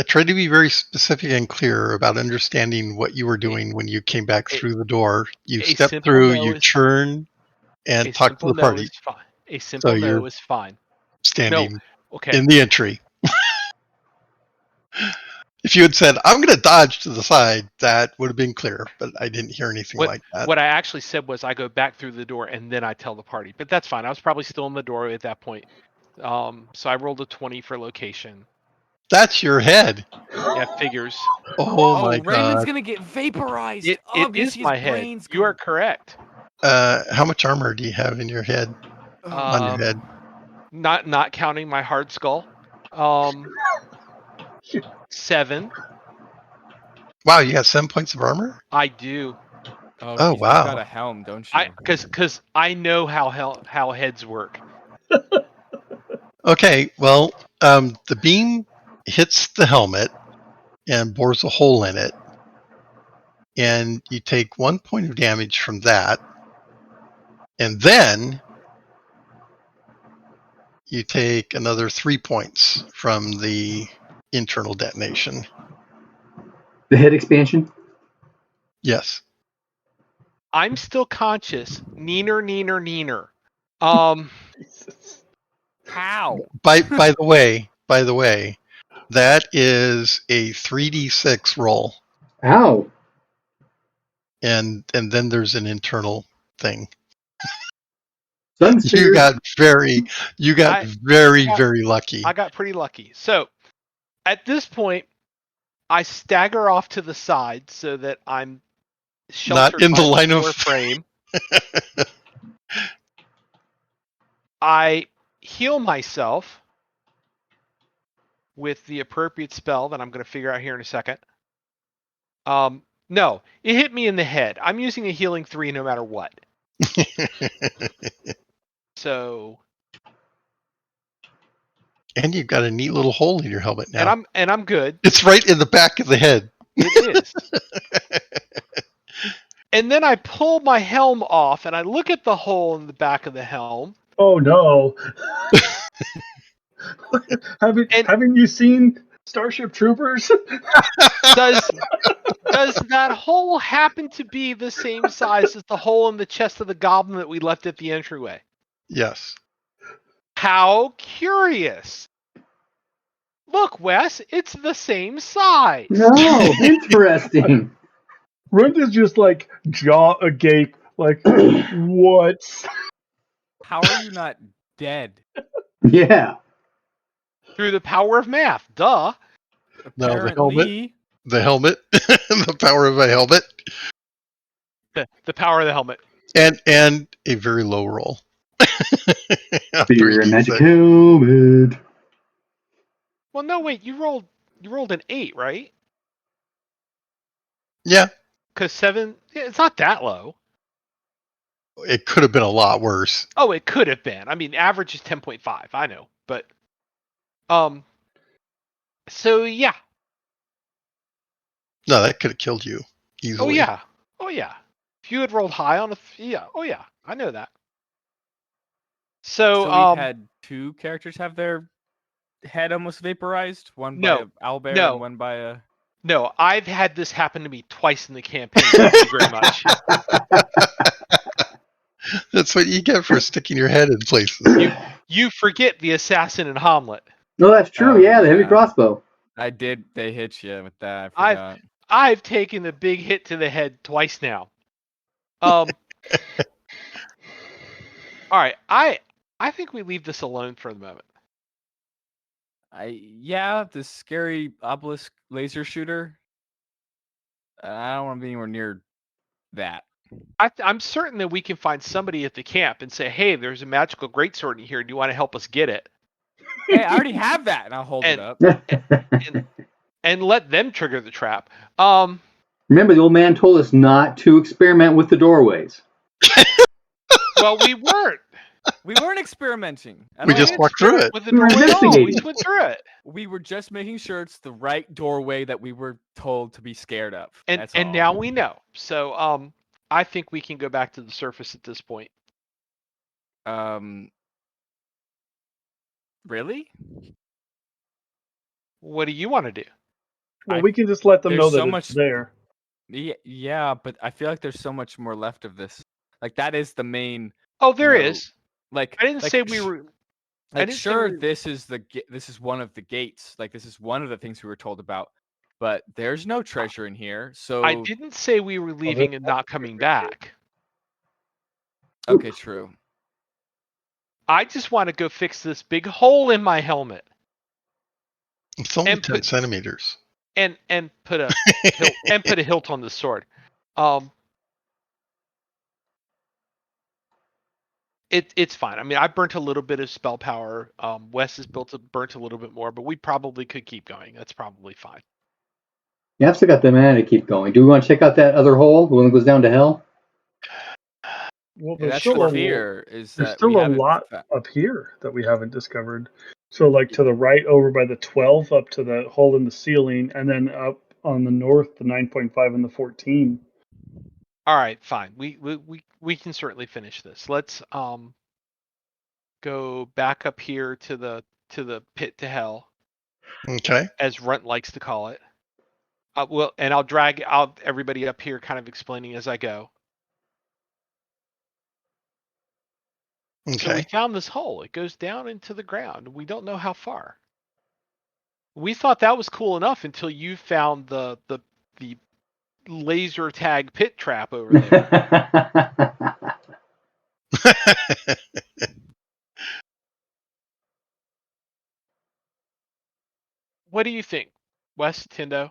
tried to be very specific and clear about understanding what you were doing when you came back through the door. You a step simple through, no you is churn, a and talk to simple the no party. is fine. A So simple no you're is fine. No. standing Okay. in the entry. If you had said, I'm going to dodge to the side, that would have been clear, but I didn't hear anything like that. What I actually said was I go back through the door and then I tell the party. But that's fine. I was probably still in the doorway at that point. So I rolled a 20 for location. That's your head. Yeah, figures. Oh my Raymond's god. gonna get vaporized. It is his my head. brain's You are going. correct. How much armor do you have in your head? On your head? Not counting my hard skull. 7. Wow, you got 7 points of armor? I do. Oh, You've wow. got a helm, don't you? Because I know how heads work. Okay, well, the beam hits the helmet and bores a hole in it. And you take 1 point of damage from that. And then you take another 3 points from the internal detonation. The head expansion? Yes. I'm still conscious. Neener. How? By the way, that is a 3d6 roll. Ow. And then there's an internal thing. Sunsphere. You got very lucky. I got pretty lucky. So at this point, I stagger off to the side so that I'm sheltered Not in by the line door of frame. I heal myself, with the appropriate spell that I'm going to figure out here in a second. No, it hit me in the head. I'm using a healing 3 no matter what. So, And you've got a neat little hole in your helmet now. and I'm good. It's right in the back of the head. It is. And then I pull my helm off and I look at the hole in the back of the helm. Oh no! Haven't you seen Starship Troopers? Does that hole happen to be the same size as the hole in the chest of the goblin that we left at the entryway? Yes. How curious. Look, Wes, it's the same size. No, interesting. Rund is just like jaw agape, like what? How are you not dead? Yeah. Through the power of math. Duh. No, Apparently, the helmet, the power of a helmet, The power of the helmet. and a very low roll. Fear and magic 3d6. helmet. Well, no, wait. You rolled an 8, right? Yeah, Because 7. It's not that low. it could have been a lot worse. Oh, it could have been. I mean, average is 10.5. I know, but so yeah. No, that could have killed you easily. Oh yeah. Oh yeah. If you had rolled high on yeah. Oh yeah. I know that. So, we've had 2 characters have their head almost vaporized. One by No. a owlbear No. and one by a. No, I've had this happen to me twice in the campaign. Thank you very much. That's what you get for sticking your head in places. You forget the assassin in Hamlet. No, that's true. Oh, Yeah, the heavy yeah. crossbow. I did. They hit you with that. I forgot. I've taken the big hit to the head twice now. All right, I think we leave this alone for the moment. The scary obelisk laser shooter. I don't want to be anywhere near that. I'm certain that we can find somebody at the camp and say, "Hey, there's a magical greatsword in here. Do you want to help us get it?" Hey, I already have that, and I'll hold it up. And let them trigger the trap. Remember, the old man told us not to experiment with the doorways. Well, we weren't. We weren't experimenting. We just walked through it. With the We were doorway at all. We investigating. just went through it. We were just making sure it's the right doorway that we were told to be scared of. And That's all. now we know. So I think we can go back to the surface at this point. Really? What do you want to do? Well, we can just let them know there's that so it's much- there. Yeah, but I feel like there's so much more left of this. Like that is the main. Oh, there No. is. Like I didn't say we were. Like didn't say sure, we- this is one of the gates. Like this is one of the things we were told about. But there's no treasure in here. So I didn't say we were leaving and not coming back. Okay, true. I just want to go fix this big hole in my helmet It's only And 10 centimeters. and put a hilt on the sword. It's fine. I mean, I burnt a little bit of spell power. Wes has burnt a little bit more, but we probably could keep going. That's probably fine. Yeah, I've still got the mana to keep going. Do we want to check out that other hole, the one that goes down to hell? Well, Yeah, there's that's still the a fear. Is there's that still we a haven't lot fa- up here that we haven't discovered. So, like to the right, over by the 12, up to the hole in the ceiling, and then up on the north, the 9.5 and the 14. All right, fine. We can certainly finish this. Let's go back up here to the pit to hell, Okay. as Runt likes to call it. And I'll drag out everybody up here, kind of explaining as I go. So we Okay. found this hole. It goes down into the ground. We don't know how far. We thought that was cool enough until you found the laser tag pit trap over there. What do you think, Wes, Tindo?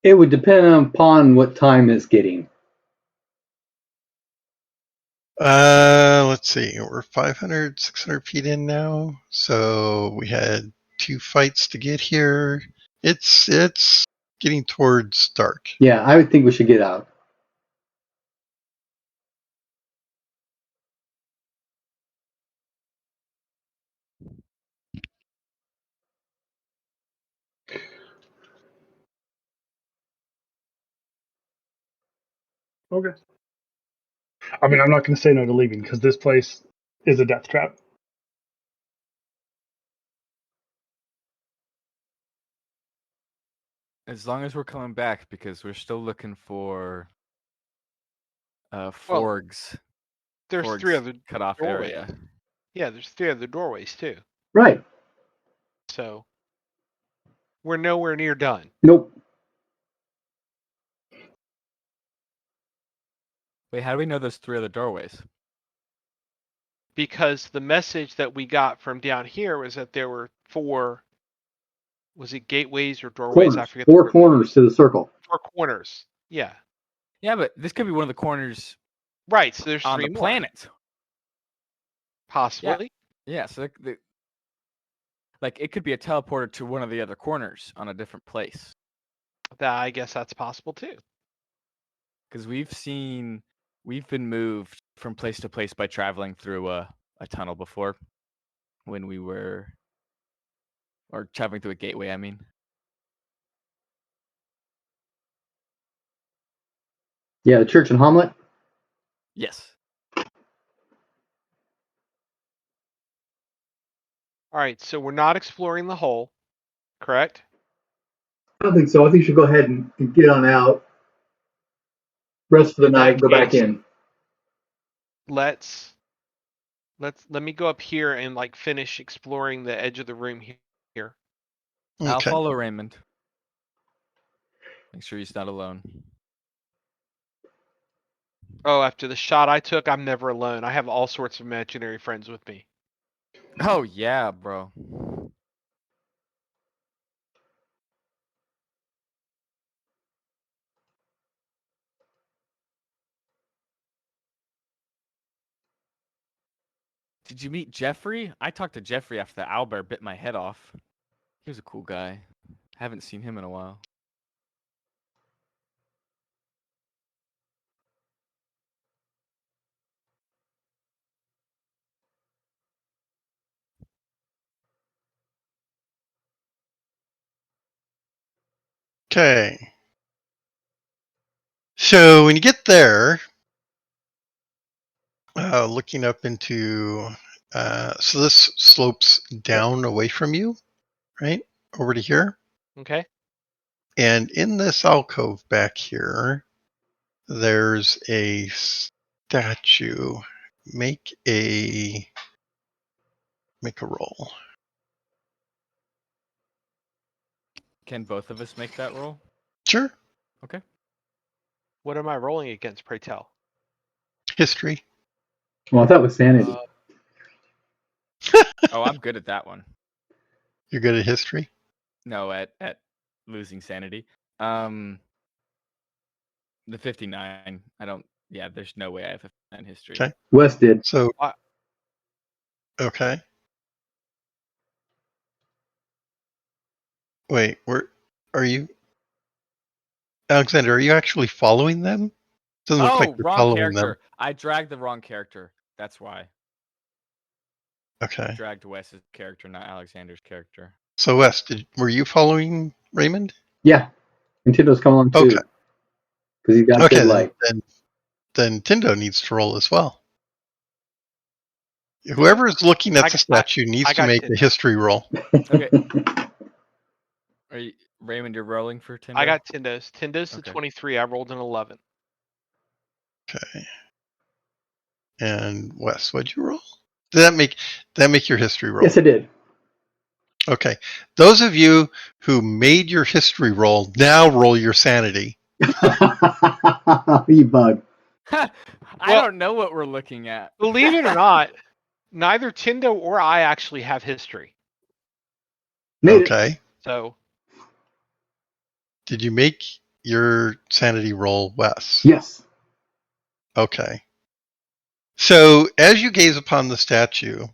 It would depend upon what time it's getting. Let's see. We're 500, 600 feet in now. So we had 2 fights to get here. It's getting towards dark. Yeah, I would think we should get out. Okay. I mean, I'm not going to say no to leaving because this place is a death trap. As long as we're coming back, because we're still looking for Well, Forg's there's 3 other cutoff doorways. area. Yeah, there's 3 other doorways too. Right. So we're nowhere near done. Nope. Wait, how do we know there's 3 other doorways? Because the message that we got from down here was that there were 4, was it gateways or doorways? Corners. I forget. 4 corners to the circle. 4 corners. Yeah. Yeah, but this could be one of the corners Right. So there's on 3 the more. planet. Possibly. Yeah, so like it could be a teleporter to one of the other corners on a different place. I guess that's possible too. Because we've been moved from place to place by traveling through a tunnel before, when we were, or traveling through a gateway, I mean. Yeah, the church in Hamlet. Yes. All right. So we're not exploring the hole, correct? I don't think so. I think you should go ahead and get on out. Rest for the In night that and go back case, in. let me go up here and like finish exploring the edge of the room here. I'll Okay. follow Raymond. Make sure he's not alone. Oh, after the shot I took, I'm never alone. I have all sorts of imaginary friends with me. Oh yeah, bro. Did you meet Jeffrey? I talked to Jeffrey after the owlbear bit my head off. He was a cool guy. Haven't seen him in a while. Okay. So when you get there, looking up into, so this slopes down away from you, right? Over to here. Okay. And in this alcove back here, there's a statue. Make a roll. Can both of us make that roll? Sure. Okay. What am I rolling against, pray tell? History. Well, I thought it was sanity. Oh, I'm good at that one. You're good at history? No, at losing sanity. The 59. Yeah, there's no way I have 59 history. Okay. Wes did. So, okay. Wait, where are you? Alexander, are you actually following them? Doesn't look like you're wrong following character. them. I dragged the wrong character. That's why. I Okay. dragged Wes's character, not Alexander's character. So, Wes, were you following Raymond? Yeah. Nintendo's come along too. Okay. Because he's got Okay, good light. then Tindo needs to roll as well. Whoever is looking at the statue needs to make a history roll. Okay. Are you, Raymond, you're rolling for Tindo? I got Tindo's. Tindo's Okay. the 23. I rolled an 11. Okay. And Wes, what'd you roll? Did that make your history roll? Yes, it did. Okay. Those of you who made your history roll, now roll your sanity. You bug. I don't know what we're looking at. Believe it or not, neither Tindo or I actually have history. Made Okay. it. So, did you make your sanity roll, Wes? Yes. Okay. So, as you gaze upon the statue,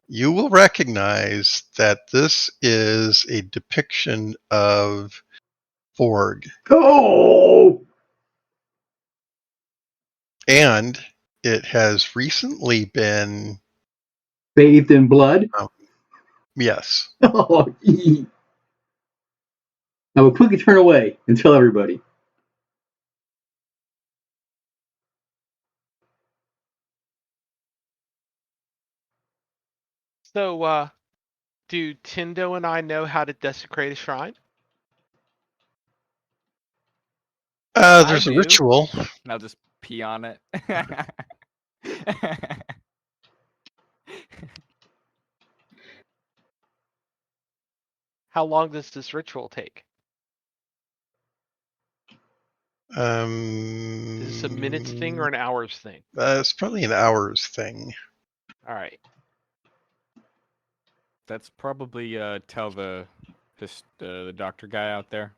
you will recognize that this is a depiction of Forg, Oh! and it has recently been, Bathed in blood? yes. Oh, I will quickly turn away and tell everybody. So, do Tindo and I know how to desecrate a shrine? There's a do. ritual. And I'll just pee on it. How long does this ritual take? Is this a minutes thing or an hours thing? It's probably an hours thing. All right. That's probably tell the doctor guy out there,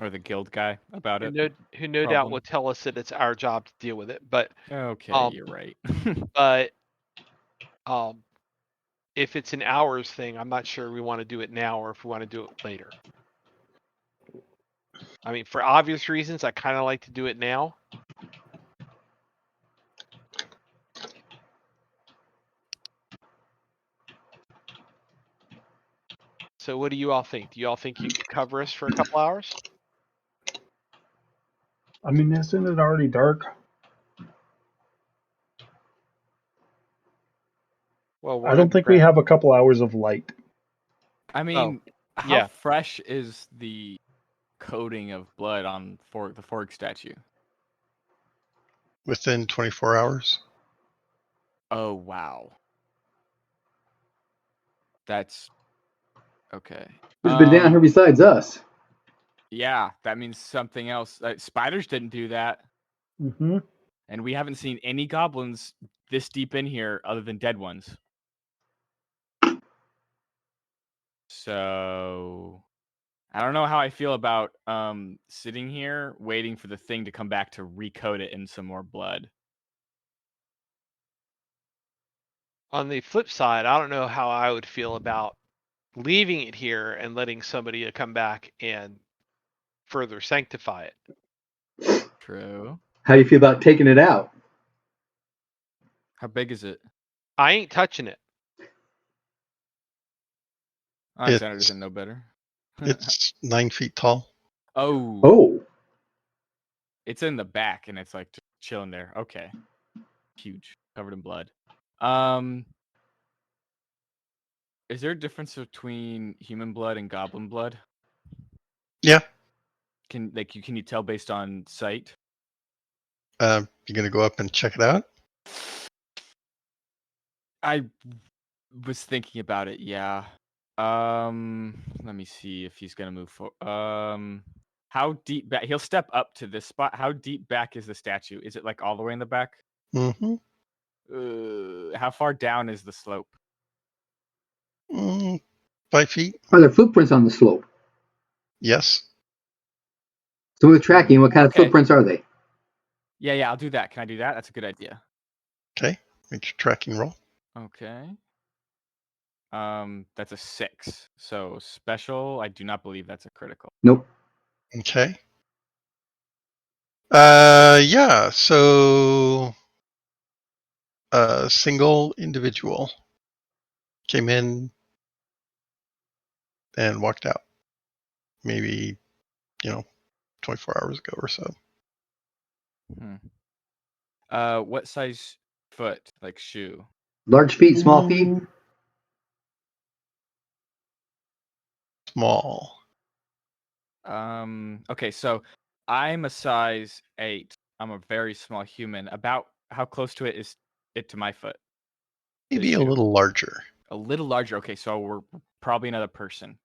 or the guild guy about it. Who no doubt will tell us that it's our job to deal with it. But Okay, you're right. but if it's an hours thing, I'm not sure we want to do it now or if we want to do it later. I mean, for obvious reasons, I kind of like to do it now. So what do you all think? Do you all think you could cover us for a couple hours? I mean, isn't it already dark? Well, I don't think we have a couple hours of light. I mean, how yeah. fresh is the coating of blood on the Forg statue? Within 24 hours. Oh, wow. That's okay. Who's been down here besides us? Yeah, that means something else. Spiders didn't do that. Mm-hmm. And we haven't seen any goblins this deep in here other than dead ones. So I don't know how I feel about sitting here waiting for the thing to come back to recoat it in some more blood. On the flip side, I don't know how I would feel about leaving it here and letting somebody come back and further sanctify it. True. How do you feel about taking it out? How big is it? I ain't touching it. Alexander doesn't know better. It's 9 feet tall. Oh. It's in the back and it's like just chilling there. Okay. Huge. Covered in blood. Is there a difference between human blood and goblin blood? Yeah. Can you tell based on sight? You're gonna go up and check it out? I was thinking about it, yeah. Let me see if he's gonna move forward. How deep back? He'll step up to this spot. How deep back is the statue? Is it like all the way in the back? Mm-hmm. How far down is the slope? 5 feet. Are there footprints on the slope? Yes. So with tracking, what kind of footprints are they? Yeah, I'll do that. Can I do that? That's a good idea. Okay. Make your tracking roll. Okay. That's a 6. So special. I do not believe that's a critical. Nope. Okay. Yeah. So a single individual came in and walked out. Maybe, 24 hours ago or so. What size foot? Like shoe? Large feet, small feet? Small. Okay, so I'm a size 8. I'm a very small human. About how close to it is it to my foot? Maybe a little larger. A little larger. Okay, so we're probably another person.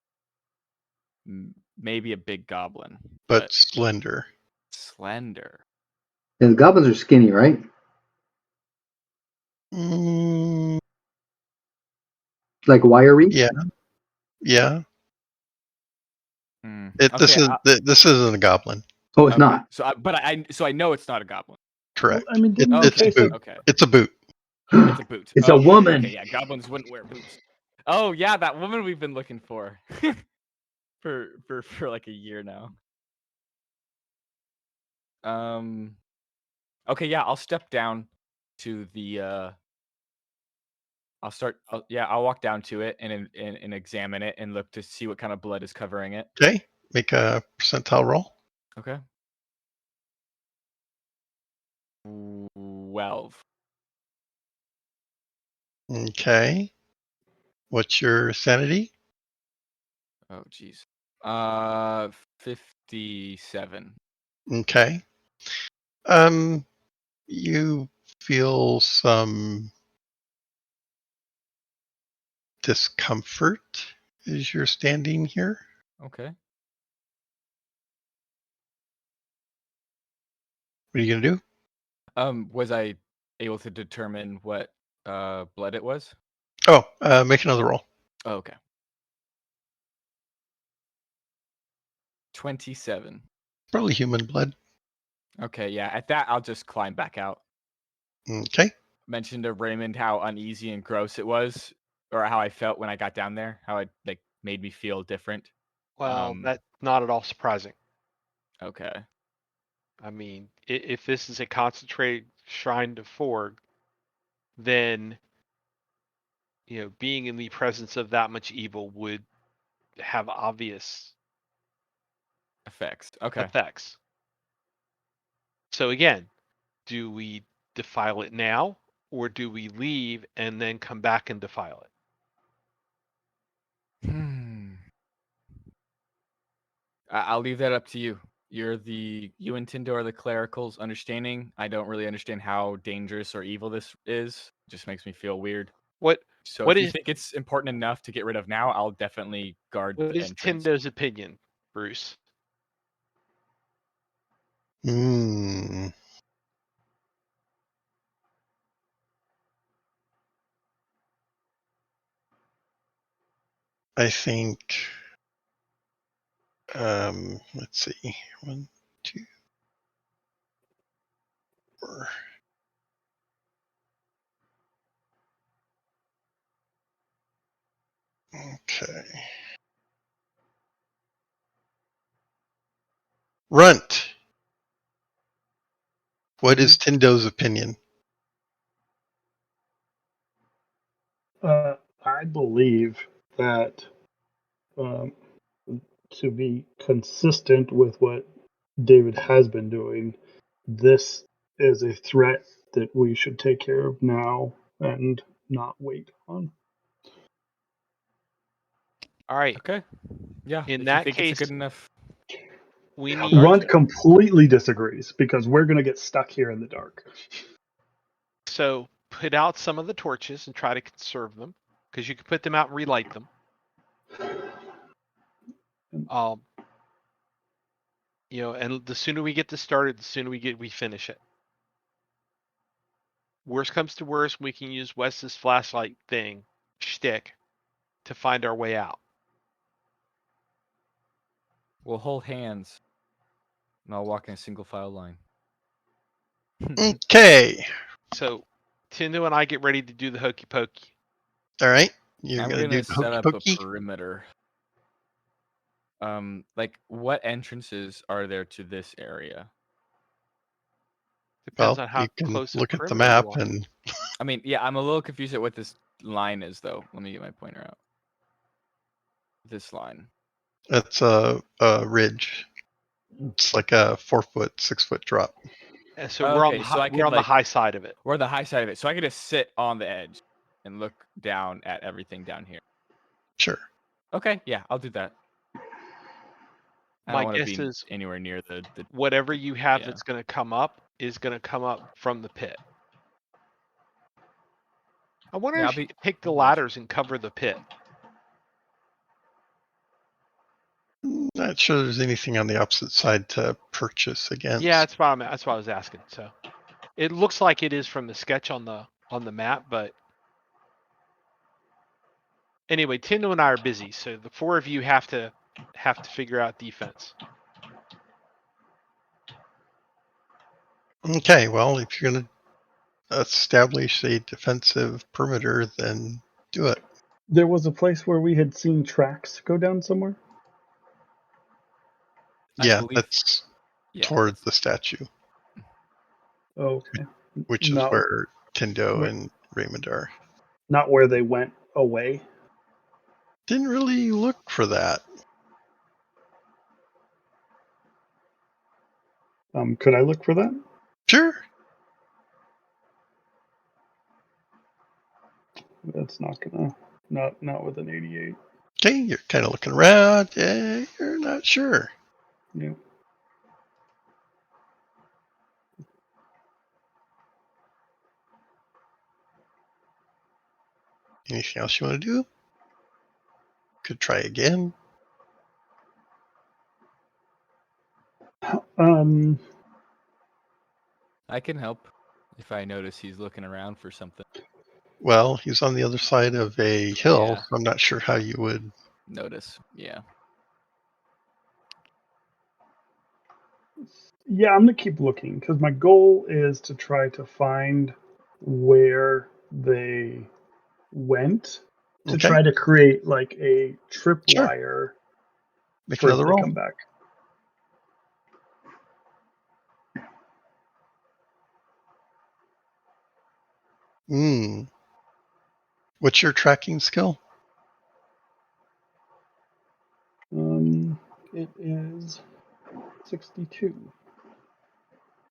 Maybe a big goblin. But slender. Slender. And the goblins are skinny, right? Like wiry? Yeah. Yeah. This isn't a goblin. Oh, it's not. So I know it's not a goblin. Correct. Well, I mean, it's a boot. Okay. It's a boot. It's a boot. It's a Okay, woman. Okay, yeah, goblins wouldn't wear boots. Oh yeah, that woman we've been looking for for like a year now. Okay, yeah, I'll step down to the. I'll walk down to it and examine it and look to see what kind of blood is covering it. Okay, make a percentile roll. Okay. 12. Okay. What's your sanity? Oh jeez. 57. Okay. You feel some discomfort as you're standing here. Okay. What are you gonna do? Was I able to determine what blood it was? Oh, make another roll. Oh, okay. 27. Probably human blood. Okay, yeah. At that, I'll just climb back out. Okay. Mentioned to Raymond how uneasy and gross it was, or how I felt when I got down there. How it like made me feel different. Well, that's not at all surprising. Okay. I mean, if this is a concentrated shrine to Forg, then being in the presence of that much evil would have obvious Effects. Okay. effects. So again, do we defile it now, or do we leave and then come back and defile it? I'll leave that up to you. You and Tindo are the clericals understanding. I don't really understand how dangerous or evil this is. It just makes me feel weird. What So what if you is think it's important enough to get rid of now, I'll definitely guard what the is entrance. Tindo's opinion, Bruce? Hmm. I think. Let's see. 1, 2, 4. Okay. Runt. What is Tindo's opinion? I believe that um, to be consistent with what David has been doing, this is a threat that we should take care of now and not wait on. All right. Okay. Yeah. In If you that think it's a case, good enough. we I'll need guard Runt it. completely disagrees because we're going to get stuck here in the dark. so put out some of the torches and try to conserve them, because you can put them out and relight them. And the sooner we get this started, the sooner we finish it. Worst comes to worst, we can use Wes's flashlight shtick to find our way out. We'll hold hands, and I'll walk in a single file line. Okay. So Tindo and I get ready to do the hokey pokey. All right. You're I'm gonna gonna do the set hokey up pokey. a perimeter. Like what entrances are there to this area? Depends Well, on how you can close a look at the perimeter you map want. and I mean, yeah, I'm a little confused at what this line is, though. Let me get my pointer out. This line. that's a ridge. It's like a 4-foot, 6-foot drop. And so we're on Okay, so I we're could, on the like- high side of it. We're on the high side of it, so I could just sit on the edge and look down at everything down here. Sure. Okay, yeah, I'll do that. I My don't want to guess be is anywhere near the whatever you have Yeah. that's going to come up is going to come up from the pit. I wonder Yeah, if you could take the ladders and cover the pit. Not sure there's anything on the opposite side to purchase against. Yeah, that's what I was asking. So it looks like it is from the sketch on the map, but anyway, Tindo and I are busy, so the four of you have to figure out defense. Okay, well, if you're gonna establish a defensive perimeter, then do it. There was a place where we had seen tracks go down somewhere. I Yeah, believe- that's Yeah, toward that's- the statue, Oh, okay. which is Not where Tindo where- and Raymond are. not where they went away. Didn't really look for that. Could I look for that? Sure. That's not gonna. Not with an 88. Okay, you're kind of looking around. Yeah, you're not sure. Yeah. Anything else you want to do? Could try again. I can help if I notice he's looking around for something. Well, he's on the other side of a hill, Yeah. so I'm not sure how you would. Notice, yeah. Yeah, I'm gonna keep looking because my goal is to try to find where they went to Okay, try to create like a sure. tripwire Make for if another they roll. come back. What's your tracking skill? It is 62.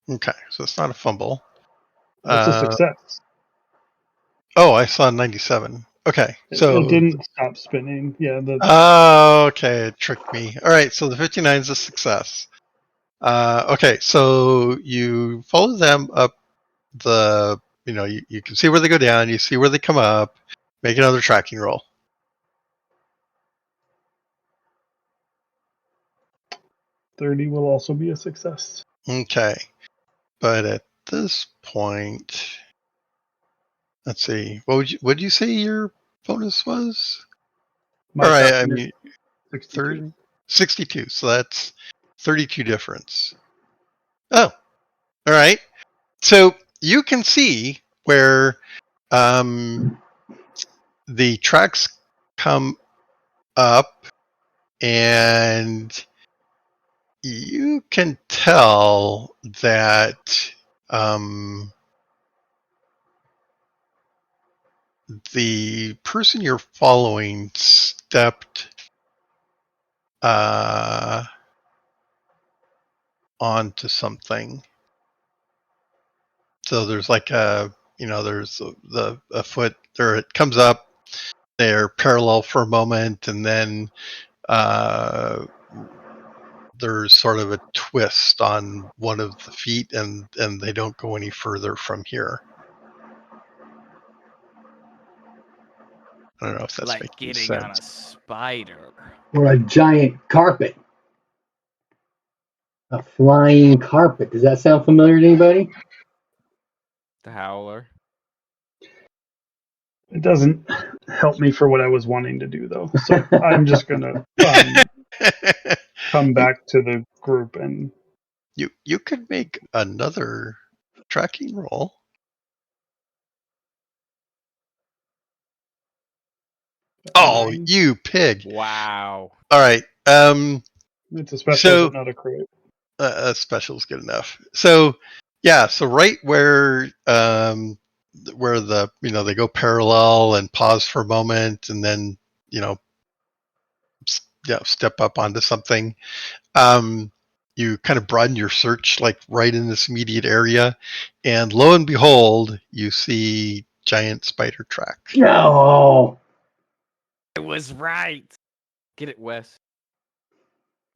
Okay, so it's not a fumble. That's a success. Oh, I saw 97. Okay, so. It didn't stop spinning. Yeah, Oh, okay, it tricked me. All right, so the 59 is a success. Okay, so you follow them up the, you can see where they go down, you see where they come up, make another tracking roll. 30 will also be a success. Okay, but at this point, let's see, what did you say your bonus was? My All right, I tracking mean, is 62. 30, 62, so that's 32 difference. Oh, all right. So you can see where the tracks come up, and you can tell that the person you're following stepped onto something. So there's like there's a foot there. It comes up. They're parallel for a moment, and then there's sort of a twist on one of the feet, and they don't go any further from here. I don't know if that's Like making getting sense. on a spider. Or a giant carpet. A flying carpet. Does that sound familiar to anybody? The howler. It doesn't help me for what I was wanting to do, though. So I'm just going to come back to the group and. You could make another tracking roll. Oh, 9. you pig! Wow. All right. It's a special, So but not a crit. a special is good enough. So yeah, so right where the they go parallel and pause for a moment, and then step up onto something. You kind of broaden your search like right in this immediate area, and lo and behold, you see giant spider track. No. I was right. Get it, Wes.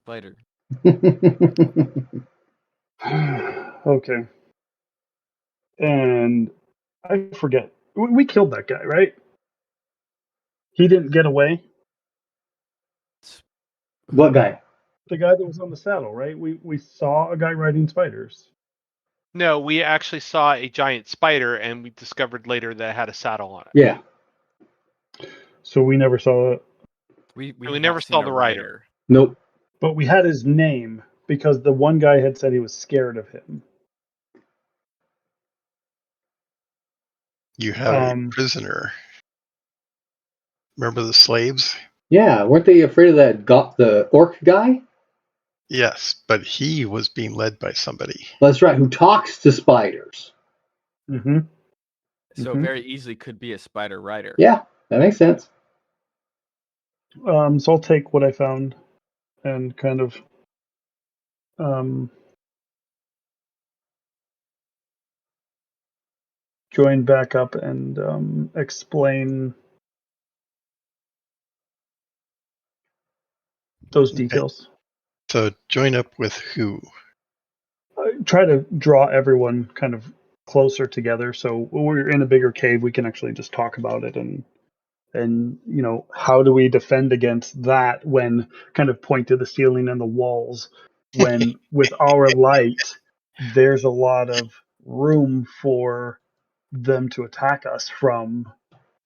Spider. Okay. And I forget. We killed that guy, right? He didn't get away. What guy? The guy that was on the saddle, right? We saw a guy riding spiders. No, we actually saw a giant spider, and we discovered later that it had a saddle on it. Yeah. So we never saw it. We And we have never not saw seen the a rider. Nope. But we had his name because the one guy had said he was scared of him. You have a prisoner. Remember the slaves? Yeah, weren't they afraid of the orc guy? Yes, but he was being led by somebody. That's right, who talks to spiders. Mm-hmm. So very easily could be a spider rider. Yeah, that makes sense. So I'll take what I found and kind of join back up and explain those details. So join up with who? Try to draw everyone kind of closer together, so when we're in a bigger cave, we can actually just talk about it and how do we defend against that when kind of point to the ceiling and the walls when with our light there's a lot of room for them to attack us from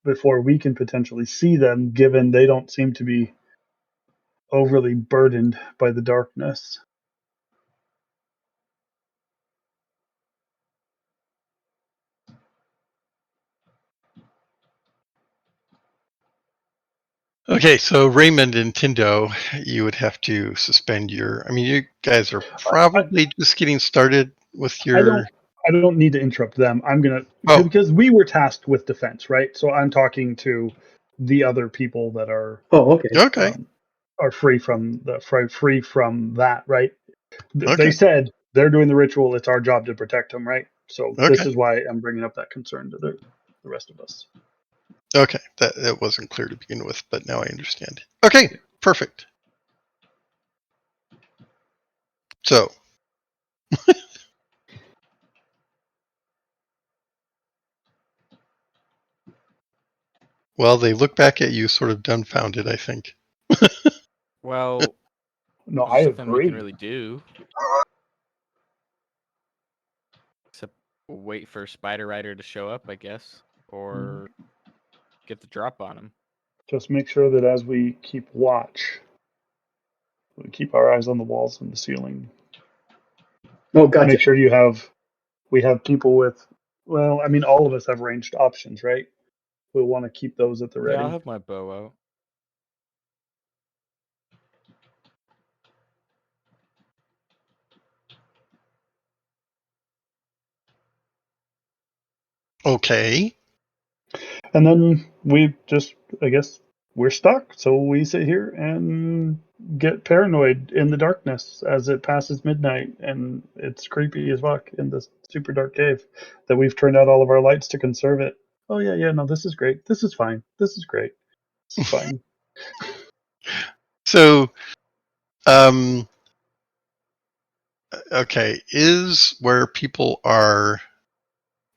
before we can potentially see them, given they don't seem to be overly burdened by the darkness. Okay, so Raymond and Tindo, you would have to suspend your. I mean, you guys are probably just getting started with your. I don't need to interrupt them. I'm gonna Oh, because we were tasked with defense, right? So I'm talking to the other people that are Okay. okay, are free from that, right? They okay, said they're doing the ritual. It's our job to protect them, right? So this okay, is why I'm bringing up that concern to the rest of us. okay. That wasn't clear to begin with, but now I understand. Okay, perfect. So, well, they look back at you, sort of dumbfounded. I think. Well, No, I there's nothing we can agree. really do except wait for Spider Rider to show up, I guess, or get the drop on him. Just make sure that as we keep watch, we keep our eyes on the walls and the ceiling. Oh, gotcha. Make sure we have people with. Well, I mean, all of us have ranged options, right? We'll want to keep those at the Yeah, I'll ready. have my bow out. Okay. And then I guess, we're stuck. So we sit here and get paranoid in the darkness as it passes midnight, and it's creepy as fuck in this super dark cave that we've turned out all of our lights to conserve it. Oh yeah, no, this is great. This is fine. This is great. This is fine. So, um, okay, is where people are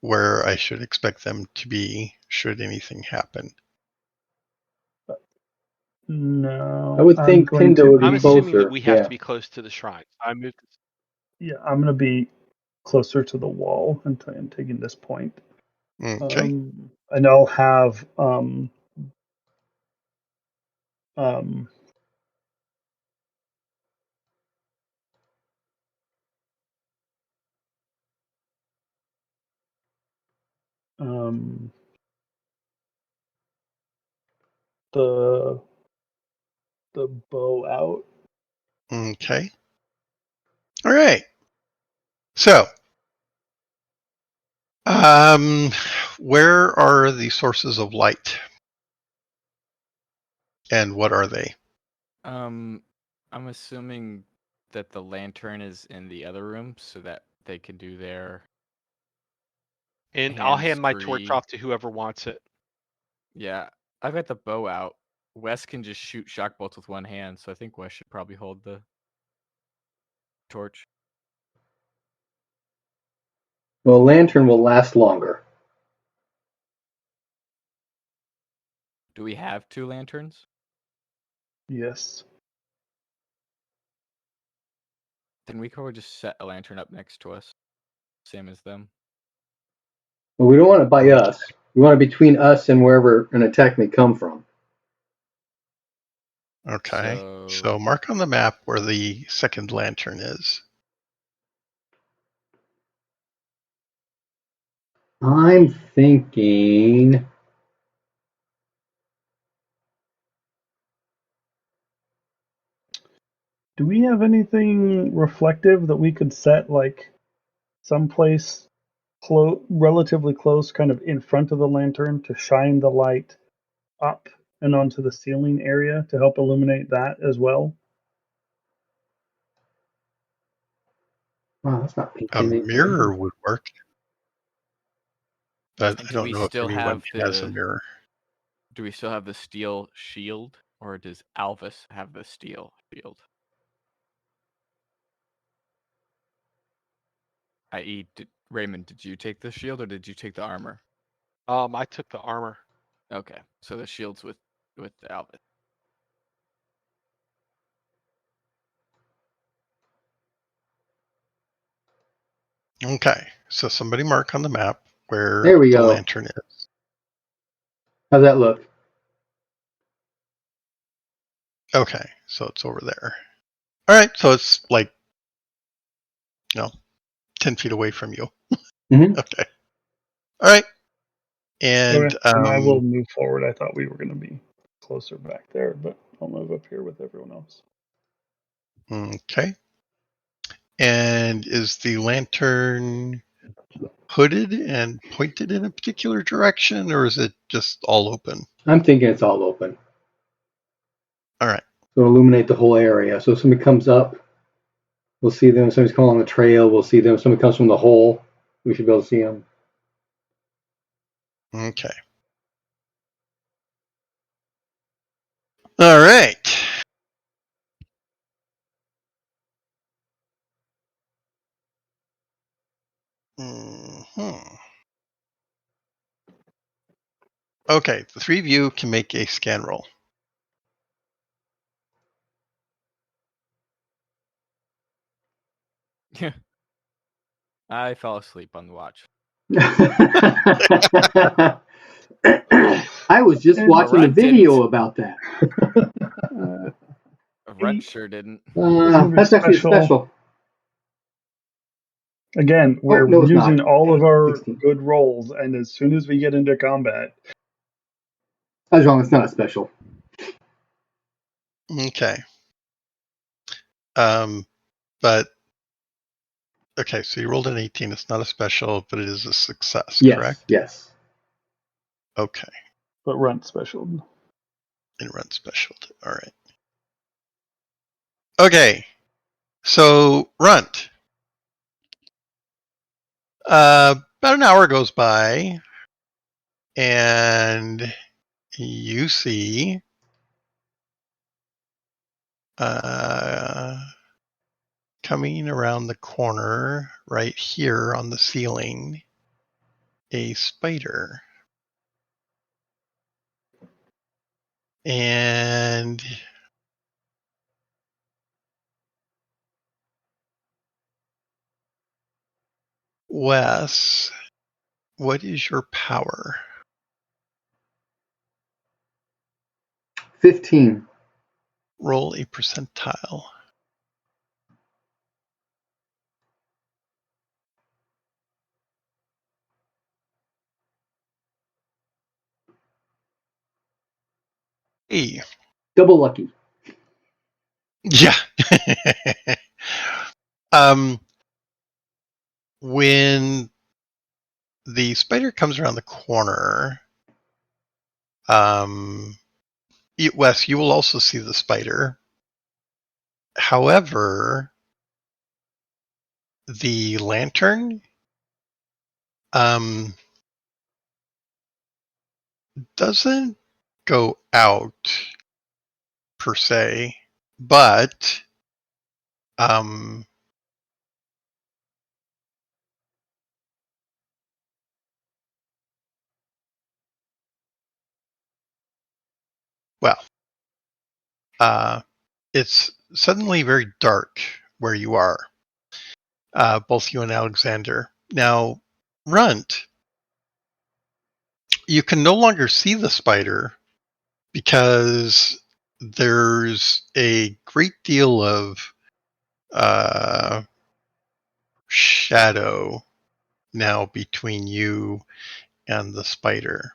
where I should expect them to be should anything happen? No, I would I'm think going Tindo to would be I'm be. assuming that closer. we have Yeah. to be close to the shrine. I moved. Yeah, I'm going to be closer to the wall until I'm taking this point. Okay. And I'll have um, um, the bow out. Okay. All right. So, um, where are the sources of light, and what are they? I'm assuming that the lantern is in the other room so that they can do their And I'll hand my torch hands-free. off to whoever wants it. Yeah, I've got the bow out. Wes can just shoot shock bolts with one hand, so I think Wes should probably hold the torch. Well, lantern will last longer. Do we have 2 lanterns? Yes. Then we could probably just set a lantern up next to us, same as them. Well, we don't want it by us. We want it between us and wherever an attack may come from. Okay. So So mark on the map where the second lantern is. I'm thinking. Do we have anything reflective that we could set like someplace relatively close, kind of in front of the lantern to shine the light up and onto the ceiling area to help illuminate that as well? Wow, that's not A painting anything. mirror would work, but And I do don't we know if still anyone have has a the mirror. steel shield, or does Alvis have the steel shield? I.e., Raymond, did you take the shield or did you take the armor? I took the armor. Okay, so the shield's with Alvis. Okay, so somebody mark on the map where There we the go. lantern is. How's that look? Okay, so it's over there. All right, so it's like, 10 feet away from you. Mm-hmm. Okay. All right. And Okay, and I will move forward. I thought we were going to be closer back there, but I'll move up here with everyone else. okay. And is the lantern hooded and pointed in a particular direction, or is it just all open? I'm thinking it's all open. All right. So illuminate the whole area. So if somebody comes up, we'll see them. If somebody's coming on the trail, we'll see them. If somebody comes from the hole, we should be able to see them. Okay. All right. Okay, the three of you can make a scan roll. I fell asleep on the watch. I was just And watching the Runt didn't. video about that. Runt 8 sure didn't. is going to be That's actually a special. special. Again, Oh, we're no, it's using not. all of our 16. good rolls, and as soon as we get into combat, I was wrong. It's not a special. Okay. But okay, so you rolled an 18. It's not a special, but it is a success, Yes, correct? yes. Okay. but run special. And run special. All right. Okay. So Runt. About an hour goes by, and you see coming around the corner right here on the ceiling a spider. And Wes, what is your power? 15. Roll a percentile. Hey. Double lucky. Yeah. When the spider comes around the corner, Wes, you will also see the spider. However, the lantern doesn't go out per se, but well, it's suddenly very dark where you are, both you and Alexander. Now, Runt, you can no longer see the spider because there's a great deal of shadow now between you and the spider.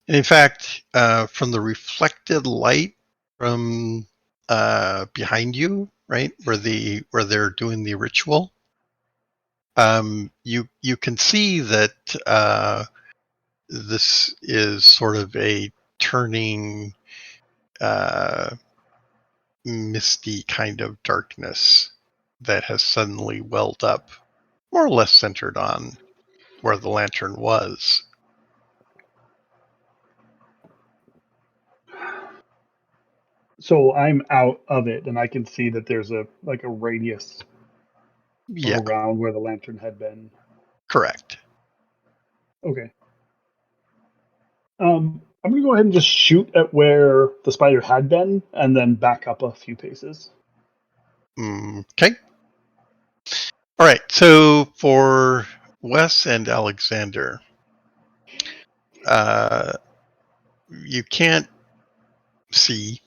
And in fact, from the reflected light from behind you, right where they're doing the ritual, you can see that this is sort of a turning misty kind of darkness that has suddenly welled up, more or less centered on where the lantern was. So I'm out of it, and I can see that there's a radius Yeah, around where the lantern had been. correct. Okay. I'm gonna go ahead and just shoot at where the spider had been, and then back up a few paces. Okay. All right. So for Wes and Alexander, you can't see.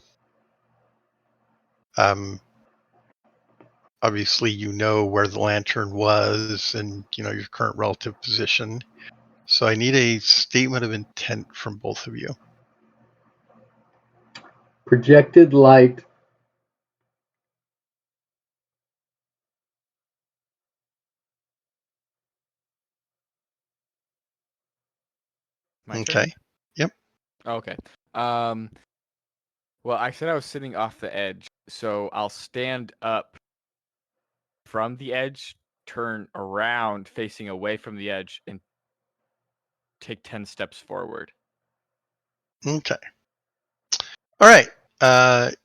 Obviously, you know where the lantern was, and you know your current relative position. So I need a statement of intent from both of you. Projected light. My turn? Okay. Yep. Oh, okay. Um, well, I said I was sitting off the edge, so I'll stand up from the edge, turn around facing away from the edge, and take 10 steps forward. Okay. All right.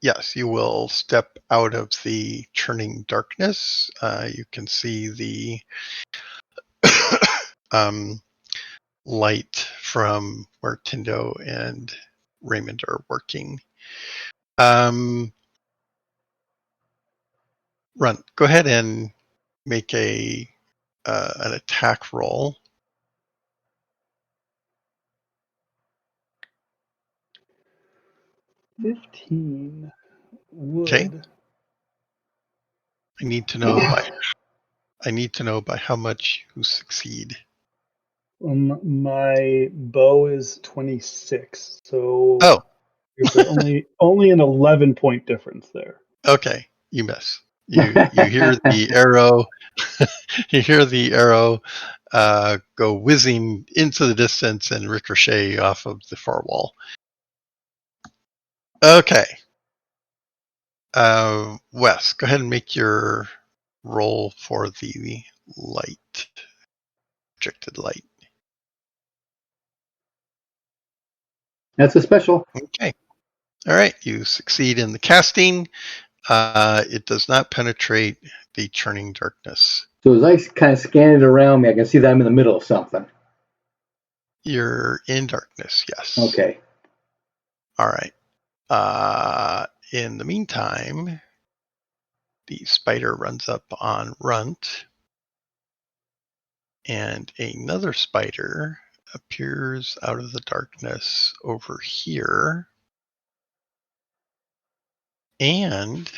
Yes, you will step out of the churning darkness. You can see the light from where Tindo and Raymond are working. Run. Go ahead and make an attack roll. 15 Okay. would. I need to know by how much you succeed. My bow is 26, so Oh, there's only an 11-point difference there. okay. You miss. You hear the arrow. You hear the arrow go whizzing into the distance and ricochet off of the far wall. Okay. Wes, go ahead and make your roll for the light, projected light. That's a special. Okay. All right. You succeed in the casting. It does not penetrate the churning darkness. So as I kind of scan it around me, I can see that I'm in the middle of something. You're in darkness, yes. Okay. All right. In the meantime, the spider runs up on Runt, and another spider appears out of the darkness over here. And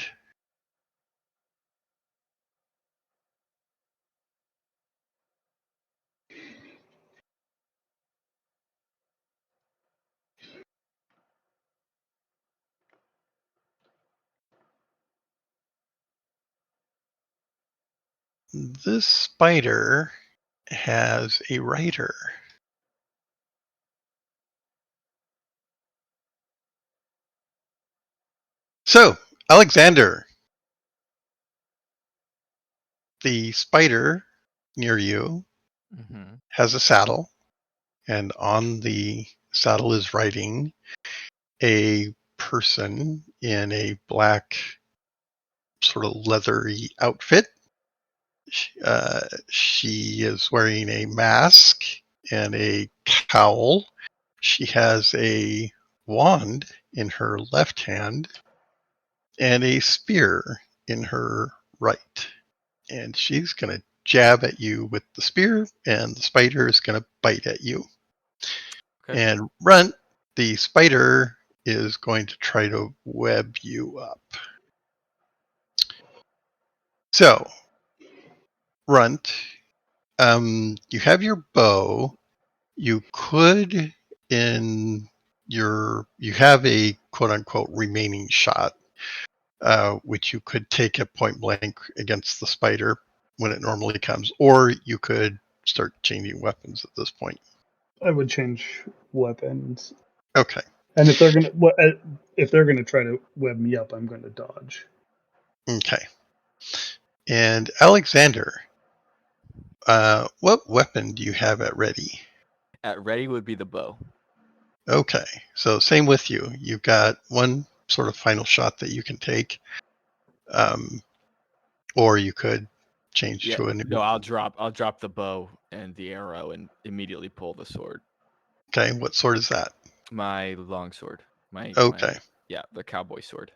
this spider has a rider. So, Alexander, the spider near you Mm-hmm. has a saddle, and on the saddle is riding a person in a black, sort of leathery outfit. She is wearing a mask and a cowl. She has a wand in her left hand and a spear in her right. And she's going to jab at you with the spear, and the spider is going to bite at you. Okay. And Runt, the spider, is going to try to web you up. So, Runt, You have your bow. You could you have a quote unquote remaining shot, which you could take at point blank against the spider when it normally comes, or you could start changing weapons at this point. I would change weapons, Okay. and if they're gonna try to web me up, I'm going to dodge. Okay. And Alexander, what weapon do you have at ready? At ready would be the bow. Okay. So same with you. You've got one sort of final shot that you can take, or you could change Yeah. to a new. No, I'll drop the bow and the arrow and immediately pull the sword. Okay. What sword is that? My long sword. My Okay. yeah, the cowboy sword.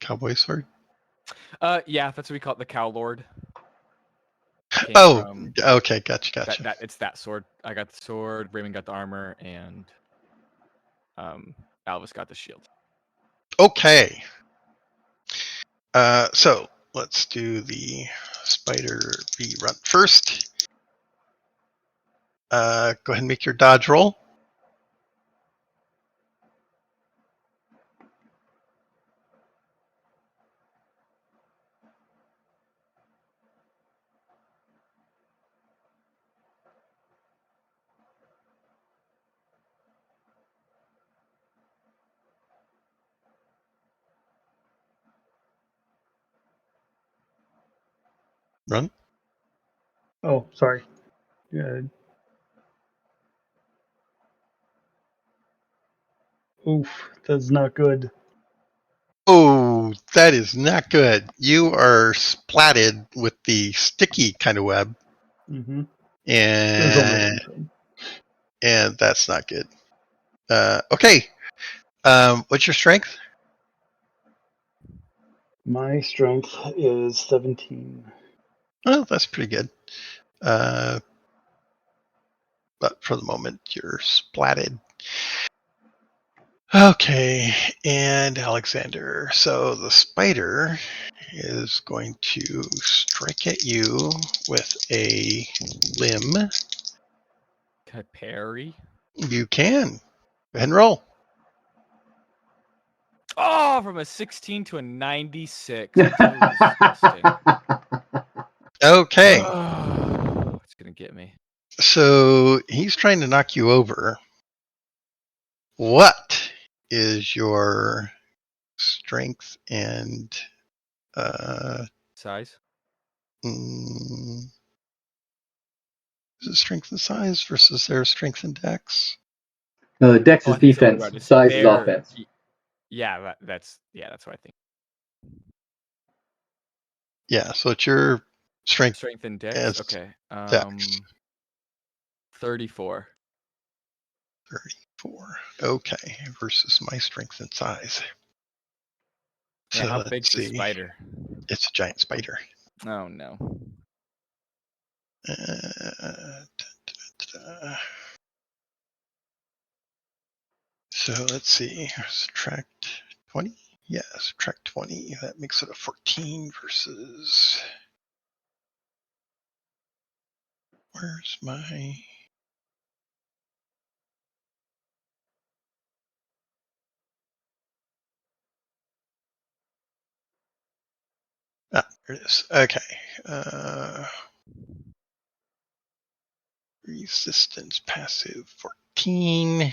Cowboy sword. Yeah, that's what we call it, the cow lord. Came Oh, from okay. Gotcha. that it's that sword. I got the sword, Raymond got the armor, and Alvis got the shield. Okay. So let's do the spider V run first. Go ahead and make your dodge roll. Run. Oh, sorry. Yeah. Oof, that's not good. Oh, that is not good. You are splatted with the sticky kind of web, Mm-hmm. There's only and one thing. that's not good. Okay. What's your strength? My strength is 17. Oh, that's pretty good. But for the moment, you're splatted. Okay, and Alexander. So the spider is going to strike at you with a limb. Can I parry? You can. Go ahead and roll. Oh, from a 16 to a 96. So disgusting. Okay, It's gonna get me. so he's trying to knock you over. What is your strength and Size? is it strength and size versus their strength and dex? Dex Oh, is I think something about defense. Size is offense. Yeah, that's what I think. Yeah, so it's your strength Strength and dex. as Okay. dex. 34. 34. Okay, versus my strength and size. Yeah, So how let's big's the see. spider? It's a giant spider. Oh no. So let's see. Subtract 20. Yeah, subtract 20. That makes it a 14 versus. Where's my. Ah, there it is. Okay. Resistance passive 14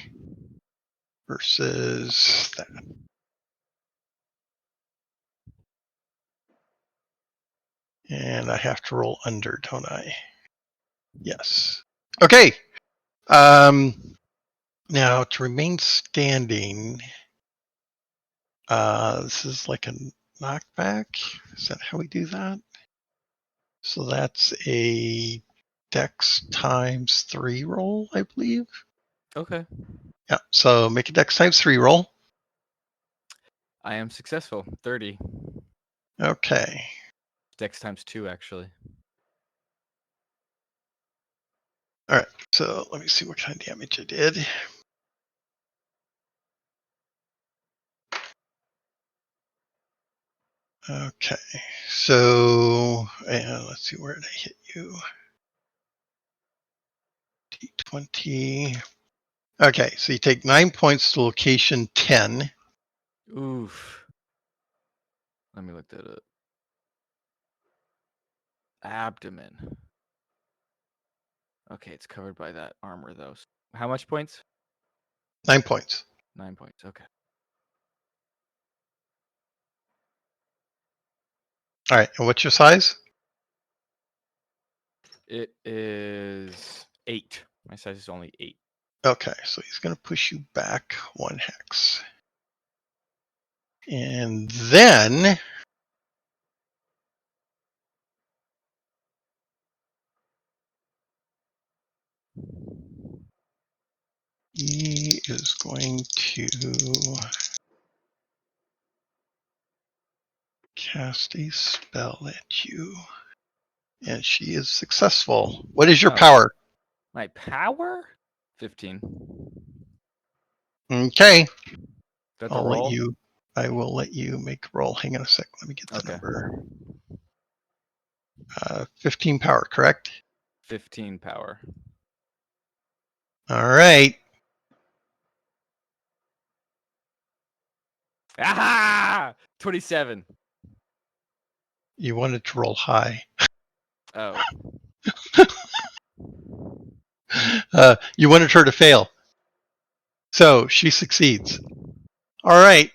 versus that. And I have to roll under, don't I? Yes. Okay. Now to remain standing, this is like a knockback. Is that how we do that? So that's a dex times 3 roll, I believe. Okay. Yeah. So make a dex times 3 roll. I am successful. 30. Okay. Dex times 2 actually. All right. So let me see what kind of damage I did. Okay. So let's see, where did I hit you? 20. Okay, so you take 9 points to location 10. Oof. Let me look that up. Abdomen. Okay, it's covered by that armor though. How much points? 9 points. 9 points. Okay. All right, and what's your size? It is 8. My size is only 8. Okay, so he's going to push you back 1 hex. And then he is going to cast a spell at you. And she is successful. What is your Oh. power? My power? 15. Okay. That's a roll? I will let you make a roll. Hang on a sec. Let me get the Okay. number. 15 power, correct? 15 power. All right. Aha! 27. You wanted to roll high. Oh. You wanted her to fail. So she succeeds. All right.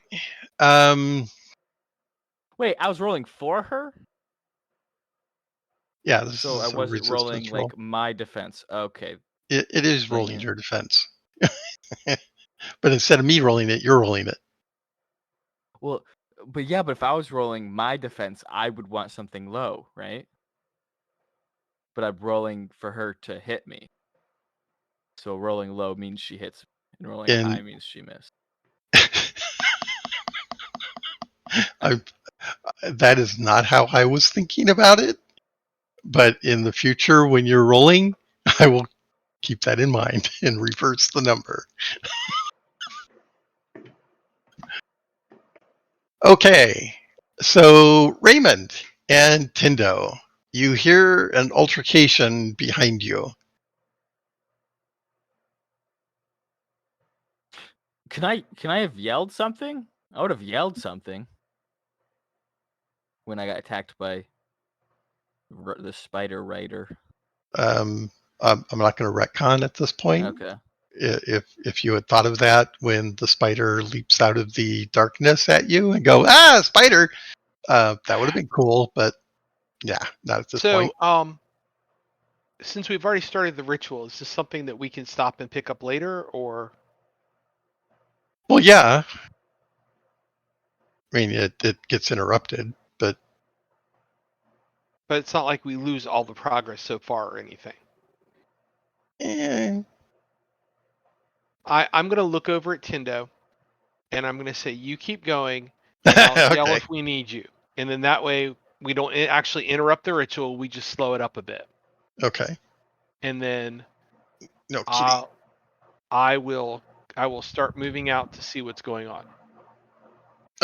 Wait, I was rolling for her? Yeah, this So I is a wasn't rolling resistance roll. like my defense. Okay. It is Dang rolling it. your defense. But instead of me rolling it, you're rolling it. Well, but yeah, but if I was rolling my defense, I would want something low, right? But I'm rolling for her to hit me. So rolling low means she hits, and rolling high And means she missed. that is not how I was thinking about it. But in the future, when you're rolling, I will keep that in mind and reverse the number. Okay, so Raymond and Tindo, you hear an altercation behind you. Can I have yelled something? I would have yelled something when I got attacked by the spider rider. I'm not going to retcon at this point. Okay. If you had thought of that when the spider leaps out of the darkness at you and go, spider, that would have been cool, but yeah, not at this point. So, since we've already started the ritual, is this something that we can stop and pick up later, or? Well, yeah. I mean, it gets interrupted, but But it's not like we lose all the progress so far or anything. eh, I'm going to look over at Tindo, and I'm going to say, you keep going, and I'll yell okay. if we need you. And then that way, we don't actually interrupt the ritual, we just slow it up a bit. Okay. And then No, kitty. I will start moving out to see what's going on.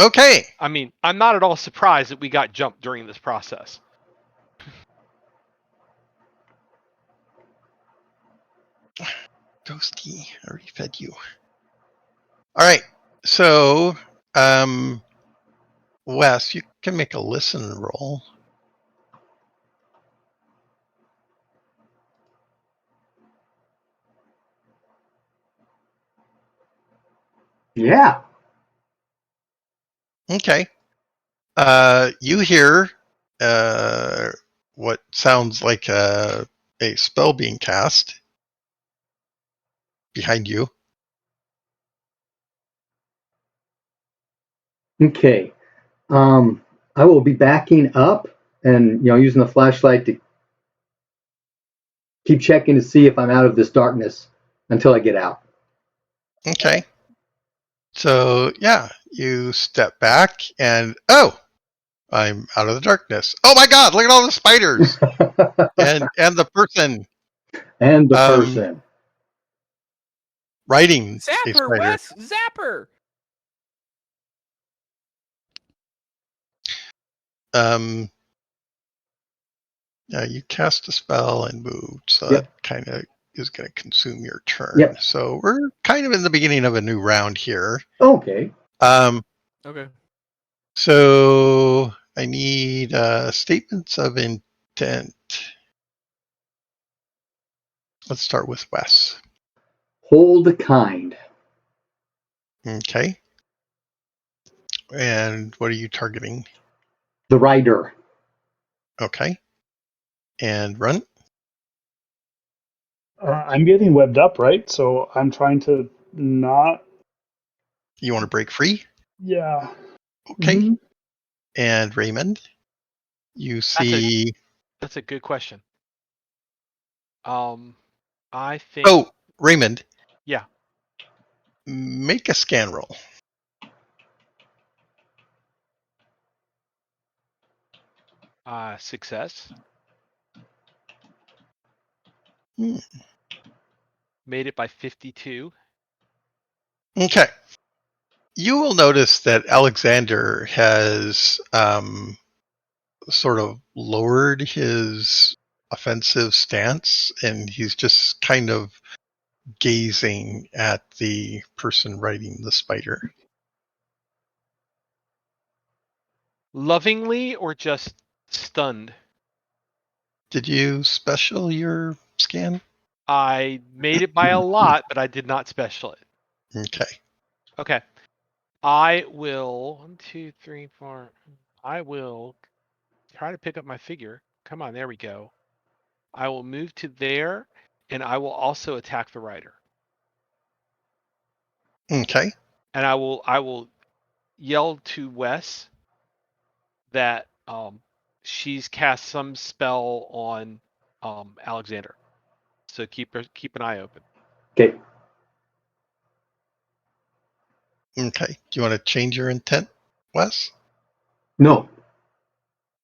Okay. I mean, I'm not at all surprised that we got jumped during this process. Ghosty, I already fed you. All right. So, Wes, you can make a listen roll. Yeah. Okay. You hear what sounds like a spell being cast behind you. Okay. I will be backing up and using the flashlight to keep checking to see if I'm out of this darkness until I get out. Okay. So, yeah, you step back and, I'm out of the darkness. Oh my God, look at all the spiders and the person And the um, person. riding a Zapper, spider. Wes! Zapper! Yeah, you cast a spell and moved, so that Yep. kind of is going to consume your turn. Yep. So we're kind of in the beginning of a new round here. Okay. Okay. So I need statements of intent. Let's start with Wes. Hold kind. Okay. And what are you targeting? The rider. Okay. And Run. I'm getting webbed up, right? So I'm trying to not. You want to break free? Yeah. Okay. Mm-hmm. And Raymond, you see. That's a good question. I think. Oh, Raymond. Yeah. Make a scan roll. Success. Hmm. Made it by 52. Okay. You will notice that Alexander has sort of lowered his offensive stance, and he's just kind of gazing at the person riding the spider. Lovingly or just stunned? Did you special your scan? I made it by a lot, but I did not special it. Okay. Okay. I will 1, 2, 3, 4. I will try to pick up my figure. Come on, there we go. I will move to there, and I will also attack the rider. Okay. And I will yell to Wes that she's cast some spell on Alexander. So keep an eye open. Okay. Okay. Do you want to change your intent, Wes? No.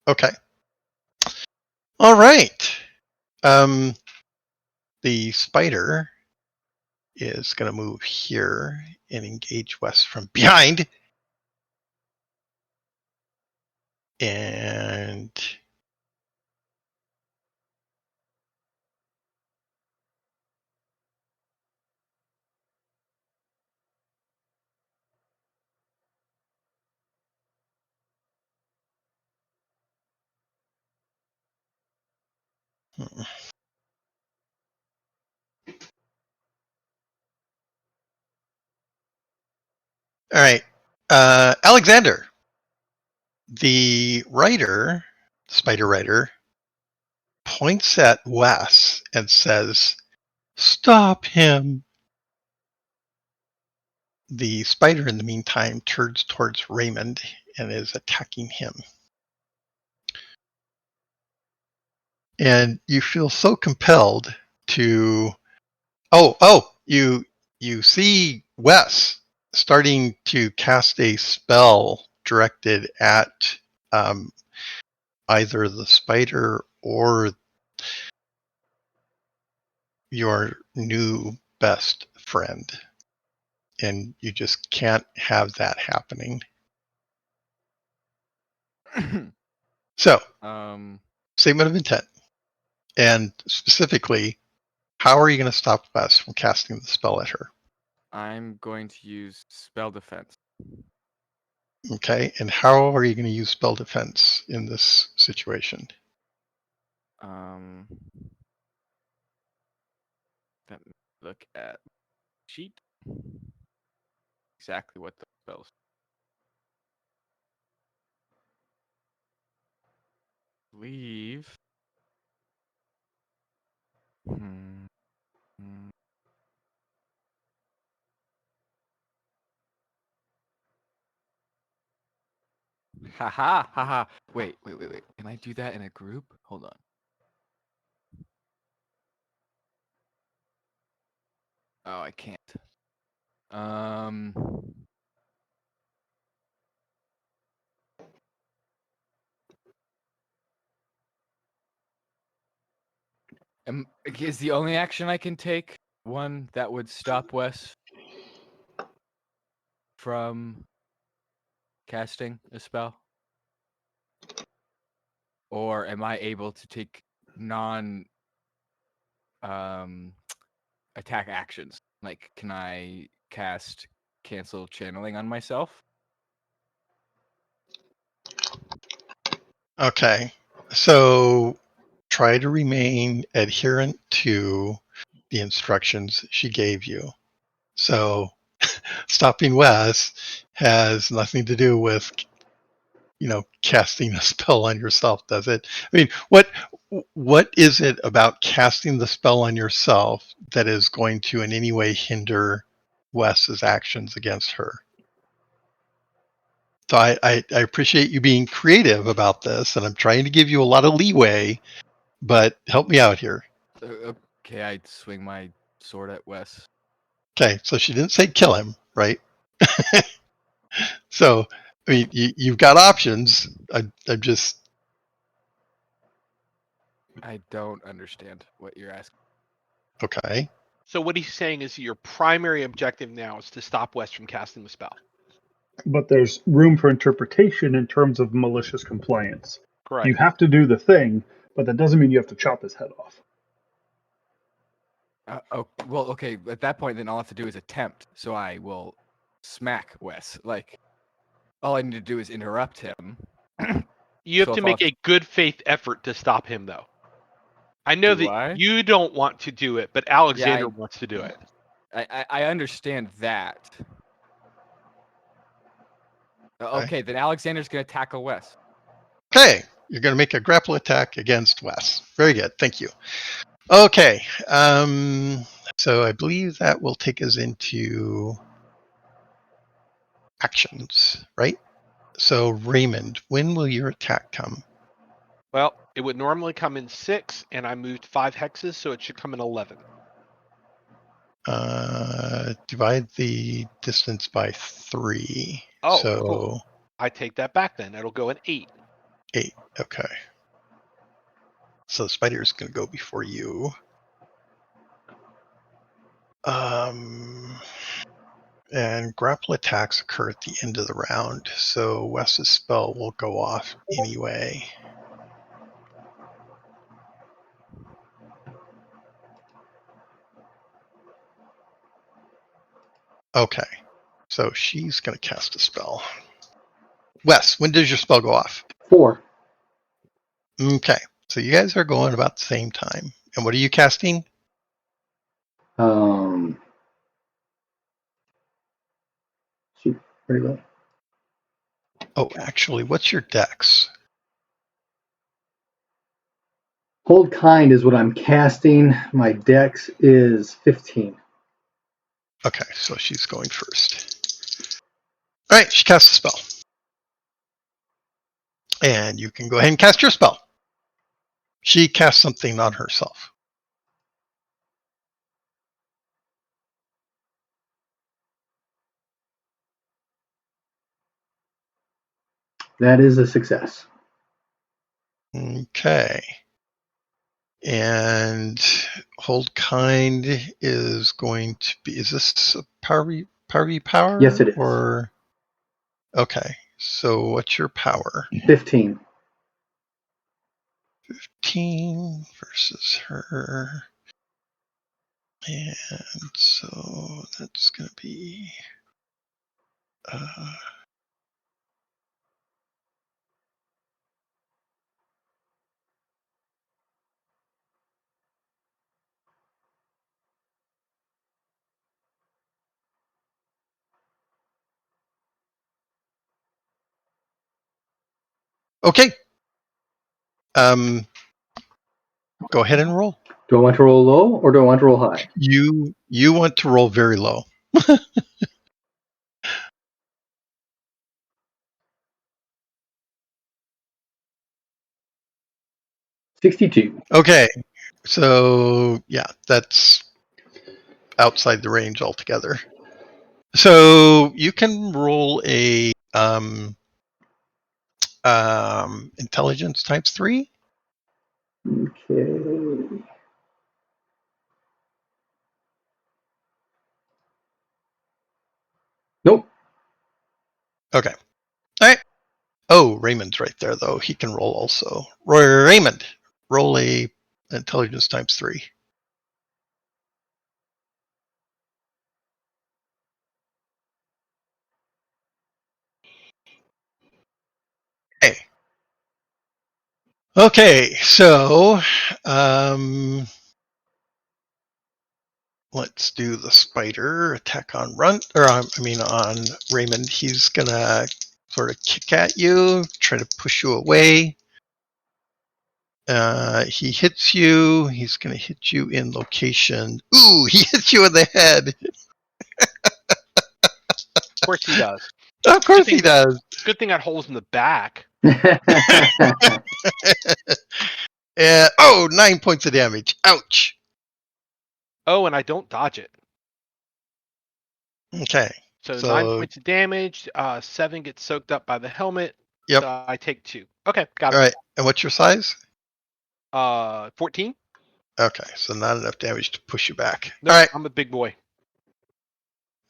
Okay. All right. The spider is going to move here and engage Wes from behind. And all right. Alexander, the writer, spider writer, points at Wes and says, "Stop him." The spider, in the meantime, turns towards Raymond and is attacking him. And you feel so compelled to. You see Wes starting to cast a spell directed at um, either the spider or your new best friend. And you just can't have that happening. So, statement of intent. And specifically, how are you going to stop Wes from casting the spell at her? I'm going to use spell defense. Okay, and how are you going to use spell defense in this situation? Let me look at sheet. Exactly what the spells. Leave. Haha, haha. Wait. Can I do that in a group? Hold on. Oh, I can't. Is the only action I can take one that would stop Wes from casting a spell? Or am I able to take non attack actions. Like, can I cast cancel channeling on myself? Okay. So try to remain adherent to the instructions she gave you. So stopping Wes has nothing to do with, casting a spell on yourself, does it? I mean, what is it about casting the spell on yourself that is going to in any way hinder Wes's actions against her? So I appreciate you being creative about this, and I'm trying to give you a lot of leeway, but help me out here. Okay, I swing my sword at Wes. Okay, so she didn't say kill him, right? So, I mean, you've got options. I'm just I don't understand what you're asking. okay. So what he's saying is your primary objective now is to stop Wes from casting the spell. But there's room for interpretation in terms of malicious compliance. Correct. You have to do the thing, but that doesn't mean you have to chop his head off. Well, okay. At that point, then all I have to do is attempt. So I will smack Wes. Like, all I need to do is interrupt him. You have So to if make a good faith effort to stop him, though. I know Do that I? you don't want to do it, but Alexander wants to do it. I understand that. Okay, then Alexander's going to tackle Wes. Okay, you're going to make a grapple attack against Wes. Very good, thank you. Okay, so I believe that will take us into actions, right? So Raymond, when will your attack come? Well, it would normally come in 6, and I moved 5 hexes, so it should come in 11. Divide the distance by 3. Oh, So cool. I take that back then. It'll go in 8. 8. Okay. So the spider is going to go before you. And grapple attacks occur at the end of the round, so Wes's spell will go off anyway. Okay, so she's going to cast a spell. Wes, when does your spell go off? 4. Okay, so you guys are going about the same time. And what are you casting? Shoot, where'd it go? Oh, actually, what's your dex? Hold kind is what I'm casting. My dex is 15. Okay, so she's going first. All right, she casts a spell. And you can go ahead and cast your spell. She casts something on herself. That is a success. Okay. And hold kind is going to be, is this a power Yes, it is. or okay, so what's your power? 15. 15 versus her, and so that's going to be okay. Go ahead and roll. Do I want to roll low or do I want to roll high? You want to roll very low. 62. Okay, so yeah, that's outside the range altogether. So you can roll a intelligence times 3. Okay. Nope. Okay. All right. Oh, Raymond's right there, though. He can roll also. Raymond, roll a intelligence times 3. Okay, so let's do the spider attack on Runt, or I mean on Raymond. He's gonna sort of kick at you, try to push you away. He hits you. He's gonna hit you in location. Ooh, he hits you in the head. Of course he does. Of course he does. Good thing I had holes in the back. Oh, 9 points of damage. Ouch. Oh, and I don't dodge it. Okay. So 9 So, points of damage. 7 gets soaked up by the helmet. yep. So I take 2. Okay, got All it. right. And what's your size? 14. Okay, so not enough damage to push you back. Nope, All right. I'm a big boy.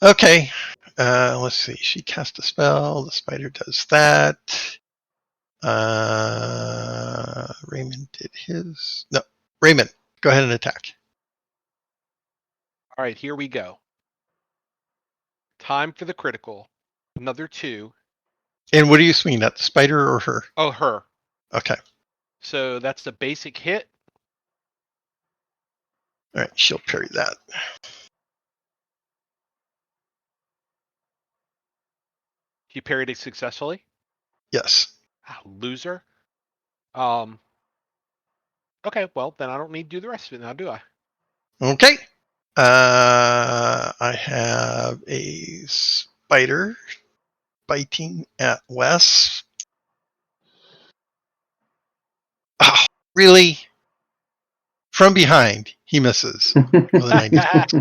Okay. Let's see. She cast a spell. The spider does that. Raymond did his. No, Raymond, go ahead and attack. All right, here we go. Time for the critical. Another 2. And what are you swinging at, the spider or her? Oh, her. Okay. So that's the basic hit. All right, she'll parry that. He parried it successfully. Yes. Loser. Okay, well, then I don't need to do the rest of it now, do I? Okay. I have a spider biting at Wes. Oh, really? From behind, he misses with a 96.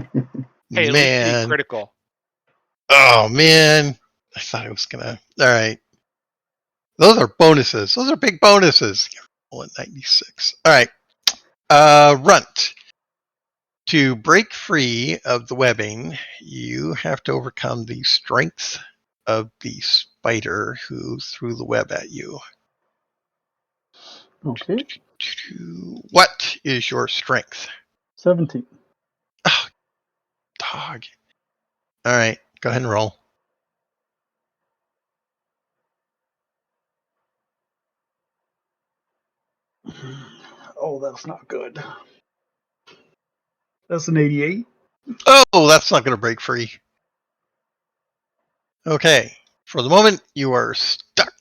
Hey, at least you did critical. Oh, man. I thought I was going to. All right. Those are bonuses. Those are big bonuses. Roll at 96. All right. Runt. To break free of the webbing, you have to overcome the strength of the spider who threw the web at you. Okay. What is your strength? 17. Oh, dog. All right. Go ahead and roll. Oh, that's not good. That's an 88. Oh, that's not going to break free. Okay. For the moment, you are stuck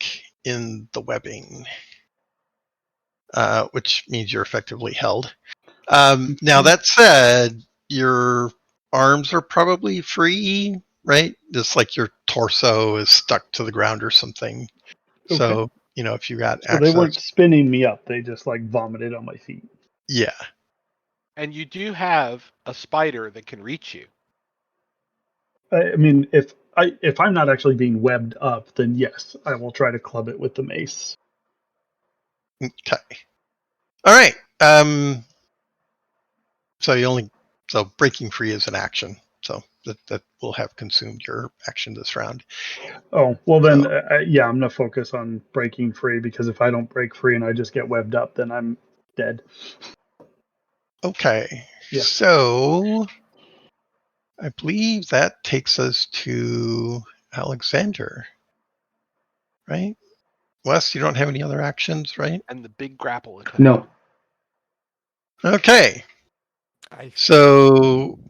in the webbing, which means you're effectively held. Now, that said, your arms are probably free, right? Just like your torso is stuck to the ground or something. Okay. So, if you got So access. they weren't spinning me up. They just like vomited on my feet. Yeah. And you do have a spider that can reach you. I mean, if I'm not actually being webbed up, then yes, I will try to club it with the mace. Okay. All right. So breaking free is an action. So that will have consumed your action this round. Oh, well then, yeah, I'm gonna focus on breaking free, because if I don't break free and I just get webbed up, then I'm dead. Okay. Yeah. So I believe that takes us to Alexander, right? Wes, you don't have any other actions, right? And the big grapple attack. No. Okay. I So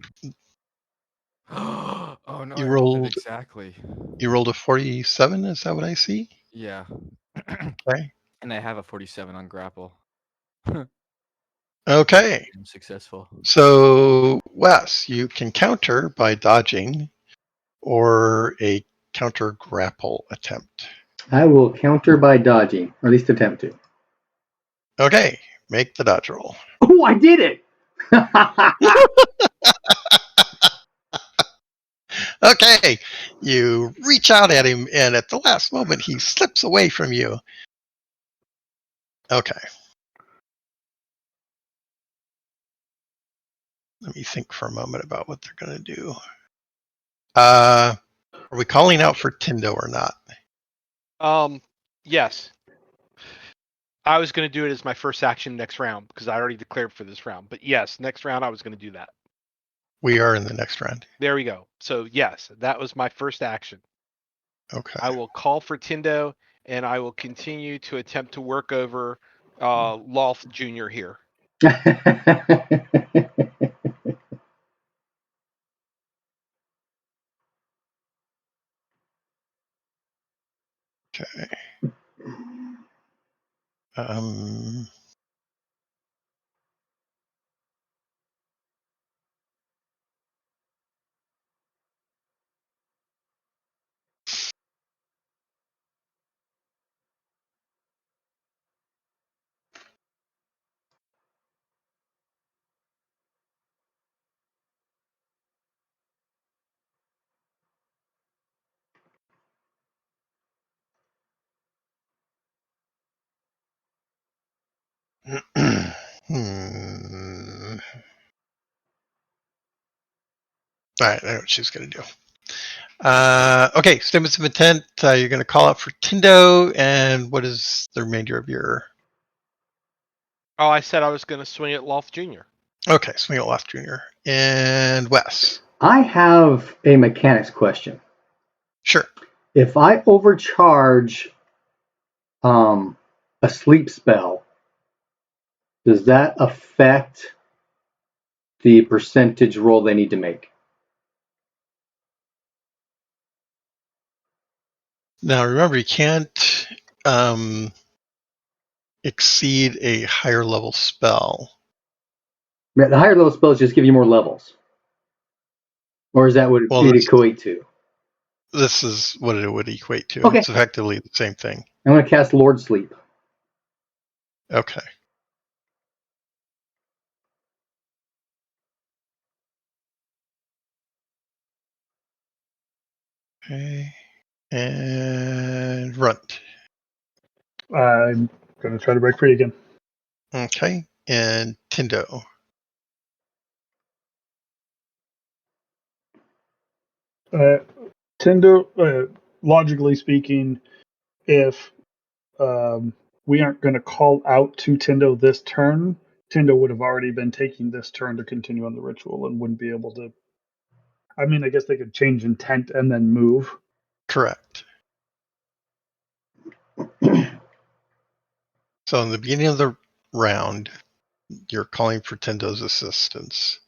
oh no, you I rolled it rolled exactly. you rolled a 47, is that what I see? Yeah. Okay. And I have a 47 on grapple. Okay. I'm successful. So Wes, you can counter by dodging or a counter grapple attempt. I will counter by dodging, or at least attempt to. Okay, make the dodge roll. Oh, I did it! Okay, you reach out at him, and at the last moment, he slips away from you. Okay. Let me think for a moment about what they're going to do. Are we calling out for Tindo or not? Yes. I was going to do it as my first action next round because I already declared for this round. But yes, next round I was going to do that. We are in the next round. There we go. So yes, that was my first action. Okay. I will call for Tindo, and I will continue to attempt to work over Loth Jr. here. Okay. Um, hmm. All right, I know what she's going to do. Okay, statements of intent. You're going to call out for Tindo, and what is the remainder of your... Oh, I said I was going to swing at Loth Jr. Okay, swing at Loth Jr. And Wes. I have a mechanics question. Sure. If I overcharge a sleep spell, does that affect the percentage roll they need to make? Now remember, you can't exceed a higher level spell. The higher level spells just give you more levels. Or is that what Well, it equate to? this is what it would equate to. Okay. It's effectively the same thing. I'm going to cast Lord Sleep. Okay. Okay. And Runt. I'm going to try to break free again. Okay. And Tindo. Tindo, logically speaking, if we aren't going to call out to Tindo this turn, Tindo would have already been taking this turn to continue on the ritual and wouldn't be able to. I mean, I guess they could change intent and then move. Correct. So in the beginning of the round, you're calling for Tindo's assistance.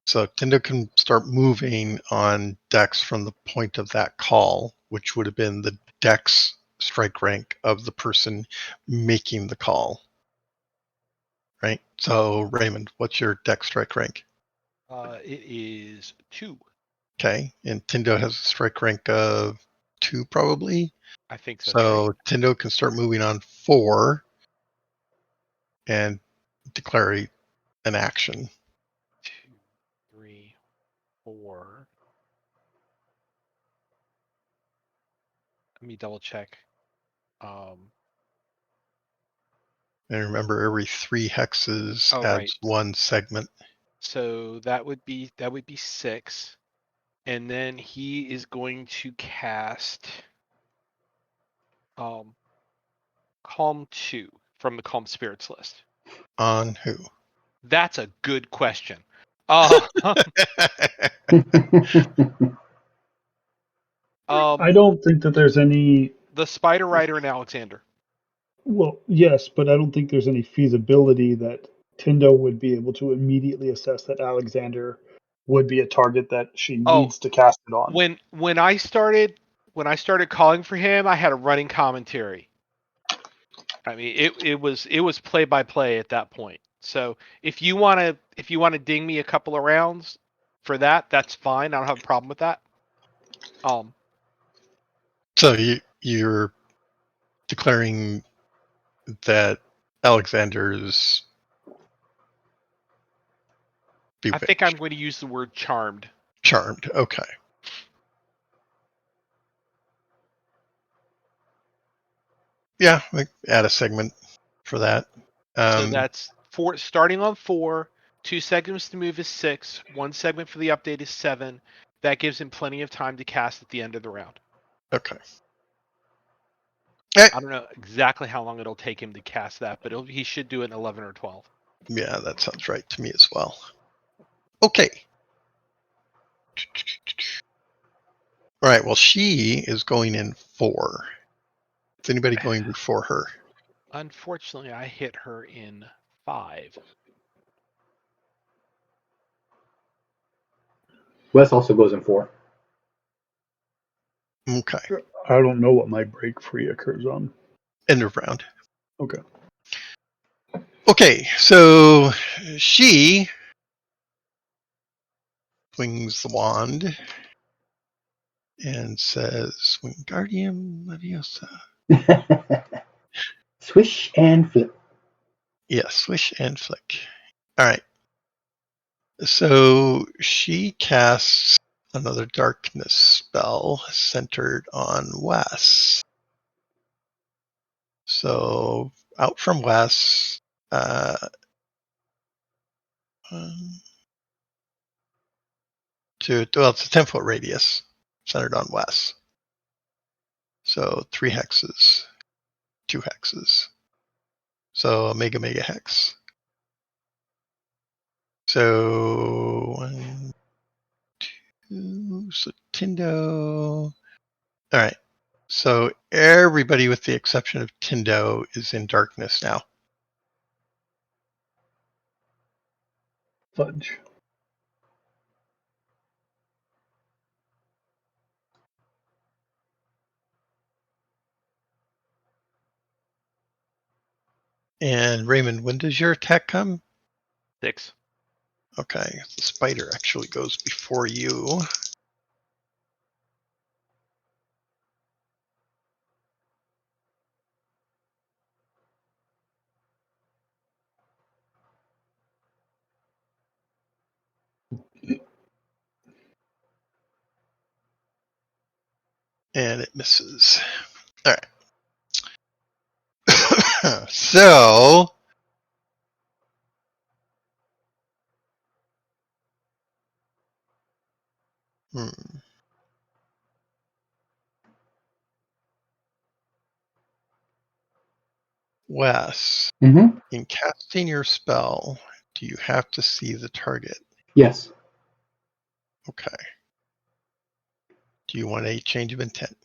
So Tindo can start moving on Dex from the point of that call, which would have been the Dex strike rank of the person making the call. Right? So Raymond, what's your Dex strike rank? It is 2. Okay. And Tindo has a strike rank of 2 probably. I think so. So 3. Tindo can start moving on 4 and declare an action. 2, 3, 4. Let me double check. And remember, every 3 hexes Oh, right. adds 1 segment. So that would be 6, and then he is going to cast Calm 2 from the Calm Spirits list. On who? That's a good question. Um, I don't think that there's any. the Spider Rider and Alexander. Well, yes, but I don't think there's any feasibility that Tindo would be able to immediately assess that Alexander would be a target that she Oh, needs to cast it on. when I started calling for him, I had a running commentary. I mean, it was play by play at that point. So if you wanna ding me a couple of rounds for that, that's fine. I don't have a problem with that. So you're declaring that Alexander is I bewitched. think I'm going to use the word charmed. Charmed. Okay. Yeah, add a segment for that. So that's 4, starting on 4. 2 segments to move is 6. 1 segment for the update is 7. That gives him plenty of time to cast at the end of the round. Okay. I don't know exactly how long it'll take him to cast that, but he should do it in 11 or 12. Yeah, that sounds right to me as well. Okay. All right. Well, she is going in 4. Is anybody going before her? Unfortunately, I hit her in 5. Wes also goes in 4. Okay. I don't know what my break free occurs on. End of round. Okay. Okay, so she swings the wand and says, Wingardium Leviosa. Swish and flip. Yeah, swish and flick. All right. So she casts another darkness spell centered on Wes. So out from Wes, um, it's a 10-foot radius centered on Wes. So 3 hexes, 2 hexes. So a mega hex. So 1, 2. So Tindo. All right. So everybody with the exception of Tindo is in darkness now. Fudge. And Raymond, when does your attack come? 6. Okay, the spider actually goes before you. And it misses. All right. So, Wes, Mm-hmm. in casting your spell, do you have to see the target? Yes. Okay. Do you want a change of intent?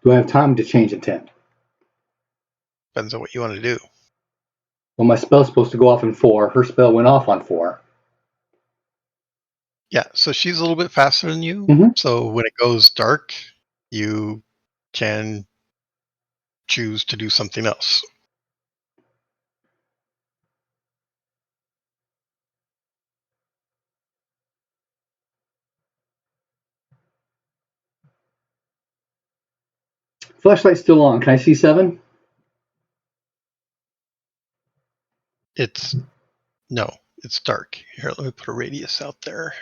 Do I have time to change intent? Depends on what you want to do. Well, my spell's supposed to go off in 4. Her spell went off on 4. Yeah, so she's a little bit faster than you. Mm-hmm. So when it goes dark, you can choose to do something else. Flashlight's still on. Can I see 7? It's no, it's dark. Here, let me put a radius out there.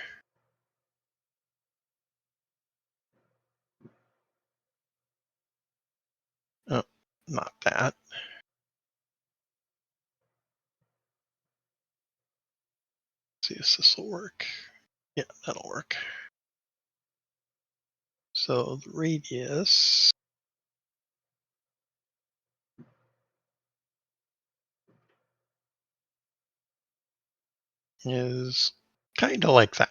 Oh, not that. See if this will work. Yeah, that'll work. So the radius is kind of like that.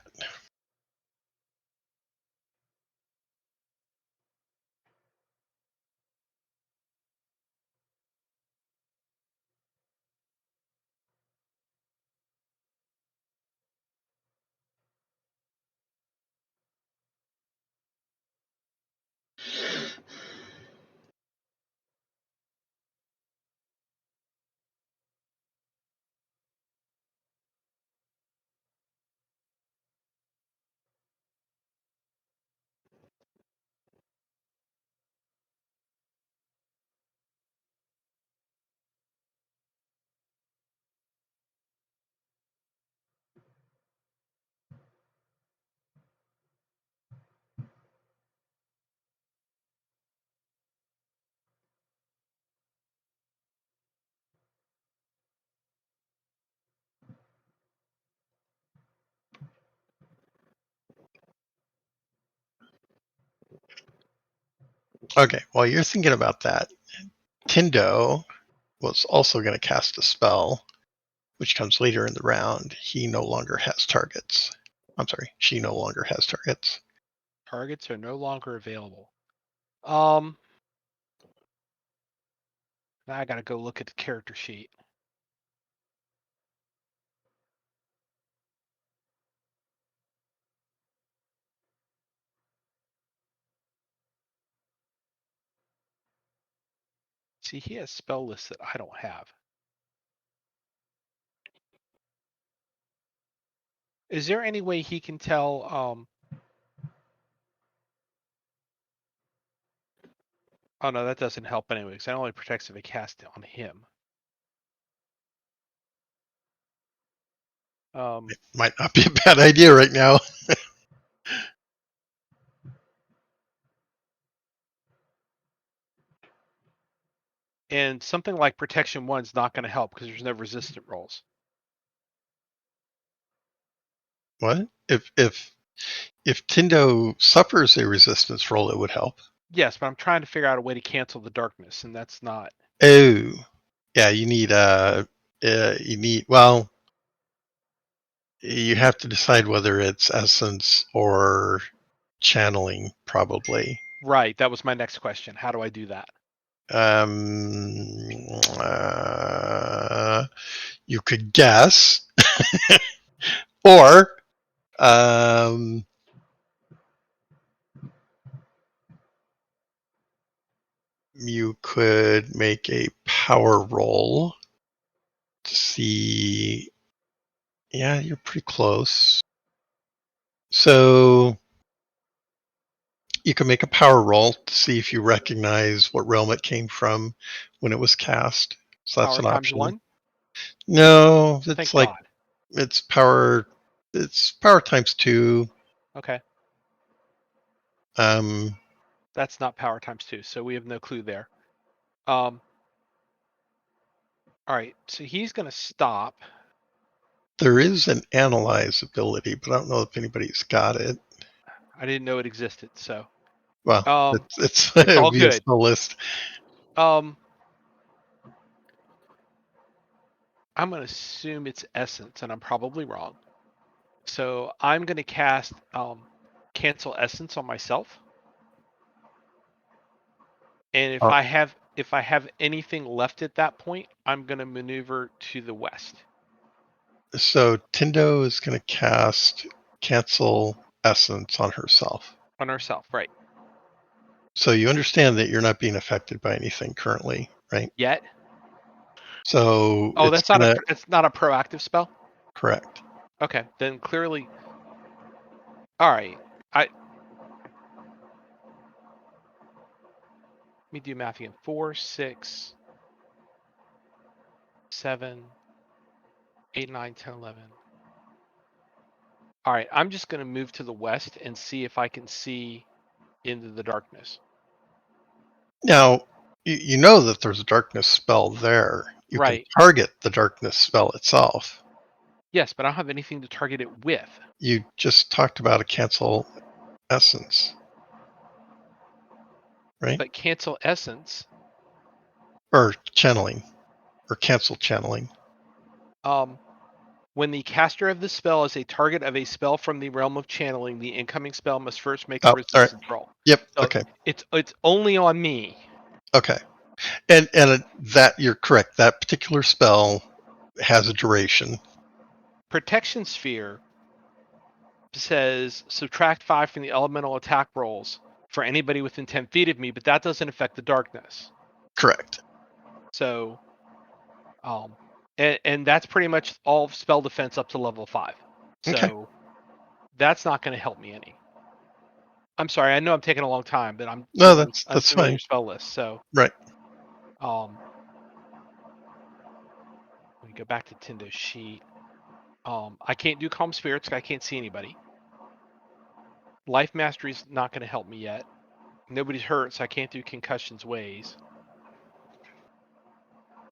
Okay, while you're thinking about that, Tindo was also going to cast a spell, which comes later in the round. He no longer has targets. I'm sorry, she no longer has targets. Targets are no longer available. Now I gotta go look at the character sheet. See, he has spell lists that I don't have. Is there any way he can tell? Oh no, that doesn't help anyway, because that only protects if it casts on him. It might not be a bad idea right now. And something like Protection 1 is not going to help because there's no resistant rolls. What? If Tindo suffers a resistance roll, it would help. Yes, but I'm trying to figure out a way to cancel the darkness, and that's not. Oh, yeah. Well, you have to decide whether it's essence or channeling, probably. Right, that was my next question. How do I do that? You could guess, or um, you could make a power roll to see. Yeah, you're pretty close. So you can make a power roll to see if you recognize what realm it came from when it was cast. So that's Power an times option. 1? No, Thank it's like God. it's power. It's power times 2. Okay, Um, that's not power times 2, so we have no clue there. All right, so he's going to stop. there is an analyze ability, but I don't know if anybody's got it. I didn't know it existed, so Well, it's it'll all be a good. skill list. I'm going to assume it's essence, and I'm probably wrong. So I'm going to cast cancel essence on myself, and if Uh, I have anything left at that point, I'm going to maneuver to the west. So Tindo is going to cast cancel essence on herself. On herself, right? So you understand that you're not being affected by anything currently, right? Yet? So Oh, it's that's not gonna it's not a proactive spell. correct. Okay, then clearly. All right, let me do math again. 4, 6, 7, 8, 9, 10, 11. All right, I'm just going to move to the west and see if I can see into the darkness. Now you know that there's a darkness spell there. You can Right. target the darkness spell itself. Yes, but I don't have anything to target it with. You just talked about a cancel essence, right? But cancel essence. Or channeling, or cancel channeling. When the caster of the spell is a target of a spell from the realm of channeling, the incoming spell must first make a Oh, all right. resistance roll. Yep. So Okay. it's only on me. Okay. And that you're correct. That particular spell has a duration. Protection sphere says subtract 5 from the elemental attack rolls for anybody within 10 feet of me, but that doesn't affect the darkness. Correct. So, and that's pretty much all spell defense up to level 5. So Okay. that's not going to help me any. I'm sorry, I know I'm taking a long time, but I'm No, doing that's unfamiliar fine. spell list. So, Right. let me go back to Tindo's sheet. I can't do calm spirits. I can't see anybody. Life mastery's not going to help me yet. Nobody's hurt, so I can't do concussions ways.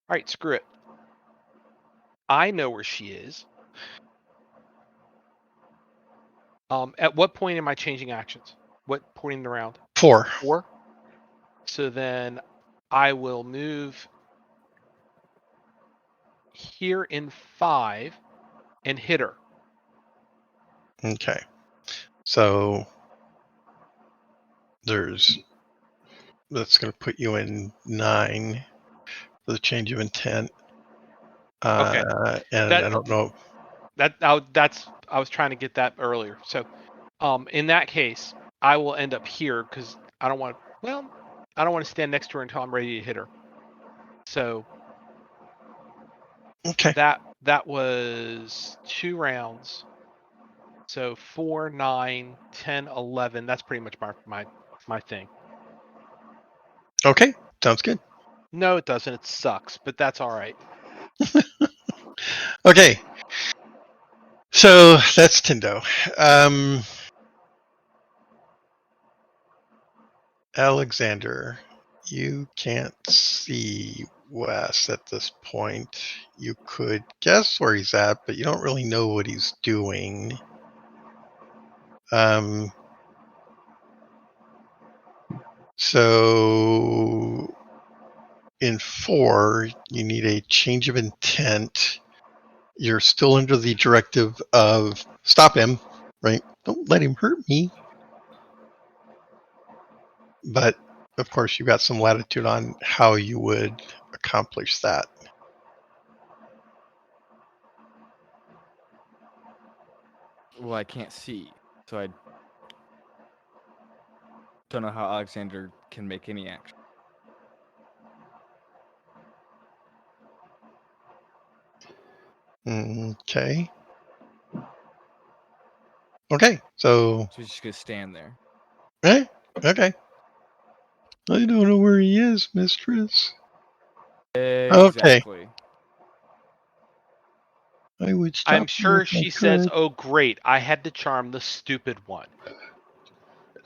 All right, screw it. I know where she is. At what point am I changing actions? What point in the round? 4. 4? So then I will move here in 5 and hit her. Okay. So that's going to put you in 9 for the change of intent. Okay. And That- I don't know. I was trying to get that earlier. So, in that case, I will end up here because I don't want to stand next to her until I'm ready to hit her. So Okay. that was 2 rounds. So 4, 9, 10, 11. That's pretty much my thing. Okay. Sounds good. No, it doesn't. It sucks, but that's all right. Okay. So that's Tindo. Alexander, you can't see Wes at this point. You could guess where he's at, but you don't really know what he's doing. So in 4, you need a change of intent. You're still under the directive of stop him, right? Don't let him hurt me. But of course, you've got some latitude on how you would accomplish that. Well, I can't see, so I don't know how Alexander can make any action. Okay. Okay, so he's just gonna stand there. Okay. I don't know where he is, mistress. Exactly. I would stop I'm him sure if I she says, could. "Oh, great! I had to charm the stupid one."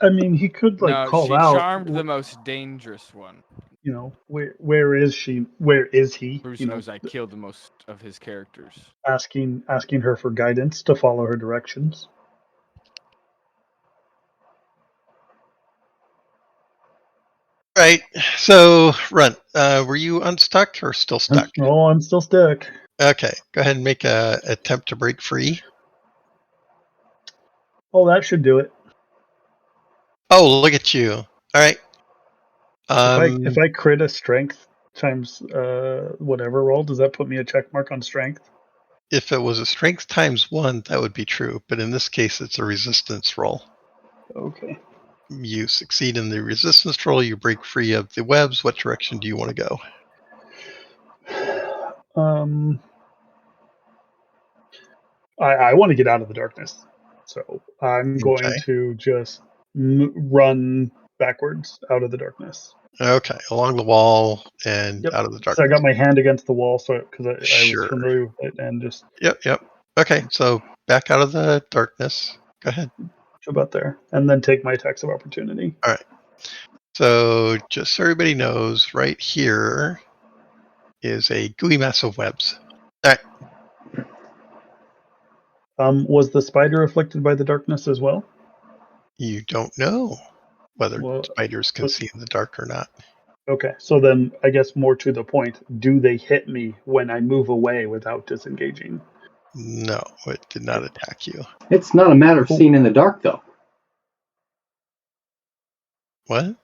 I mean, he could like No, call she out, charmed the most dangerous one. you know, where is she? Where is he? Bruce You know, knows I killed the most of his characters. asking her for guidance to follow her directions. Right. So, Runt, were you unstuck or still stuck? Oh, I'm still stuck. Okay. Go ahead and make a attempt to break free. Oh, that should do it. Oh, look at you. All right. If I crit a strength times whatever roll, does that put me a check mark on strength? If it was a strength times 1, that would be true. But in this case, it's a resistance roll. Okay. You succeed in the resistance roll. You break free of the webs. What direction do you want to go? I want to get out of the darkness, so I'm going Okay. to just run backwards out of the darkness. Okay. Along the wall and Yep. out of the So I darkness. got my hand against the wall, so because I was Sure. familiar with it, and just Yep. Okay. So back out of the darkness. Go ahead. about there, and then take my attacks of opportunity. All right. So just so everybody knows, right here is a gooey mass of webs. All right. Was the spider afflicted by the darkness as well? You don't know whether Well, spiders can see in the dark or not. okay, so then I guess more to the point, do they hit me when I move away without disengaging? No, it did not attack you. It's not a matter of seeing in the dark, though. What?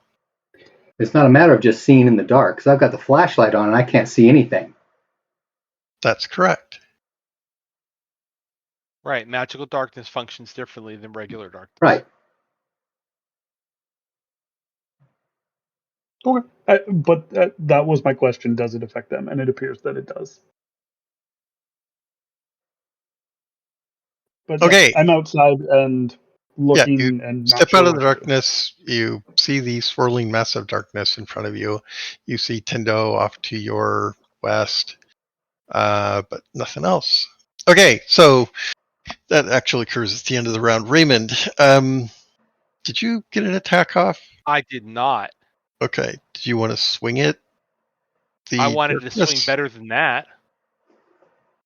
It's not a matter of just seeing in the dark, because I've got the flashlight on and I can't see anything. That's correct. Right. Magical darkness functions differently than regular darkness. Right. Okay, but that was my question. Does it affect them? And it appears that it does. But Okay. yeah, I'm outside and looking you and not step sure out of what the to do. darkness. You see the swirling mass of darkness in front of you. You see Tindo off to your west, but nothing else. Okay, so that actually occurs at the end of the round. Raymond, did you get an attack off? I did not. Okay. Did you want to swing it? I wanted to swing better than that.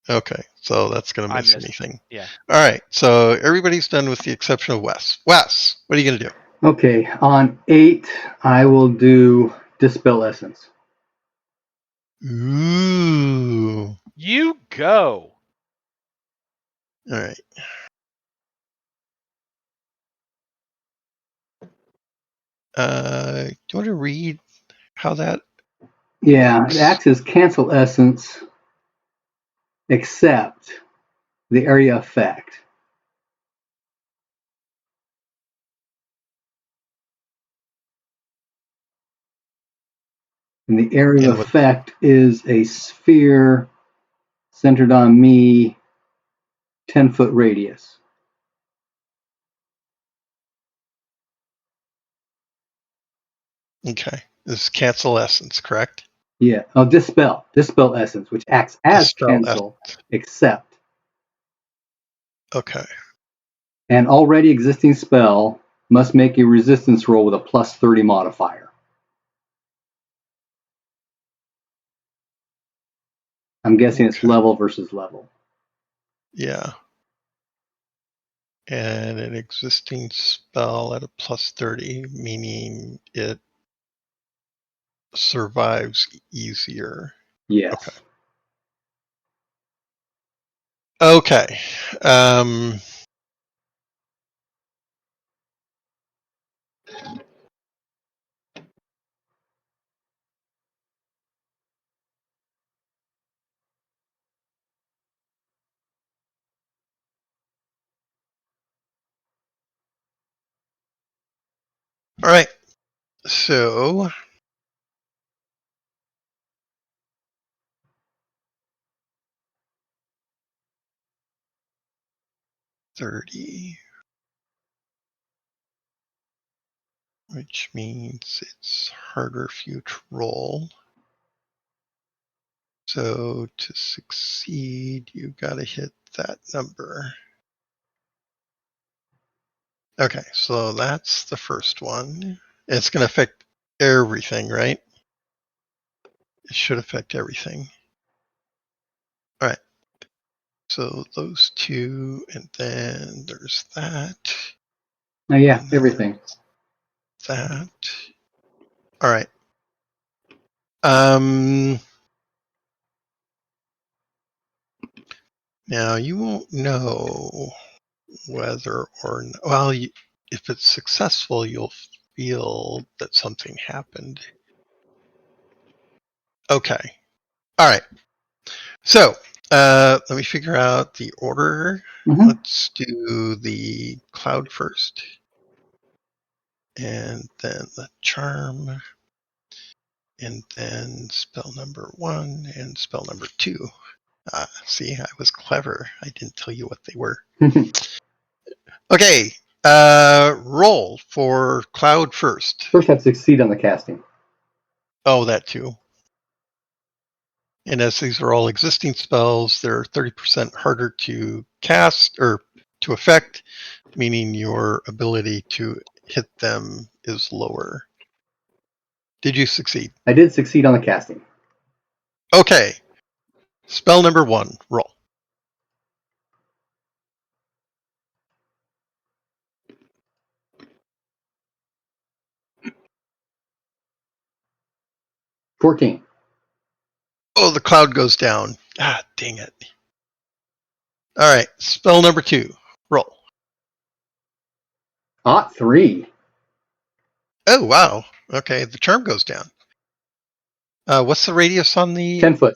Okay, so that's going to I miss missed. anything. Yeah. All right, so everybody's done with the exception of Wes. Wes, what are you going to do? Okay, on 8, I will do Dispel Essence. Ooh. You go. All right. Do you want to read how that Yeah, works? it acts as Cancel Essence, except the area effect. And the area And what? effect is a sphere centered on me, 10-foot radius. Okay. This is cancel essence, correct? Yeah. Oh, Dispel. Dispel Essence, which acts as Dispel Cancel, except. Okay. An already existing spell must make a resistance roll with a plus 30 modifier. I'm guessing it's Okay. level versus level. Yeah. And an existing spell at a plus 30, meaning it survives easier. Yes. Okay. Um, all right. So $30, which means it's harder for you to roll. So to succeed, you got to hit that number. Okay, so that's the first one. It's going to affect everything, right? It should affect everything. All right. So those two, and then there's that. Oh, yeah, And then everything. that. All right. Um, Now you won't know whether or not, well, if it's successful, you'll feel that something happened. Okay. All right. So let me figure out the order. Mm-hmm. Let's do the cloud first, and then the charm, and then spell number 1 and spell number 2. See, I was clever. I didn't tell you what they were. Okay, roll for cloud first. First, have to succeed on the casting. Oh, that too. And as these are all existing spells, they're 30% harder to cast or to affect, meaning your ability to hit them is lower. Did you succeed? I did succeed on the casting. Okay. Spell number 1, roll. $14. Oh, the cloud goes down. Ah, dang it. All right. Spell number 2, roll. 3. Oh, wow. Okay, the charm goes down. What's the radius on the 10 foot.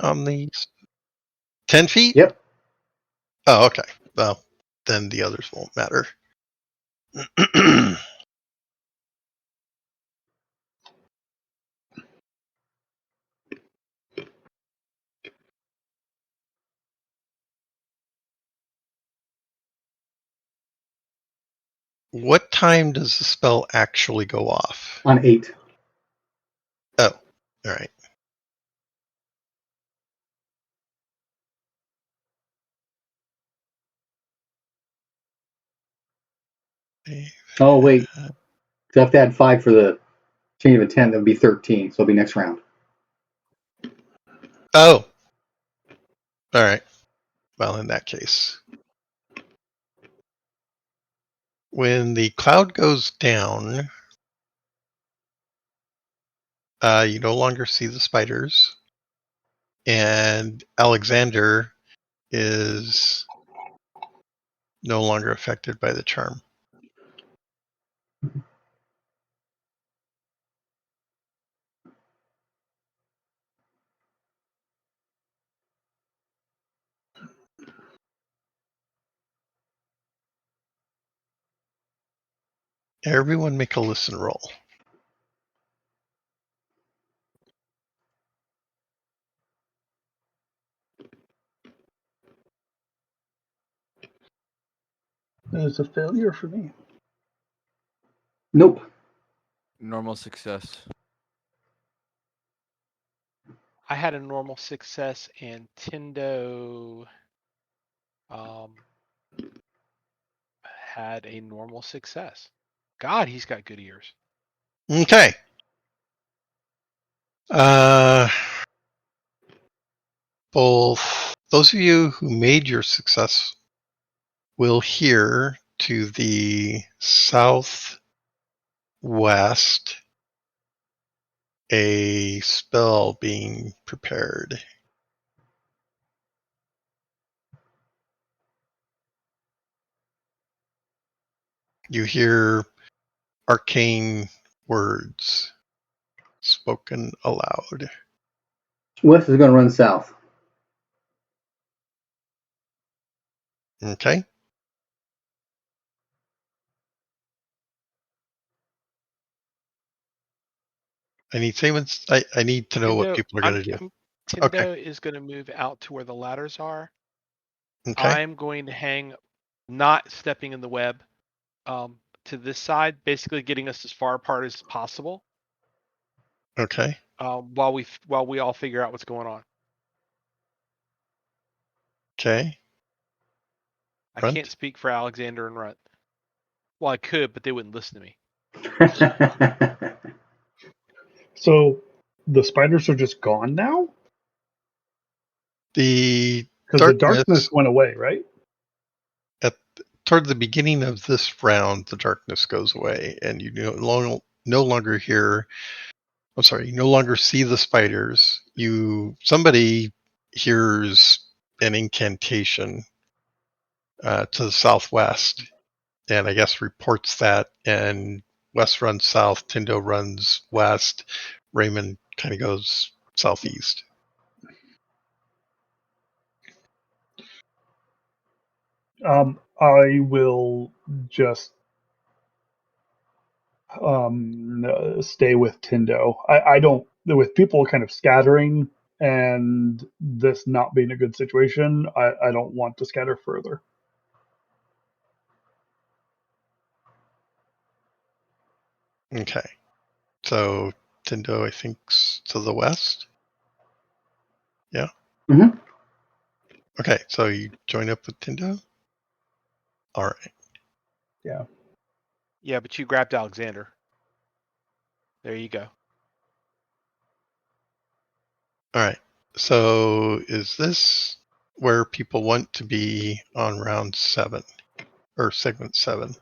10 feet? Yep. Oh, okay. Well, then the others won't matter. What time does the spell actually go off? On 8. Oh, all right. Oh, wait. So I have to add 5 for the change of intent. That would be 13. So it'll be next round. Oh, all right. Well, in that case, when the cloud goes down, You no longer see the spiders, and Alexander is no longer affected by the charm. Everyone make a listen roll. It's a failure for me. Nope. Normal success. I had a normal success, and Tindo had a normal success. God, he's got good ears. Okay. Both those of you who made your success will hear to the southwest a spell being prepared. You hear arcane words spoken aloud. Wes is going to run south. Okay. I need statements. I need to know what Tindo, people are going to do. Okay. Tindo is going to move out to where the ladders are. Okay. I'm going to hang, not stepping in the web, to this side, basically getting us as far apart as possible. Okay. While we all figure out what's going on. Okay. I Runt. can't speak for Alexander and Runt. Well, I could, but they wouldn't listen to me. So the spiders are just gone now? The Because the darkness darkness went away, right? toward the beginning of this round, the darkness goes away, and you no longer hear. I'm sorry, you no longer see the spiders. Somebody hears an incantation to the southwest, and I guess reports that. And Wes runs south, Tindo runs west, Raymond kind of goes southeast. I will just stay with Tindo. I don't, with people kind of scattering and this not being a good situation, I don't want to scatter further. Okay, so Tindo, I think's to the west. Yeah. Mm-hmm. Okay, so you join up with Tindo. All right. Yeah. Yeah, but you grabbed Alexander. There you go. All right. So is this where people want to be on round 7 or segment 7?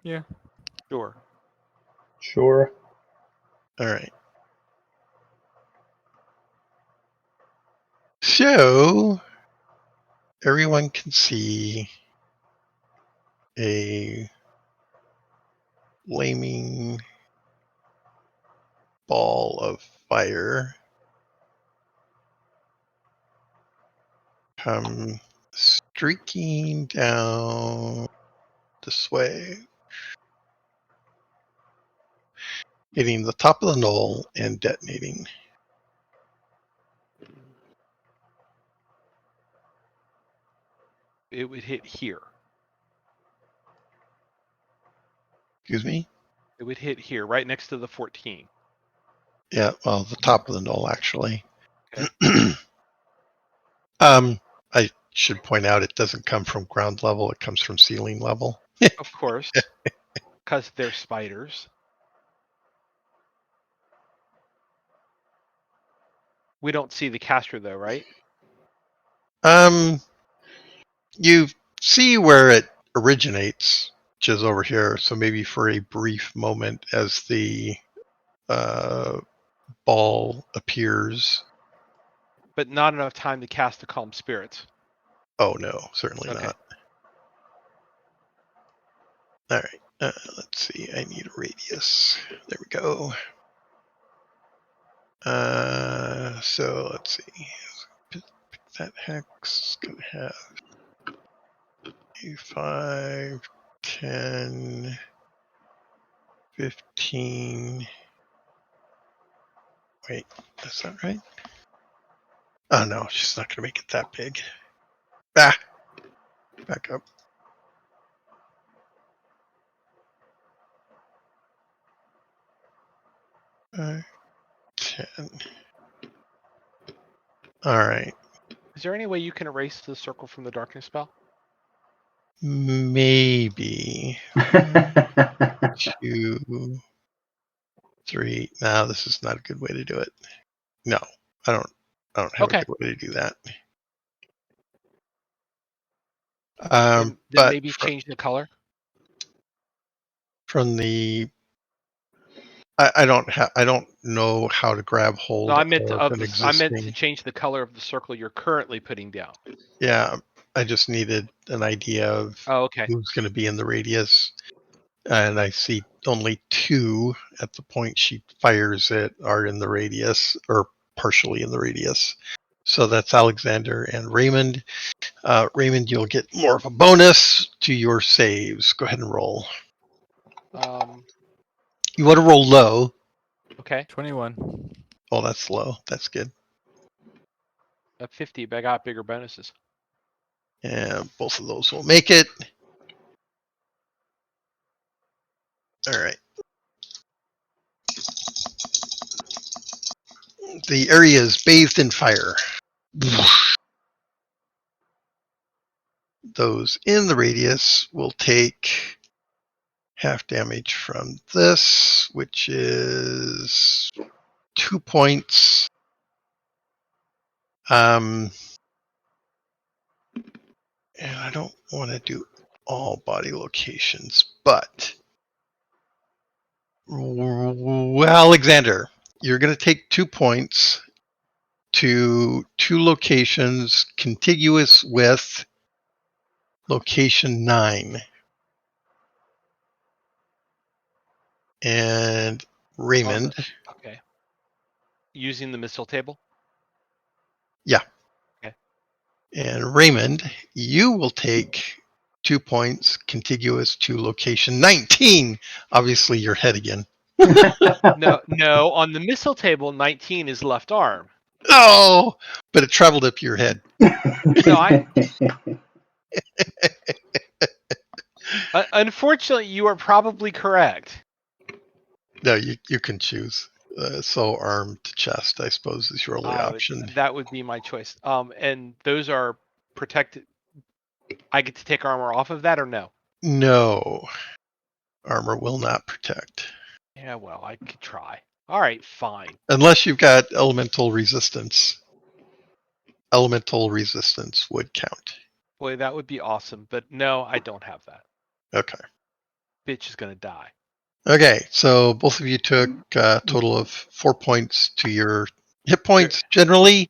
Yeah. Sure. Sure. All right. So everyone can see a flaming ball of fire come streaking down this way, hitting the top of the knoll and detonating. It would hit here. Excuse me? It would hit here, right next to the 14. Yeah, well, the top of the knoll, actually. Okay. I should point out it doesn't come from ground level, it comes from ceiling level. Of course, because they're spiders. We don't see the caster though, right? You see where it originates, is over here. So maybe for a brief moment as the ball appears. But not enough time to cast the Calm Spirits. Oh no, certainly Okay. not. All right. Let's see. I need a radius. There we go. So let's see. Pick that hex. It's gonna have 5, 10, 15. Wait, is that right? Oh no, she's not gonna make it that big. Ah, back up. 5, 10. All right. Is there any way you can erase the circle from the darkness spell? Maybe 2, 3. No, this is not a good way to do it. No, I don't have a Okay. good way to do that. Then But maybe change the color. from the, I don't know how to grab hold No, I meant of an I meant to existing. change the color of the circle you're currently putting down. Yeah, I just needed an idea of Oh, okay. who's going to be in the radius, and I see only 2 at the point she fires it are in the radius or partially in the radius. So that's Alexander and Raymond. Raymond, you'll get more of a bonus to your saves. Go ahead and roll. You want to roll low. Okay. 21. Oh, that's low. That's good. A 50, but I got bigger bonuses. And both of those will make it. All right. The area is bathed in fire. Those in the radius will take half damage from this, which is 2 points. And I don't want to do all body locations, but Alexander, you're going to take 2 points to 2 locations contiguous with location 9. And Raymond. Okay. Using the missile table? Yeah. Okay. And Raymond, you will take 2 points contiguous to location 19. Obviously, your head again. No, on the missile table, 19 is left arm. Oh, but it traveled up your head. No, unfortunately, you are probably correct. No, you can choose. So arm to chest, I suppose, is your only option. That would be my choice. And those are protected. I get to take armor off of that or no? No. Armor will not protect. Yeah, well, I could try. All right, fine. Unless you've got elemental resistance. Elemental resistance would count. Boy, that would be awesome. But no, I don't have that. Okay. Bitch is going to die. Okay, so both of you took a total of 4 points to your hit points generally,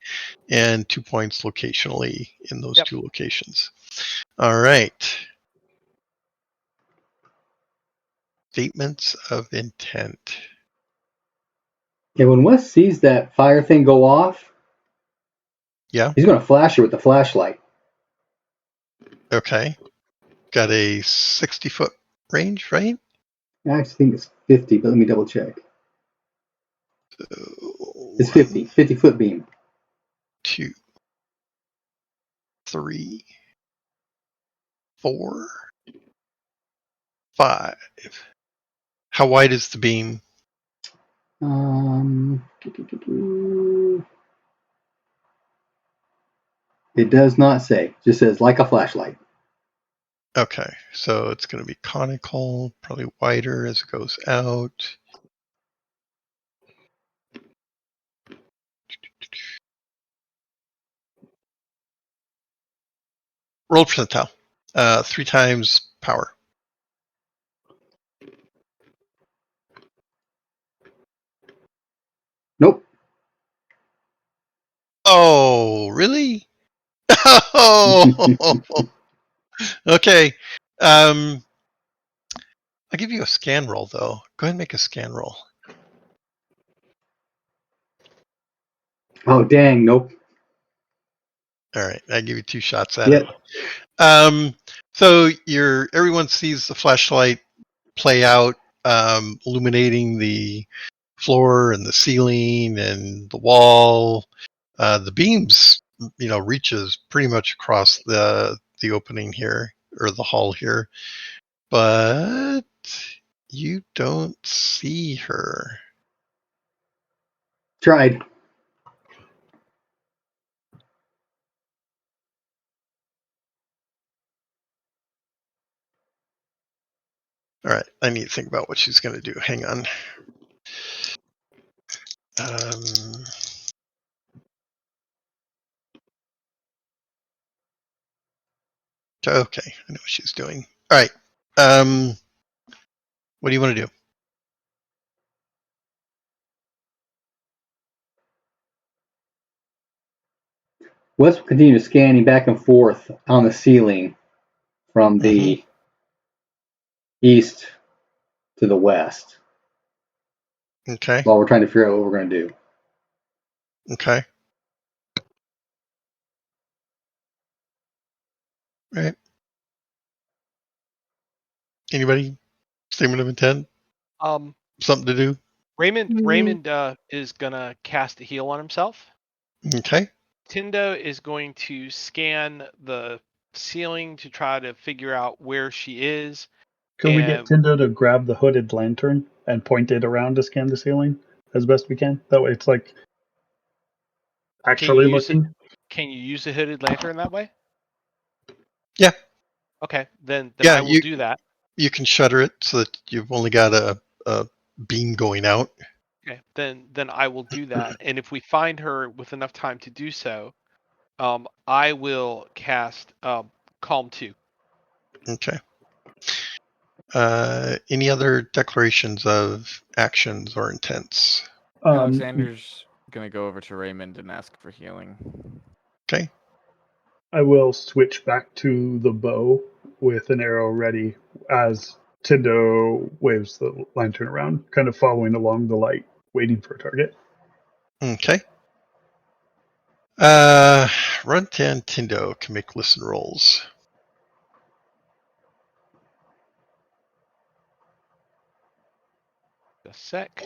and 2 points locationally in those 2 locations. All right. Statements of intent. Okay, when Wes sees that fire thing go off, Yeah. he's going to flash her with the flashlight. Okay. Got a 60-foot range, right? I actually think it's 50, but let me double check. It's 50. 50-foot beam. 2, 3, 4, 5. How wide is the beam? It does not say. It just says like a flashlight. Okay, so it's going to be conical, probably wider as it goes out. Roll percentile. 3 times power. Nope. Oh, really? Oh, okay. I'll give you a scan roll, though. Go ahead and make a scan roll. Oh, dang. Nope. All right, I give you 2 shots at Yep. it. So everyone sees the flashlight play out, illuminating the floor and the ceiling and the wall. The beams, reaches pretty much across the opening here, or the hall here, but you don't see her. Tried. All right, I need to think about what she's going to do. Hang on. Okay, I know what she's doing. All right. What do you want to do? Let's continue scanning back and forth on the ceiling from the east to the west Okay. while we're trying to figure out what we're going to do. Okay. All right. Anybody? Statement of intent? Something to do? Raymond is gonna cast a heal on himself. Okay. Tindo is going to scan the ceiling to try to figure out where she is. Could we get Tindo to grab the hooded lantern and point it around to scan the ceiling as best we can? That way it's like actually looking. Can you use a hooded lantern that way? Yeah. Okay, then Yeah, I will do that. You can shutter it so that you've only got a beam going out. Okay, then I will do that. And if we find her with enough time to do so, I will cast Calm 2. Okay. Any other declarations of actions or intents? Alexander's gonna go over to Raymond and ask for healing. Okay. I will switch back to the bow with an arrow ready as Tindo waves the lantern around, kind of following along the light, waiting for a target. Okay. Runt and Tindo can make listen rolls. A sec.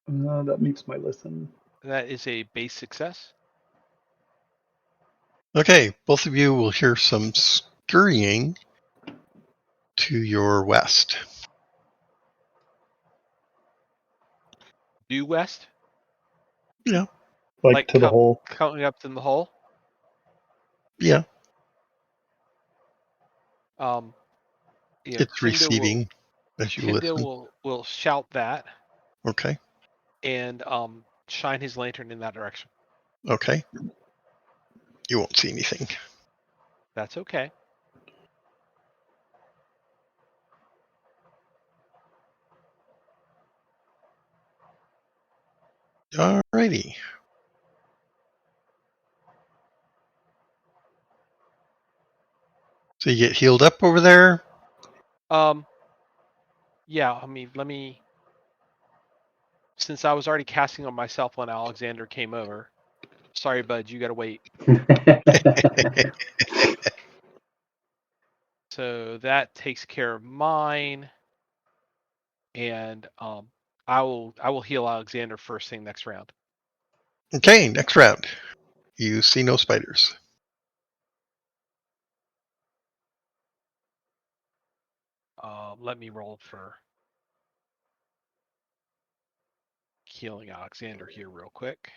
That meets my listen. That is a base success. Okay, both of you will hear some scurrying to your west. Due west? Yeah. Like to the hole. Coming up in the hole? Yeah. It's receding as you listen. Tindo will shout that. Okay. And shine his lantern in that direction. Okay. You won't see anything. That's okay. Alrighty. So you get healed up over there? Yeah, I mean, let me... Since I was already casting on myself when Alexander came over. Sorry, bud, you gotta wait. So that takes care of mine. And I will heal Alexander first thing next round. Okay, next round. You see no spiders. Let me roll for healing Alexander here real quick.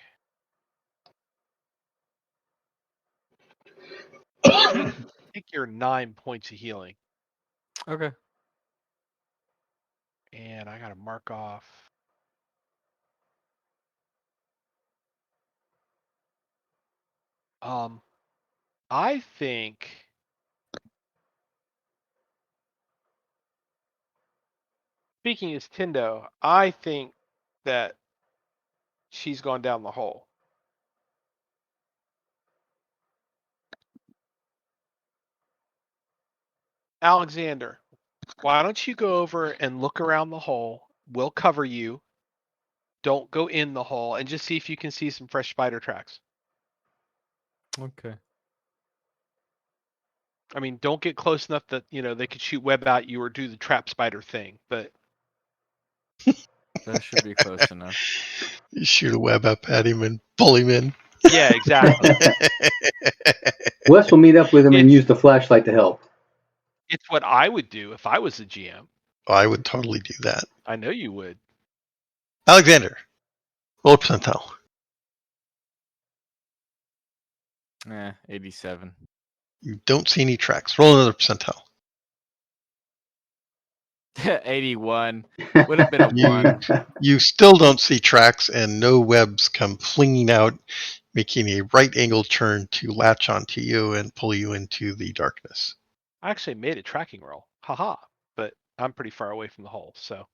Take your 9 points of healing. Okay. And I gotta mark off. I think speaking as Tindo, I think that she's gone down the hole. Alexander, why don't you go over and look around the hole? We'll cover you. Don't go in the hole, and just see if you can see some fresh spider tracks. Okay. I mean, don't get close enough that they could shoot web at you or do the trap spider thing. But That should be close enough. You shoot a web up at him and pull him in. yeah, exactly. Wes will meet up with him and It's- use the flashlight to help. It's what I would do if I was the GM. I would totally do that. I know you would. Alexander, roll a percentile. 87. You don't see any tracks. Roll another percentile. 81. Would have been a You- 1. You still don't see tracks, and no webs come flinging out, making a right angle turn to latch onto you and pull you into the darkness. I actually made a tracking roll. Haha. But I'm pretty far away from the hole, so.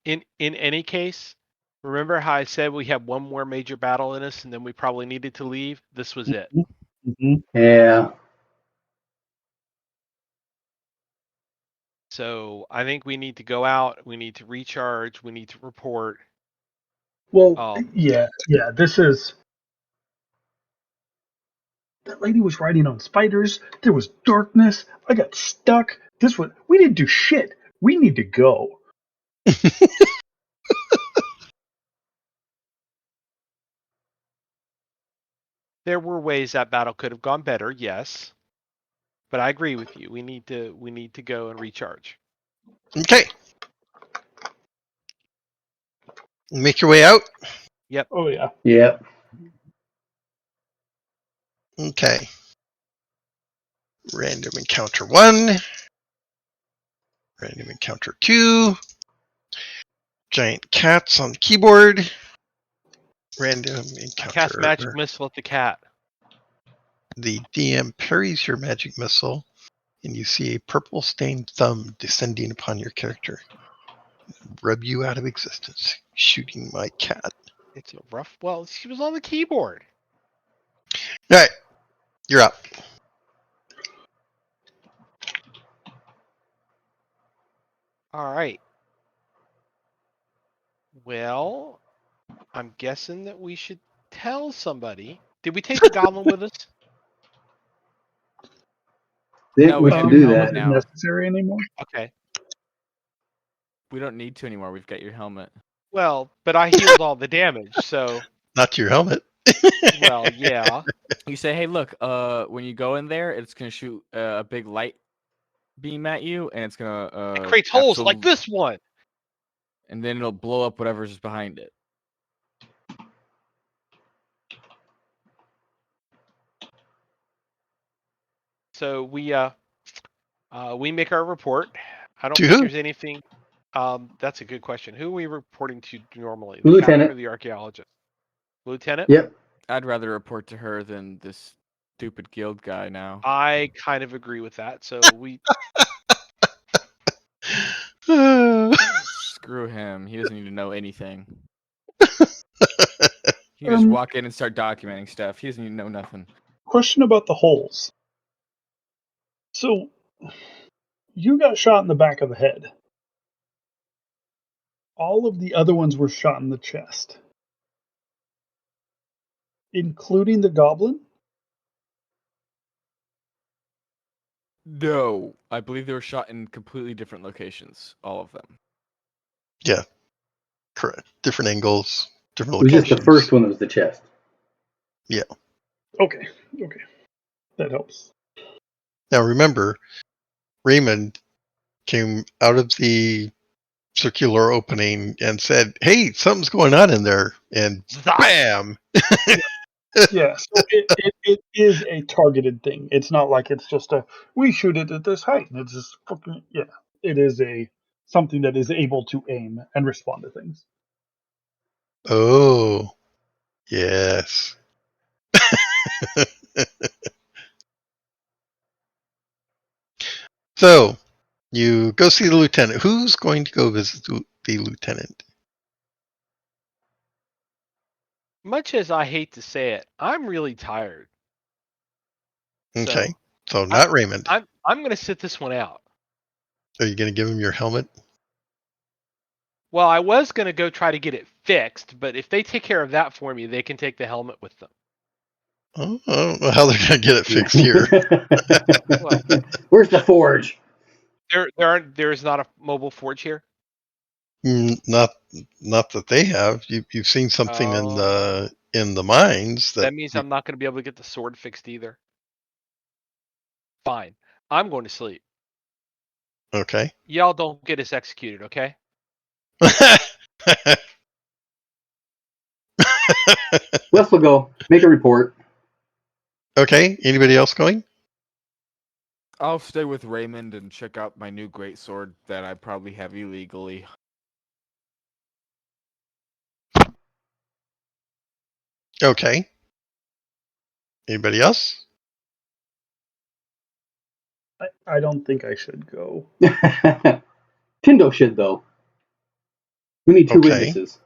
In any case, remember how I said we had one more major battle in us and then we probably needed to leave? This was it. Mm-hmm. Yeah. So I think we need to go out. We need to recharge. We need to report. Well, yeah. This is. That lady was riding on spiders. There was darkness. I got stuck. We didn't do shit. We need to go. There were ways that battle could have gone better, yes. But I agree with you. We need to go and recharge. Okay. Make your way out. Oh yeah. Yep. Okay. Random encounter 1. Random encounter 2. Giant cats on the keyboard. Random encounter. Cast magic missile at the cat. The DM parries your magic missile, and you see a purple stained thumb descending upon your character. Rub you out of existence, shooting my cat. It's a rough. Well, she was on the keyboard. All right, you're up. All right. Well, I'm guessing that we should tell somebody. Did we take the goblin with us? Think No, we we should have do your that. helmet now. Necessary anymore? Okay. We don't need to anymore. We've got your helmet. Well, but I healed all the damage, so Not to your helmet. well, yeah. You say, hey, look, when you go in there, it's going to shoot a big light beam at you, and it's going to... It creates holes like this one. And then it'll blow up whatever's behind it. So we make our report. I don't To think who? there's anything. That's a good question. Who are we reporting to normally? The The lieutenant. captain or the archaeologist? Lieutenant? Yep. I'd rather report to her than this stupid guild guy now. I kind of agree with that. So we Screw him. He doesn't need to know anything. He can just walk in and start documenting stuff. He doesn't need to know nothing. Question about the holes. So, you got shot in the back of the head. All of the other ones were shot in the chest. Including the goblin? No. I believe they were shot in completely different locations. All of them. Yeah, correct. Different angles, different It was locations. just the first one that was the chest. Okay. That helps. Now remember, Raymond came out of the circular opening and said, "Hey, something's going on in there," and Zah! bam! Yeah, so it is a targeted thing. It's not like it's just we shoot it at this height. It's just fucking, yeah. It is something that is able to aim and respond to things. Oh, yes. So, You go see the lieutenant. Who's going to go visit the lieutenant? Much as I hate to say it, I'm really tired. Okay. So I- not Raymond. I'm going to sit this one out. Are you going to give him your helmet? Well, I was going to go try to get it fixed, but if they take care of that for me, they can take the helmet with them. Oh, I don't know how they're going to get it fixed here. Well, Where's the forge? there is not a mobile forge here. Not that they have. You've seen something in the mines That means I'm not going to be able to get the sword fixed either. Fine. I'm going to sleep. Okay. Y'all don't get us executed, okay? Wes will go. Make a report. Okay. Anybody else going? I'll stay with Raymond and check out my new greatsword that I probably have illegally. Okay. Anybody else? I don't think I should go. Tindo should, though. We need two Okay. witnesses.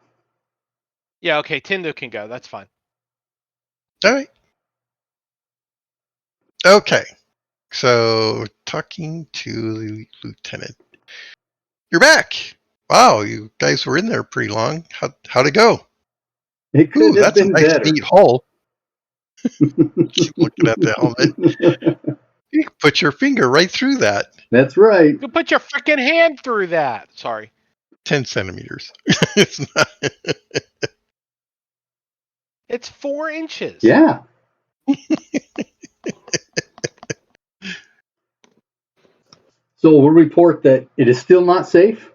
Yeah, okay. Tindo can go. That's fine. All right. Okay. So talking to the lieutenant. You're back. Wow, you guys were in there pretty long. How'd it go? It Ooh, could have that's a been nice, better. neat hull. Keep looking at the helmet. You can put your finger right through that. That's right. You put your freaking hand through that. Sorry. 10 centimeters. It's not. It's 4 inches. Yeah. So we'll report that it is still not safe.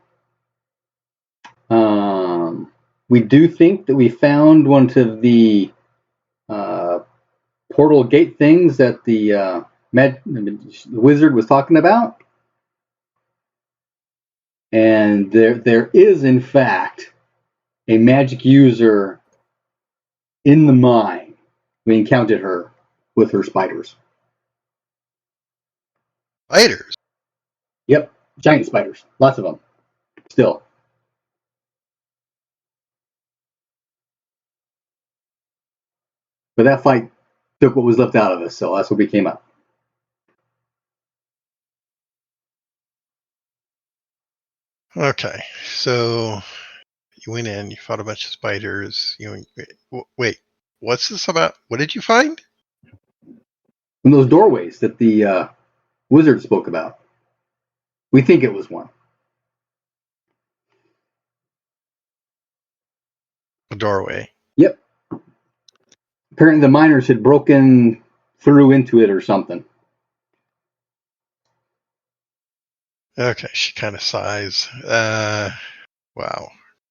We do think that we found one of the portal gate things that the wizard was talking about. And there is, in fact, a magic user in the mine. We encountered her with her spiders. Spiders. Yep, giant spiders. Lots of them. Still. But that fight took what was left out of us, so that's what we came up. Okay, so you went in, you fought a bunch of spiders. Wait, what's this about? What did you find? And those doorways that the wizard spoke about. We think it was one. A doorway. Yep. Apparently the miners had broken through into it or something. Okay, she kind of sighs. Wow.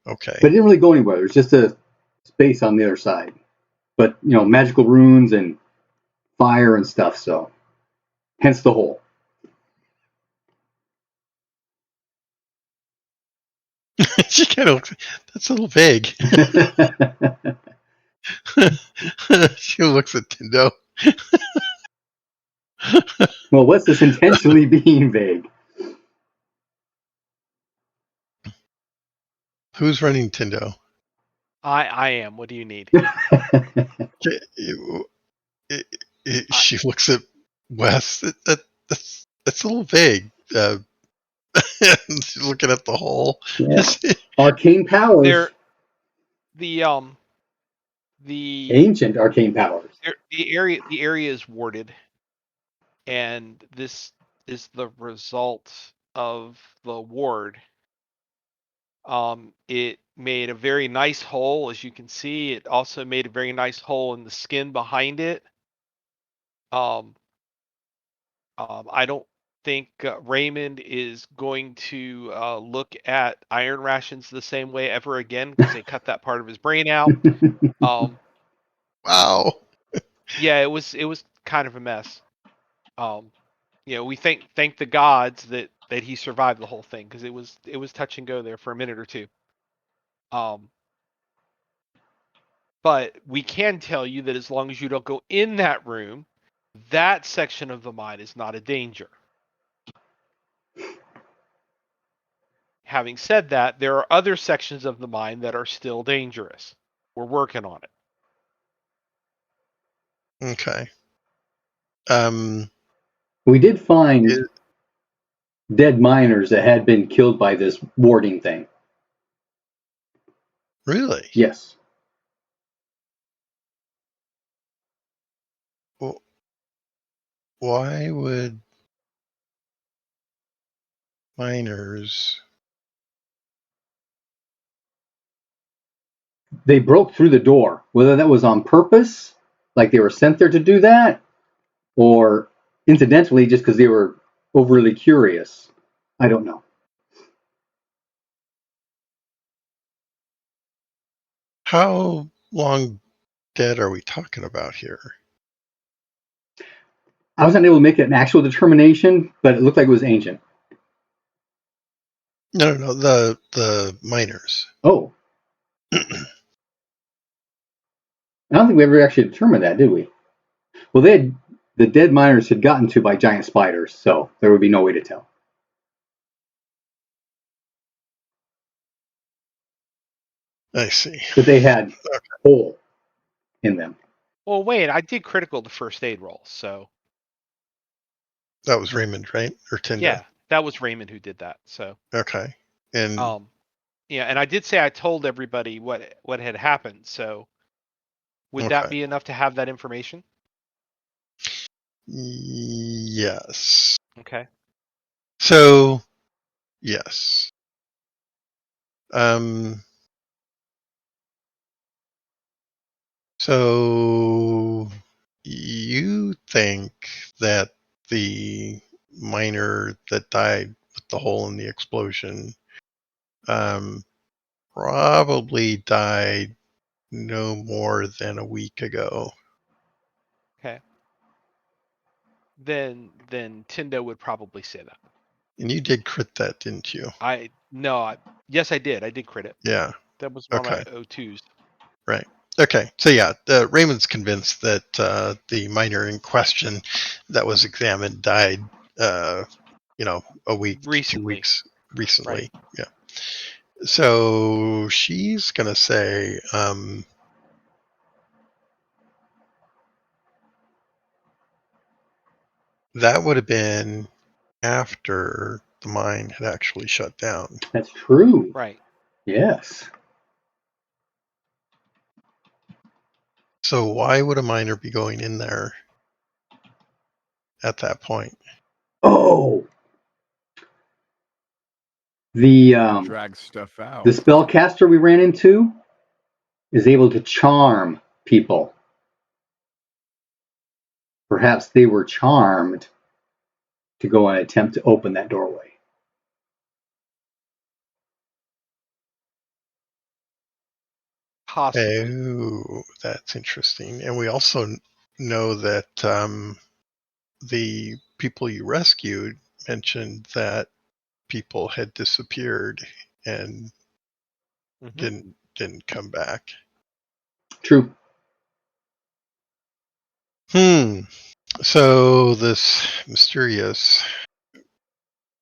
Okay. But it didn't really go anywhere. There's just a space on the other side. But, magical runes and fire and stuff, so hence the hole. She kind of looks. That's a little vague. She looks at Tindo. Well, what's this intentionally being vague? Who's running Tindo? I am. What do you need? She looks at Wes. That's a little vague. She's looking at the hole. Yeah. Arcane powers. The ancient arcane powers. the area is warded, and this is the result of the ward. It made a very nice hole, as you can see. It also made a very nice hole in the skin behind it. I don't think Raymond is going to look at iron rations the same way ever again, because they cut that part of his brain out. Wow. Yeah, it was kind of a mess. We thank the gods that he survived the whole thing, because it was touch and go there for a minute or two. But we can tell you that as long as you don't go in that room, that section of the mine is not a danger. having said that, there are other sections of the mine that are still dangerous. We're working on it. Okay. We did find It- dead miners that had been killed by this warding thing. Really? Yes. Well, why would miners? They broke through the door. Whether that was on purpose, like they were sent there to do that, or incidentally just because they were overly curious. I don't know. How long dead are we talking about here? I was not able to make an actual determination, but it looked like it was ancient. No. The miners. Oh, I don't think we ever actually determined that, did we? Well, the dead miners had gotten to by giant spiders, so there would be no way to tell. I see. But they had hole in them. Well, wait, I did critical the first aid roll, so That was Raymond, right? Or Tindo? yeah, that was Raymond who did that. So Okay. And yeah, and I did say I told everybody what had happened. So would that okay. be enough to have that information? Yes. Okay. So yes. So you think that the miner that died with the hole in the explosion probably died no more than a week ago. Okay. Then Tindo would probably say that. And you did crit that, didn't you? Yes, I did. I did crit it. Yeah. That was one Okay. of my O2s. Right. Okay. So yeah, Raymond's convinced that the miner in question that was examined died, a week, Recently. 2 weeks recently. Right. Yeah. So she's gonna say, that would have been after the mine had actually shut down. That's true. Right. Yes. So why would a miner be going in there at that point? Oh, the Drag stuff out. the spellcaster we ran into is able to charm people. Perhaps they were charmed to go and attempt to open that doorway. Possibly. Oh, that's interesting. And we also know that the people you rescued mentioned that people had disappeared and didn't come back. True. So this mysterious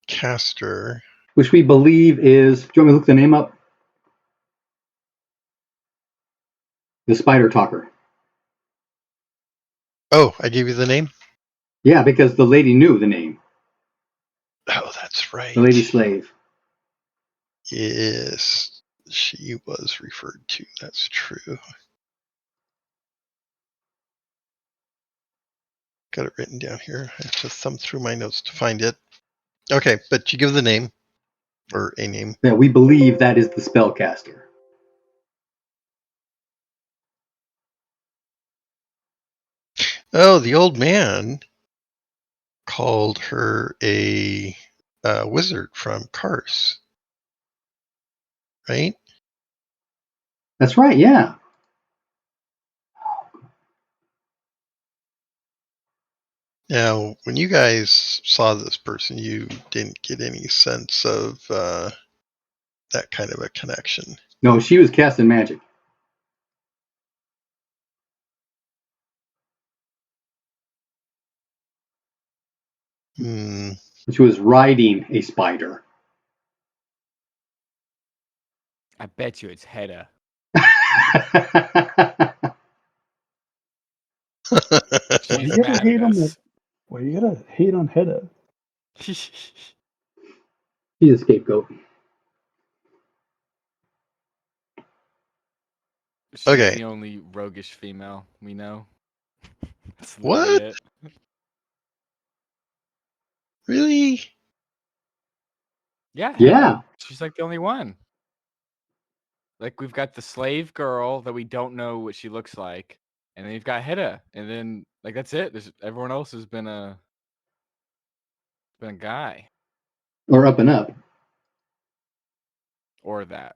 caster, Which we believe is. Do you want me to look the name up? The Spider Talker. oh, I gave you the name? Yeah, because the lady knew the name. Oh, that's right. The lady slave. Yes, she was referred to. That's true. Got it written down here. I have to thumb through my notes to find it. Okay, but you give the name, or a name. Yeah, we believe that is the spellcaster. Oh, the old man called her a wizard from Kars, right? That's right, yeah. Now, when you guys saw this person, you didn't get any sense of that kind of a connection. No, she was casting magic. She was riding a spider. I bet you it's Hedda. She's you gotta mad hate at on us. Well, you gotta hate on Hedda. He's a scapegoat. She's Okay. the only roguish female we know. That's literally What? it. Really? Yeah, Yeah. Hedda. She's like the only one. Like we've got the slave girl that we don't know what she looks like, and then you've got Hedda, and then like that's it. Everyone else has been a guy Or up and up. or that.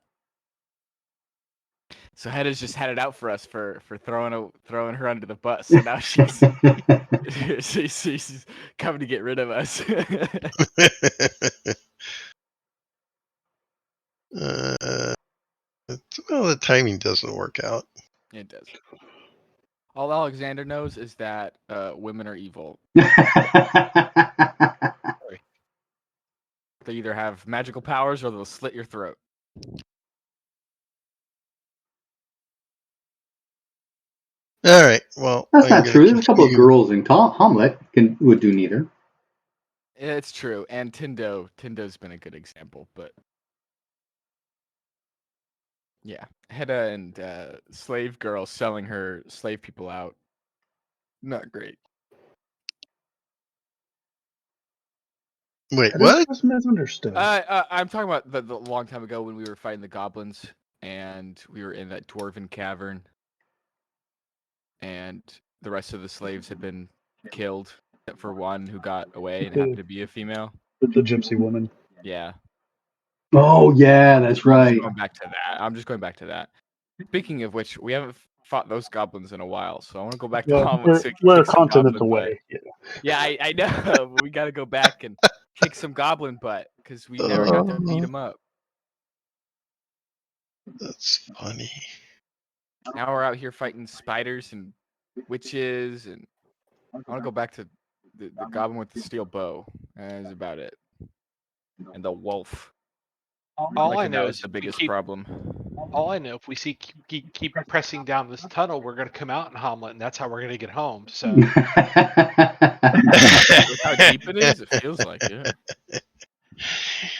So Hedda's just had it out for us for throwing her under the bus. So now she's she's coming to get rid of us. Well, the timing doesn't work out. It does. All Alexander knows is that women are evil. They either have magical powers or they'll slit your throat. All right. Well, That's I'm not going true. to There's a couple of continue. girls in Hamlet would do neither. It's true. And Tindo's been a good example, but yeah, Hedda and slave girl selling her slave people out. Not great. Wait, Hedda's what? just misunderstood. I'm talking about the long time ago when we were fighting the goblins and we were in that dwarven cavern, and the rest of the slaves had been killed except for one who got away and happened to be a female. The gypsy woman. Yeah. Oh yeah, that's right. I'm just going back to that. Speaking of which, we haven't fought those goblins in a while, so I want to go back to Well, Hamlet so we can we're a kick some continent goblin butt. away. Yeah. Yeah, I know. But we got to go back and kick some goblin butt because we never got to beat them up. That's funny. Now we're out here fighting spiders and witches, and I want to go back to the goblin with the steel bow. That's about it. And the wolf. All I know that was is the if we biggest keep, problem. all I know, if we keep pressing down this tunnel, we're going to come out in Hamlet, and that's how we're going to get home. So With how deep it is, it feels like it.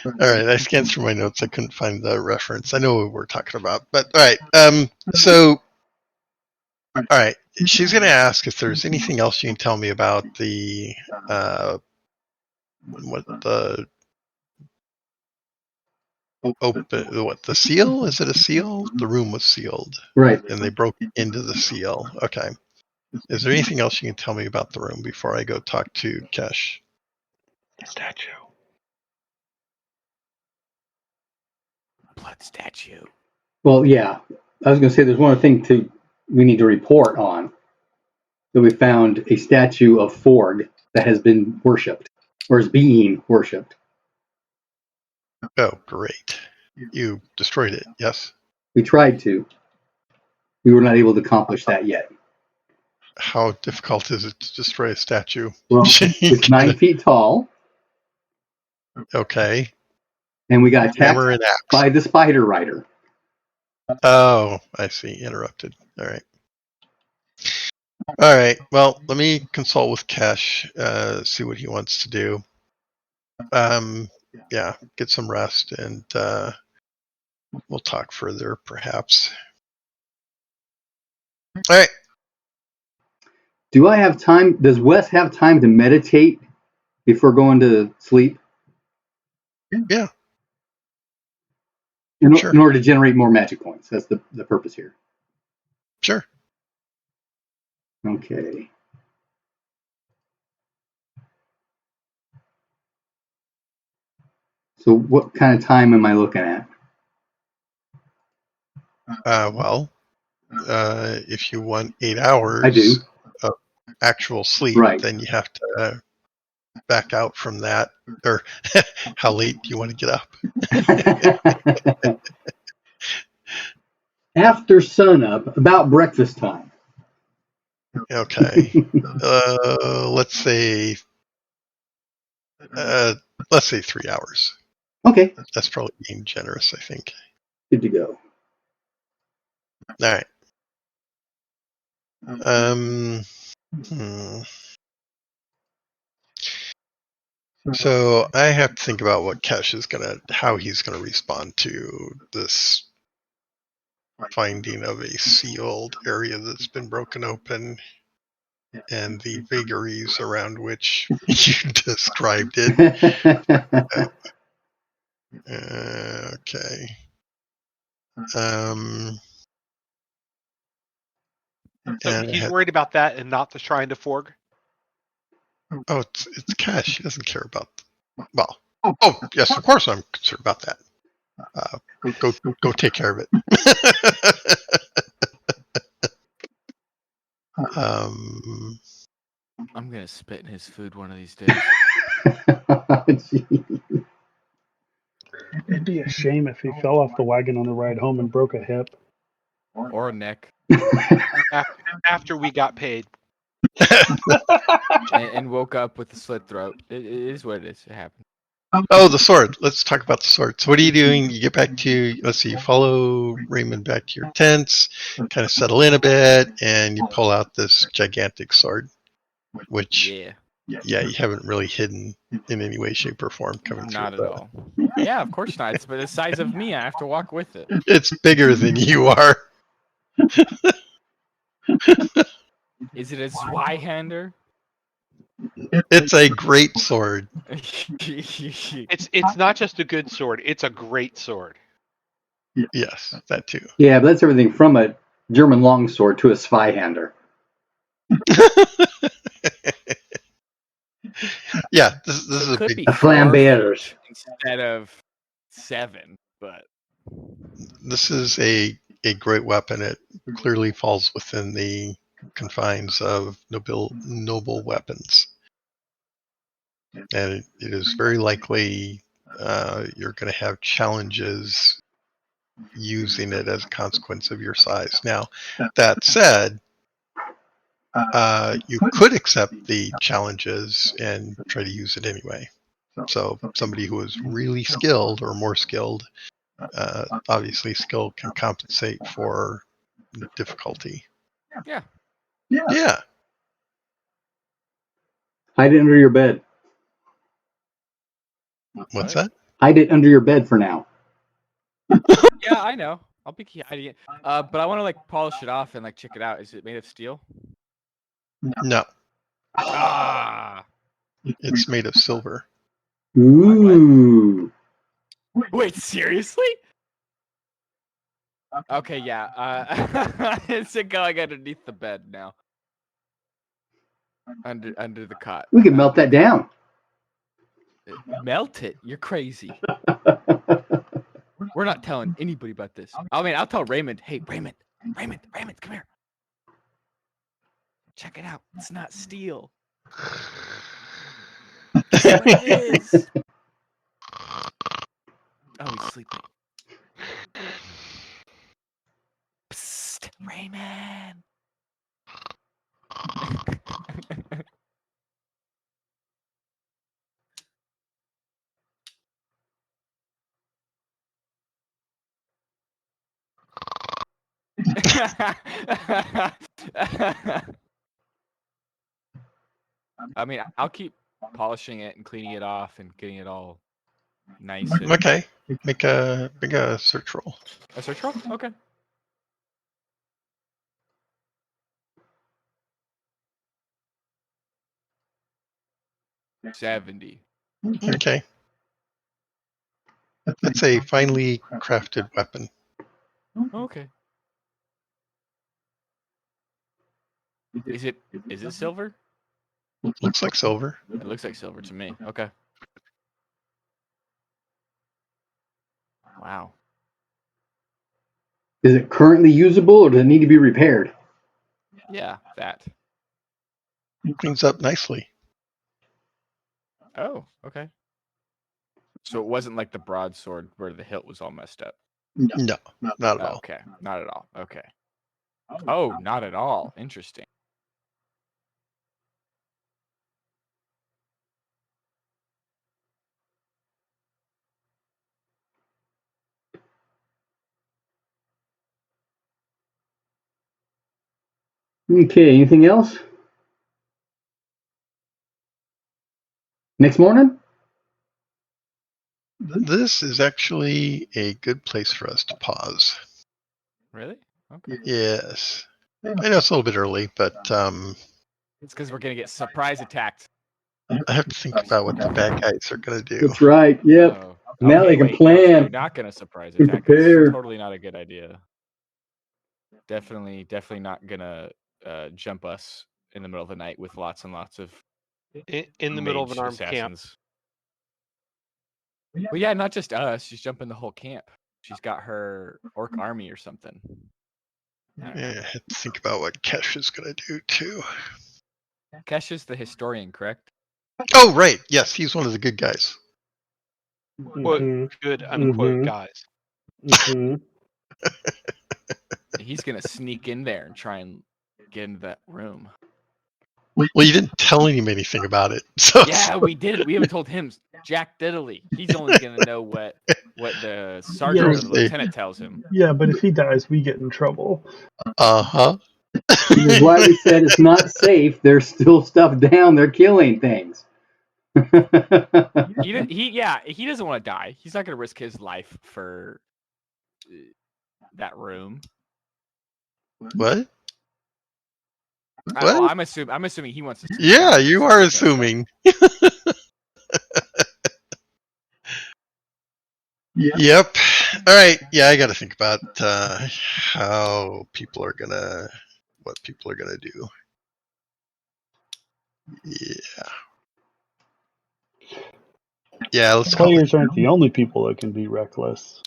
All right, I scanned through my notes. I couldn't find the reference. I know what we're talking about, but all right. So, all right, she's going to ask if there's anything else you can tell me about the the seal? Is it a seal? The room was sealed, Right. and they broke into the seal. Okay. Is there anything else you can tell me about the room before I go talk to Kesh? The statue. Blood statue. Well, yeah. I was going to say there's one thing we need to report on. That we found a statue of Forg that has been worshipped, or is being worshipped. Oh, great. You destroyed it, yes? We tried to. We were not able to accomplish that yet. How difficult is it to destroy a statue? Well, it's 9 feet tall, Okay. and we got attacked Hammer and axe. by the spider rider. Oh, I see. Interrupted. All right. All right. Well, let me consult with Kesh, see what he wants to do. Yeah, get some rest, and we'll talk further, perhaps. All right. Do I have time? Does Wes have time to meditate before going to sleep? Yeah. In, Sure. in order to generate more magic points. That's the purpose here. Sure. Okay. So what kind of time am I looking at? Well, if you want 8 hours I do. of actual sleep, Right. then you have to back out from that. Or how late do you want to get up? After sunup, about breakfast time. Okay. Let's say 3 hours. Okay. That's probably being generous, I think. Good to go. All right. Hmm. So I have to think about what Kesh is how he's gonna respond to this finding of a sealed area that's been broken open and the vagaries around which you described it. Okay. So he's worried about that and not the Shrine to Forg. Oh, it's Cash. He doesn't care about. Well, oh yes, of course I'm concerned about that. Go take care of it. I'm gonna spit in his food one of these days. It'd be a shame if he fell off the wagon on the ride home and broke a hip. Or a neck. After we got paid. and woke up with a slit throat. It is what it is. It happened. Oh, the sword. Let's talk about the sword. So what are you doing? You get back to, let's see, you follow Raymond back to your tents, kind of settle in a bit, and you pull out this gigantic sword, which, yeah, you haven't really hidden in any way, shape, or form coming not through. at all. Yeah, of course not. It's the size of me. I have to walk with it. It's bigger than you are. Is it a Zweihander? It's a great sword. It's not just a good sword, it's a great sword. Yes, that too. Yeah, but that's everything from a German longsword to a Zweihander. Yeah, this is a could big. be A Flambeers. instead of 7, but This is a great weapon. It clearly falls within the confines of noble weapons, and it is very likely you're going to have challenges using it as a consequence of your size. Now, that said, you could accept the challenges and try to use it anyway. So somebody who is really skilled or more skilled, obviously skill can compensate for difficulty. yeah. Yeah. Hide it under your bed. What's that? Hide it under your bed for now. Yeah, I know. I'll be hiding it. But I want to like polish it off and like check it out. Is it made of steel? No, Ah. it's made of silver. Ooh. Wait, seriously? Okay, yeah. It's going underneath the bed now. Under the cot. We can melt that down. Melt it? You're crazy. We're not telling anybody about this. I mean, I'll tell Raymond. Hey, Raymond, come here. Check it out. It's not steel. Guess what it is? Oh, he's sleeping. Psst, Raymond. I mean, I'll keep polishing it and cleaning it off and getting it all nice. And... Okay, make a search roll. A search roll? Okay. 70. Okay, that's a finely crafted weapon. Okay. Is it silver? Looks like silver. It looks like silver to me. Okay. Wow. Is it currently usable or does it need to be repaired? Yeah, that. Cleans up nicely. Oh, okay. So it wasn't like the broadsword where the hilt was all messed up. No, not at all. Okay, not at all. Okay. Oh, not at all. Interesting. Okay, anything else? Next morning? This is actually a good place for us to pause. Really? Okay. Yes. I know it's a little bit early, but It's because we're gonna get surprise attacked. I have to think about what the bad guys are going to do. That's right. Yep. Oh. Now Okay, they can wait. No, so they're plan. not gonna surprise Be attack us. prepared. Totally not a good idea. Definitely not gonna jump us in the middle of the night with lots and lots of In the middle of an mage armed camp. assassins. Well, yeah, not just us. She's jumping the whole camp. She's got her orc army or something. Yeah, I have to think about what Kesh is going to do too. Kesh is the historian, correct? Oh, right. Yes, he's one of the good guys. Quote, good unquote Mhm. guys. Mhm. He's gonna sneak in there and try and get into that room. Well, you didn't tell him anything about it. So Yeah, we did. We haven't told him Jack Diddley. He's only gonna know what the sergeant or the Seriously. lieutenant tells him. Yeah, but if he dies, we get in trouble. Uh-huh. This is why we said it's not safe. There's still stuff down. They're killing things. He doesn't want to die. He's not gonna risk his life for that room. What? Well, What? I'm assuming he wants to. Yeah, you are assuming. Yep. All right. Yeah, I got to think about what people are gonna do. Yeah. Yeah. Let's call it. Players aren't the only people that can be reckless.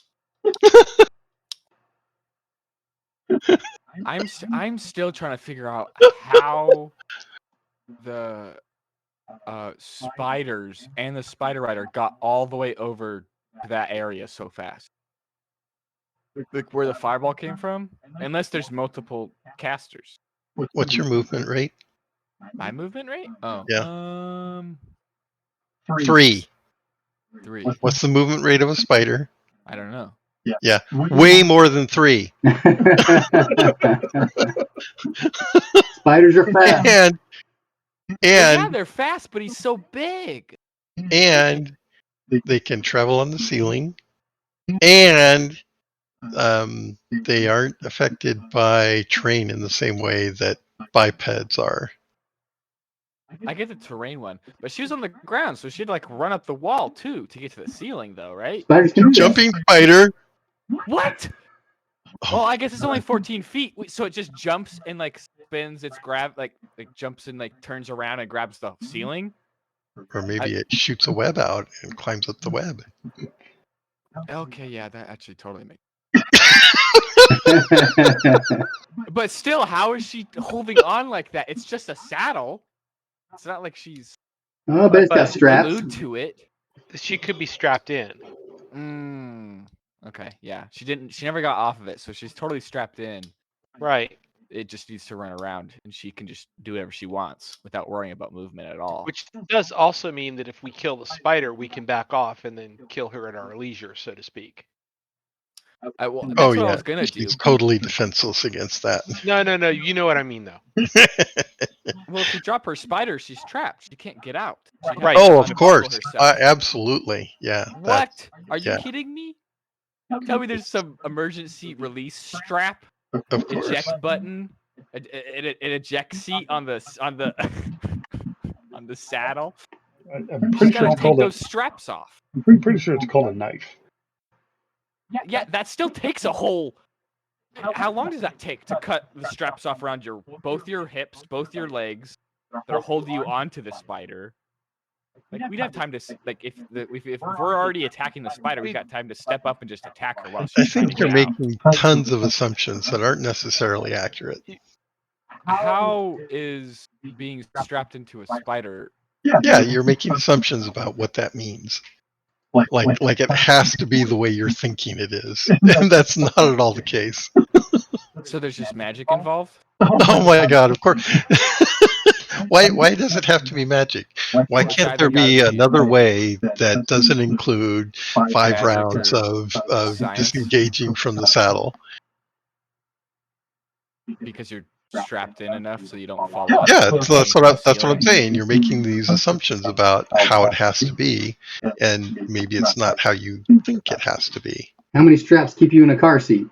I'm still trying to figure out how the spiders and the spider rider got all the way over to that area so fast. Like where the fireball came from, unless there's multiple casters. What's your movement rate? My movement rate? Oh, Yeah. 3. 3. What's the movement rate of a spider? I don't know. Yeah, way more than 3. Spiders are fast. And Yeah, they're fast, but he's so big. And they can travel on the ceiling, and they aren't affected by terrain in the same way that bipeds are. I get the terrain one, but she was on the ground, so she'd like run up the wall too to get to the ceiling, though, right? Spiders can do that. Jumping spider. What? Oh, Well, I guess it's only 14 feet, so it just jumps and like spins its like jumps and like turns around and grabs the ceiling. Or maybe it shoots a web out and climbs up the web. Okay, yeah, that actually totally makes. But still, how is she holding on like that? It's just a saddle. It's not like she's Oh, but it's got straps. glued to it. She could be strapped in. Okay, yeah. She never got off of it, so she's totally strapped in. Right. It just needs to run around, and she can just do whatever she wants without worrying about movement at all. Which does also mean that if we kill the spider, we can back off and then kill her at our leisure, so to speak. That's what yeah, I was gonna do. She's totally defenseless against that. No. You know what I mean, though. Well, if we drop her spider, she's trapped. She can't get out. Right. Oh, of course. Absolutely. Yeah. What? Are you kidding me? Tell me there's some emergency release strap, Of course. eject button, an eject seat on the on the saddle. I'm She's pretty gotta sure take those straps off. I'm pretty sure it's called a knife. Yeah, that still takes a whole. How long does that take to cut the straps off around both your hips, both your legs, that'll hold you onto the spider? Like we'd have time to if we're already attacking the spider, we've got time to step up and just attack her while I she's trying to think you're get out. making tons of assumptions that aren't necessarily accurate. How is being strapped into a spider? Yeah, you're making assumptions about what that means. Like it has to be the way you're thinking it is. And that's not at all the case. So there's just magic involved? Oh my god, of course. Why does it have to be magic? Why can't there be another way that doesn't include 5 Magic rounds or of science? disengaging from the saddle? Because you're strapped in enough so you don't fall off. Yeah, and so that's hang what from the that's what I'm ceiling. saying. You're making these assumptions about how it has to be, and maybe it's not how you think it has to be. How many straps keep you in a car seat?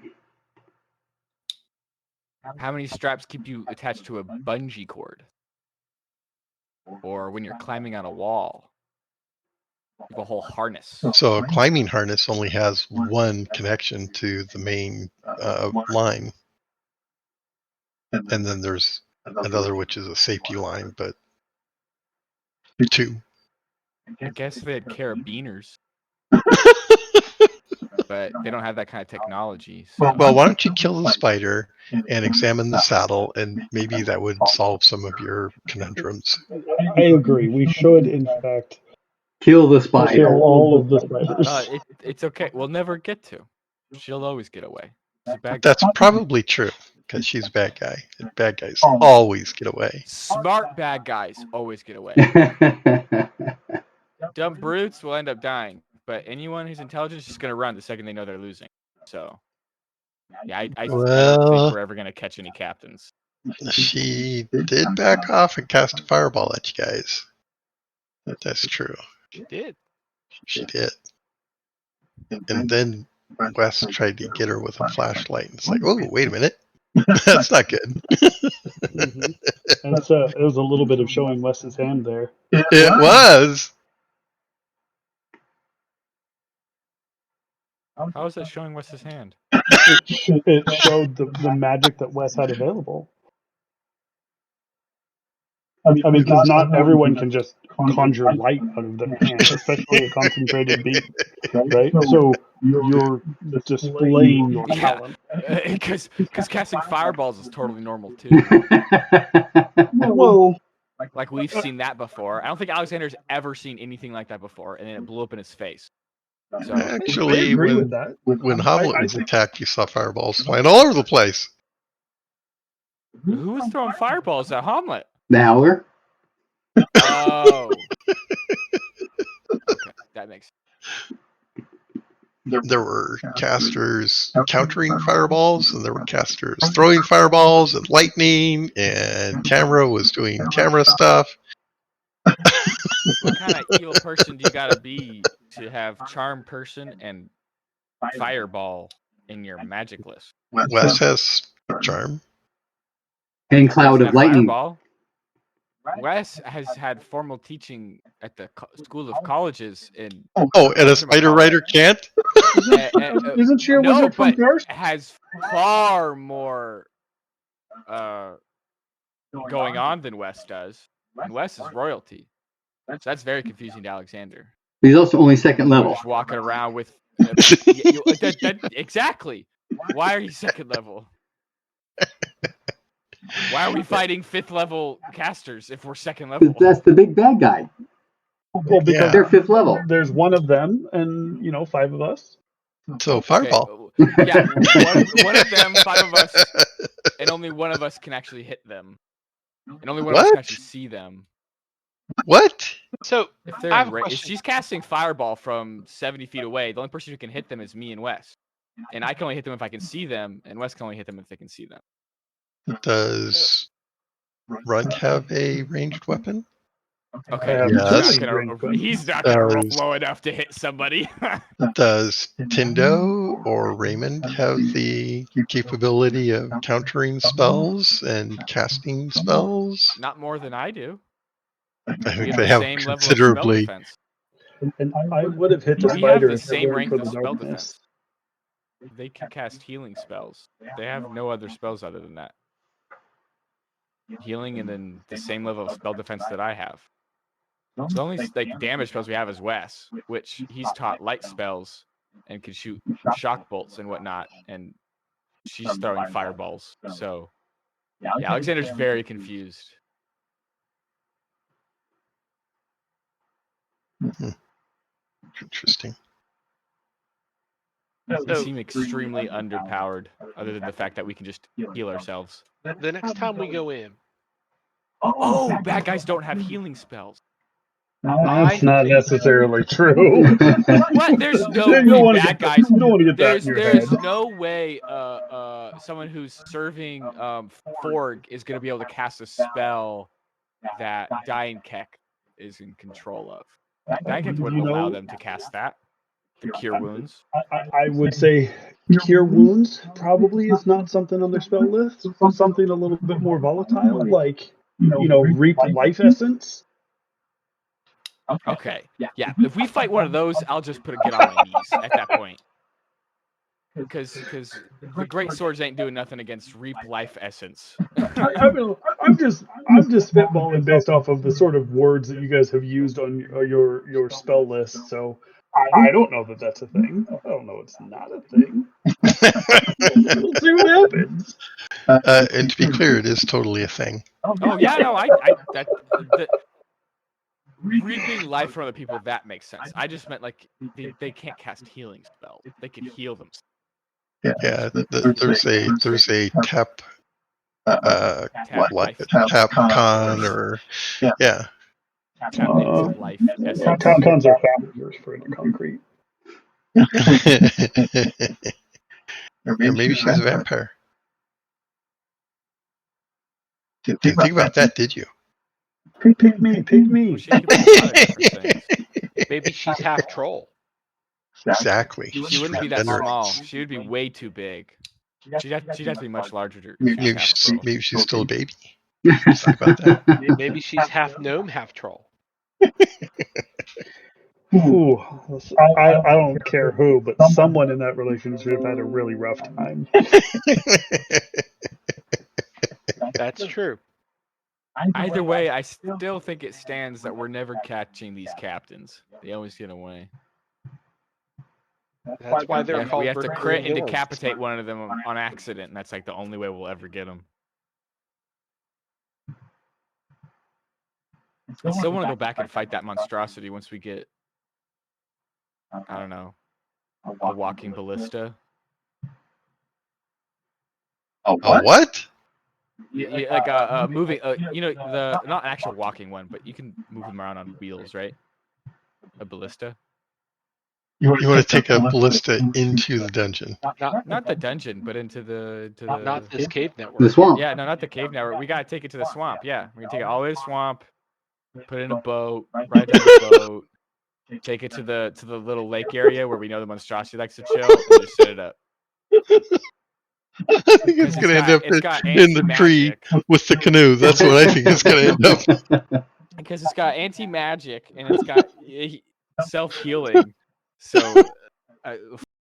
How many straps keep you attached to a bungee cord? Or when you're climbing on a wall? You have a whole harness. So a climbing harness only has one connection to the main line, and then there's another which is a safety line, but two. I guess they had carabiners, but they don't have that kind of technology. So. Well, why don't you kill the spider and examine the saddle, and maybe that would solve some of your conundrums. I agree. We should, in fact, Kill the spider. kill all of the spiders. It's okay. We'll never get to. She'll always get away. She's a bad That's guy. probably true, because she's a bad guy. And bad guys always get away. Smart bad guys always get away. Dumb brutes will end up dying, but anyone who's intelligent is just going to run the second they know they're losing. So, yeah, I don't think we're ever going to catch any captains. She did back off and cast a fireball at you guys. That's true. She did. She did. And then Wes tried to get her with a flashlight. It's like, oh, wait a minute. That's not good. Mm-hmm. It was a little bit of showing Wes's hand there. It was. How is that showing Wes's hand? It showed the magic that Wes had available. I mean, because not everyone can just conjure light out of their hand, especially a concentrated beam, right? So you're displaying your talent. Because casting fireballs is totally normal too. Well, Like we've seen that before. I don't think Alexander's ever seen anything like that before, and then it blew up in his face. So I Actually, agree with that. when Hamlet was attacked, you saw fireballs flying all over the place. who was throwing fireballs at Hamlet? The Howler? Oh. Okay, that makes sense. There were casters countering fireballs, and there were casters throwing fireballs and lightning, and Tamara was doing Tamara stuff. What kind of evil person do you gotta be to have charm person and fireball in your magic list? Wes has charm. And Cloud Doesn't of have Lightning. Fireball. Wes has had formal teaching at the School of Colleges in. Oh, and a spider rider can't? Isn't she a no, wizard from but Paris? has far more going on than Wes does. And Wes is royalty. So that's very confusing to Alexander. He's also only second level. Just walking around with exactly. Why are you second level? Why are we fighting 5th level casters if we're second level? That's the big bad guy. Well, because They're 5th level. there's one of them, and 5 of us. So fireball. Okay, yeah, one of them, 5 of us, and only one of us can actually hit them, and only one of us can actually see them. What? So If I they're have a in if question. she's casting fireball from 70 feet away, the only person who can hit them is me and Wes, and I can only hit them if I can see them, and Wes can only hit them if they can see them. Does Runt have a ranged weapon? Okay, Yes. he's not gonna roll Does- low enough to hit somebody. Does Tindo or Raymond have the capability of countering spells and casting spells? Not more than I do. I We think have they the have same level of spell considerably. defense. And I would have hit the We have spider the if it same weren't rank for of the spell darkness. defense. They can cast healing spells. They have no other spells other than that. Healing and then the same level of spell defense that I have. So the only damage spells we have is Wes, which he's taught light spells and can shoot shock bolts and whatnot, and she's throwing fireballs. So yeah, Alexander's very confused. Interesting. We seem extremely underpowered, other than the fact that we can just heal ourselves. The next time we go in, Oh, bad guys don't have healing spells. That's not necessarily true. What? There's no You don't want to bad get guys. you don't want to get that in your There's head. no way someone who's serving Forg is gonna be able to cast a spell that Dying Keck is in control of. Dying Keck wouldn't allow them to cast that. The Cure Wounds. I would say Cure Wounds probably is not something on their spell list. Something a little bit more volatile, like Reap Life Essence. Okay. Yeah. If we fight one of those, I'll just get on my knees at that point. Because the great swords ain't doing nothing against Reap Life Essence. I'm just spitballing based off of the sort of words that you guys have used on your spell list. So I don't know that that's a thing. I don't know it's not a thing. We'll see what happens. And to be clear, it is totally a thing. Oh yeah, no, reaping life from other people, that makes sense. I just meant like they can't cast healing spells. They can heal themselves. Yeah, there's a tap Life. tap con or yeah. Tap into life essence. Town cons are factors for inner concrete. Or maybe she's a vampire. Didn't think about that, did you? Pick me. Well, she could be a lot of different things. Maybe she's half troll. Exactly. She wouldn't be that Gender. small. She would be way too big. She'd have to be much larger. Maybe she's still a baby. Just think about that. Maybe she's half gnome, half troll. Ooh, I don't care who, but someone in that relationship had a really rough time. That's true. Either way, I still think it stands that we're never catching these captains. They always get away. That's why they're called. We have to vertical crit and villains. decapitate one of them on accident, and that's like the only way we'll ever get them. I still want to go back and fight that monstrosity once we get, I don't know, a walking ballista. A what? Yeah, like a moving, the not an actual walking one, but you can move them around on wheels, right? A ballista. You want to take a ballista into the dungeon? Not the dungeon, but into the Not this cave network. The swamp. Yeah, no, not the cave network. We gotta take it to the swamp. Yeah, we're gonna take it all the way to the swamp, put it in a boat, ride down the boat, take it to the little lake area where we know the monstrosity likes to chill, and just set it up. I think it's going to end up in the tree with the canoe. That's what I think it's going to end up. Because it's got anti-magic and it's got self-healing. So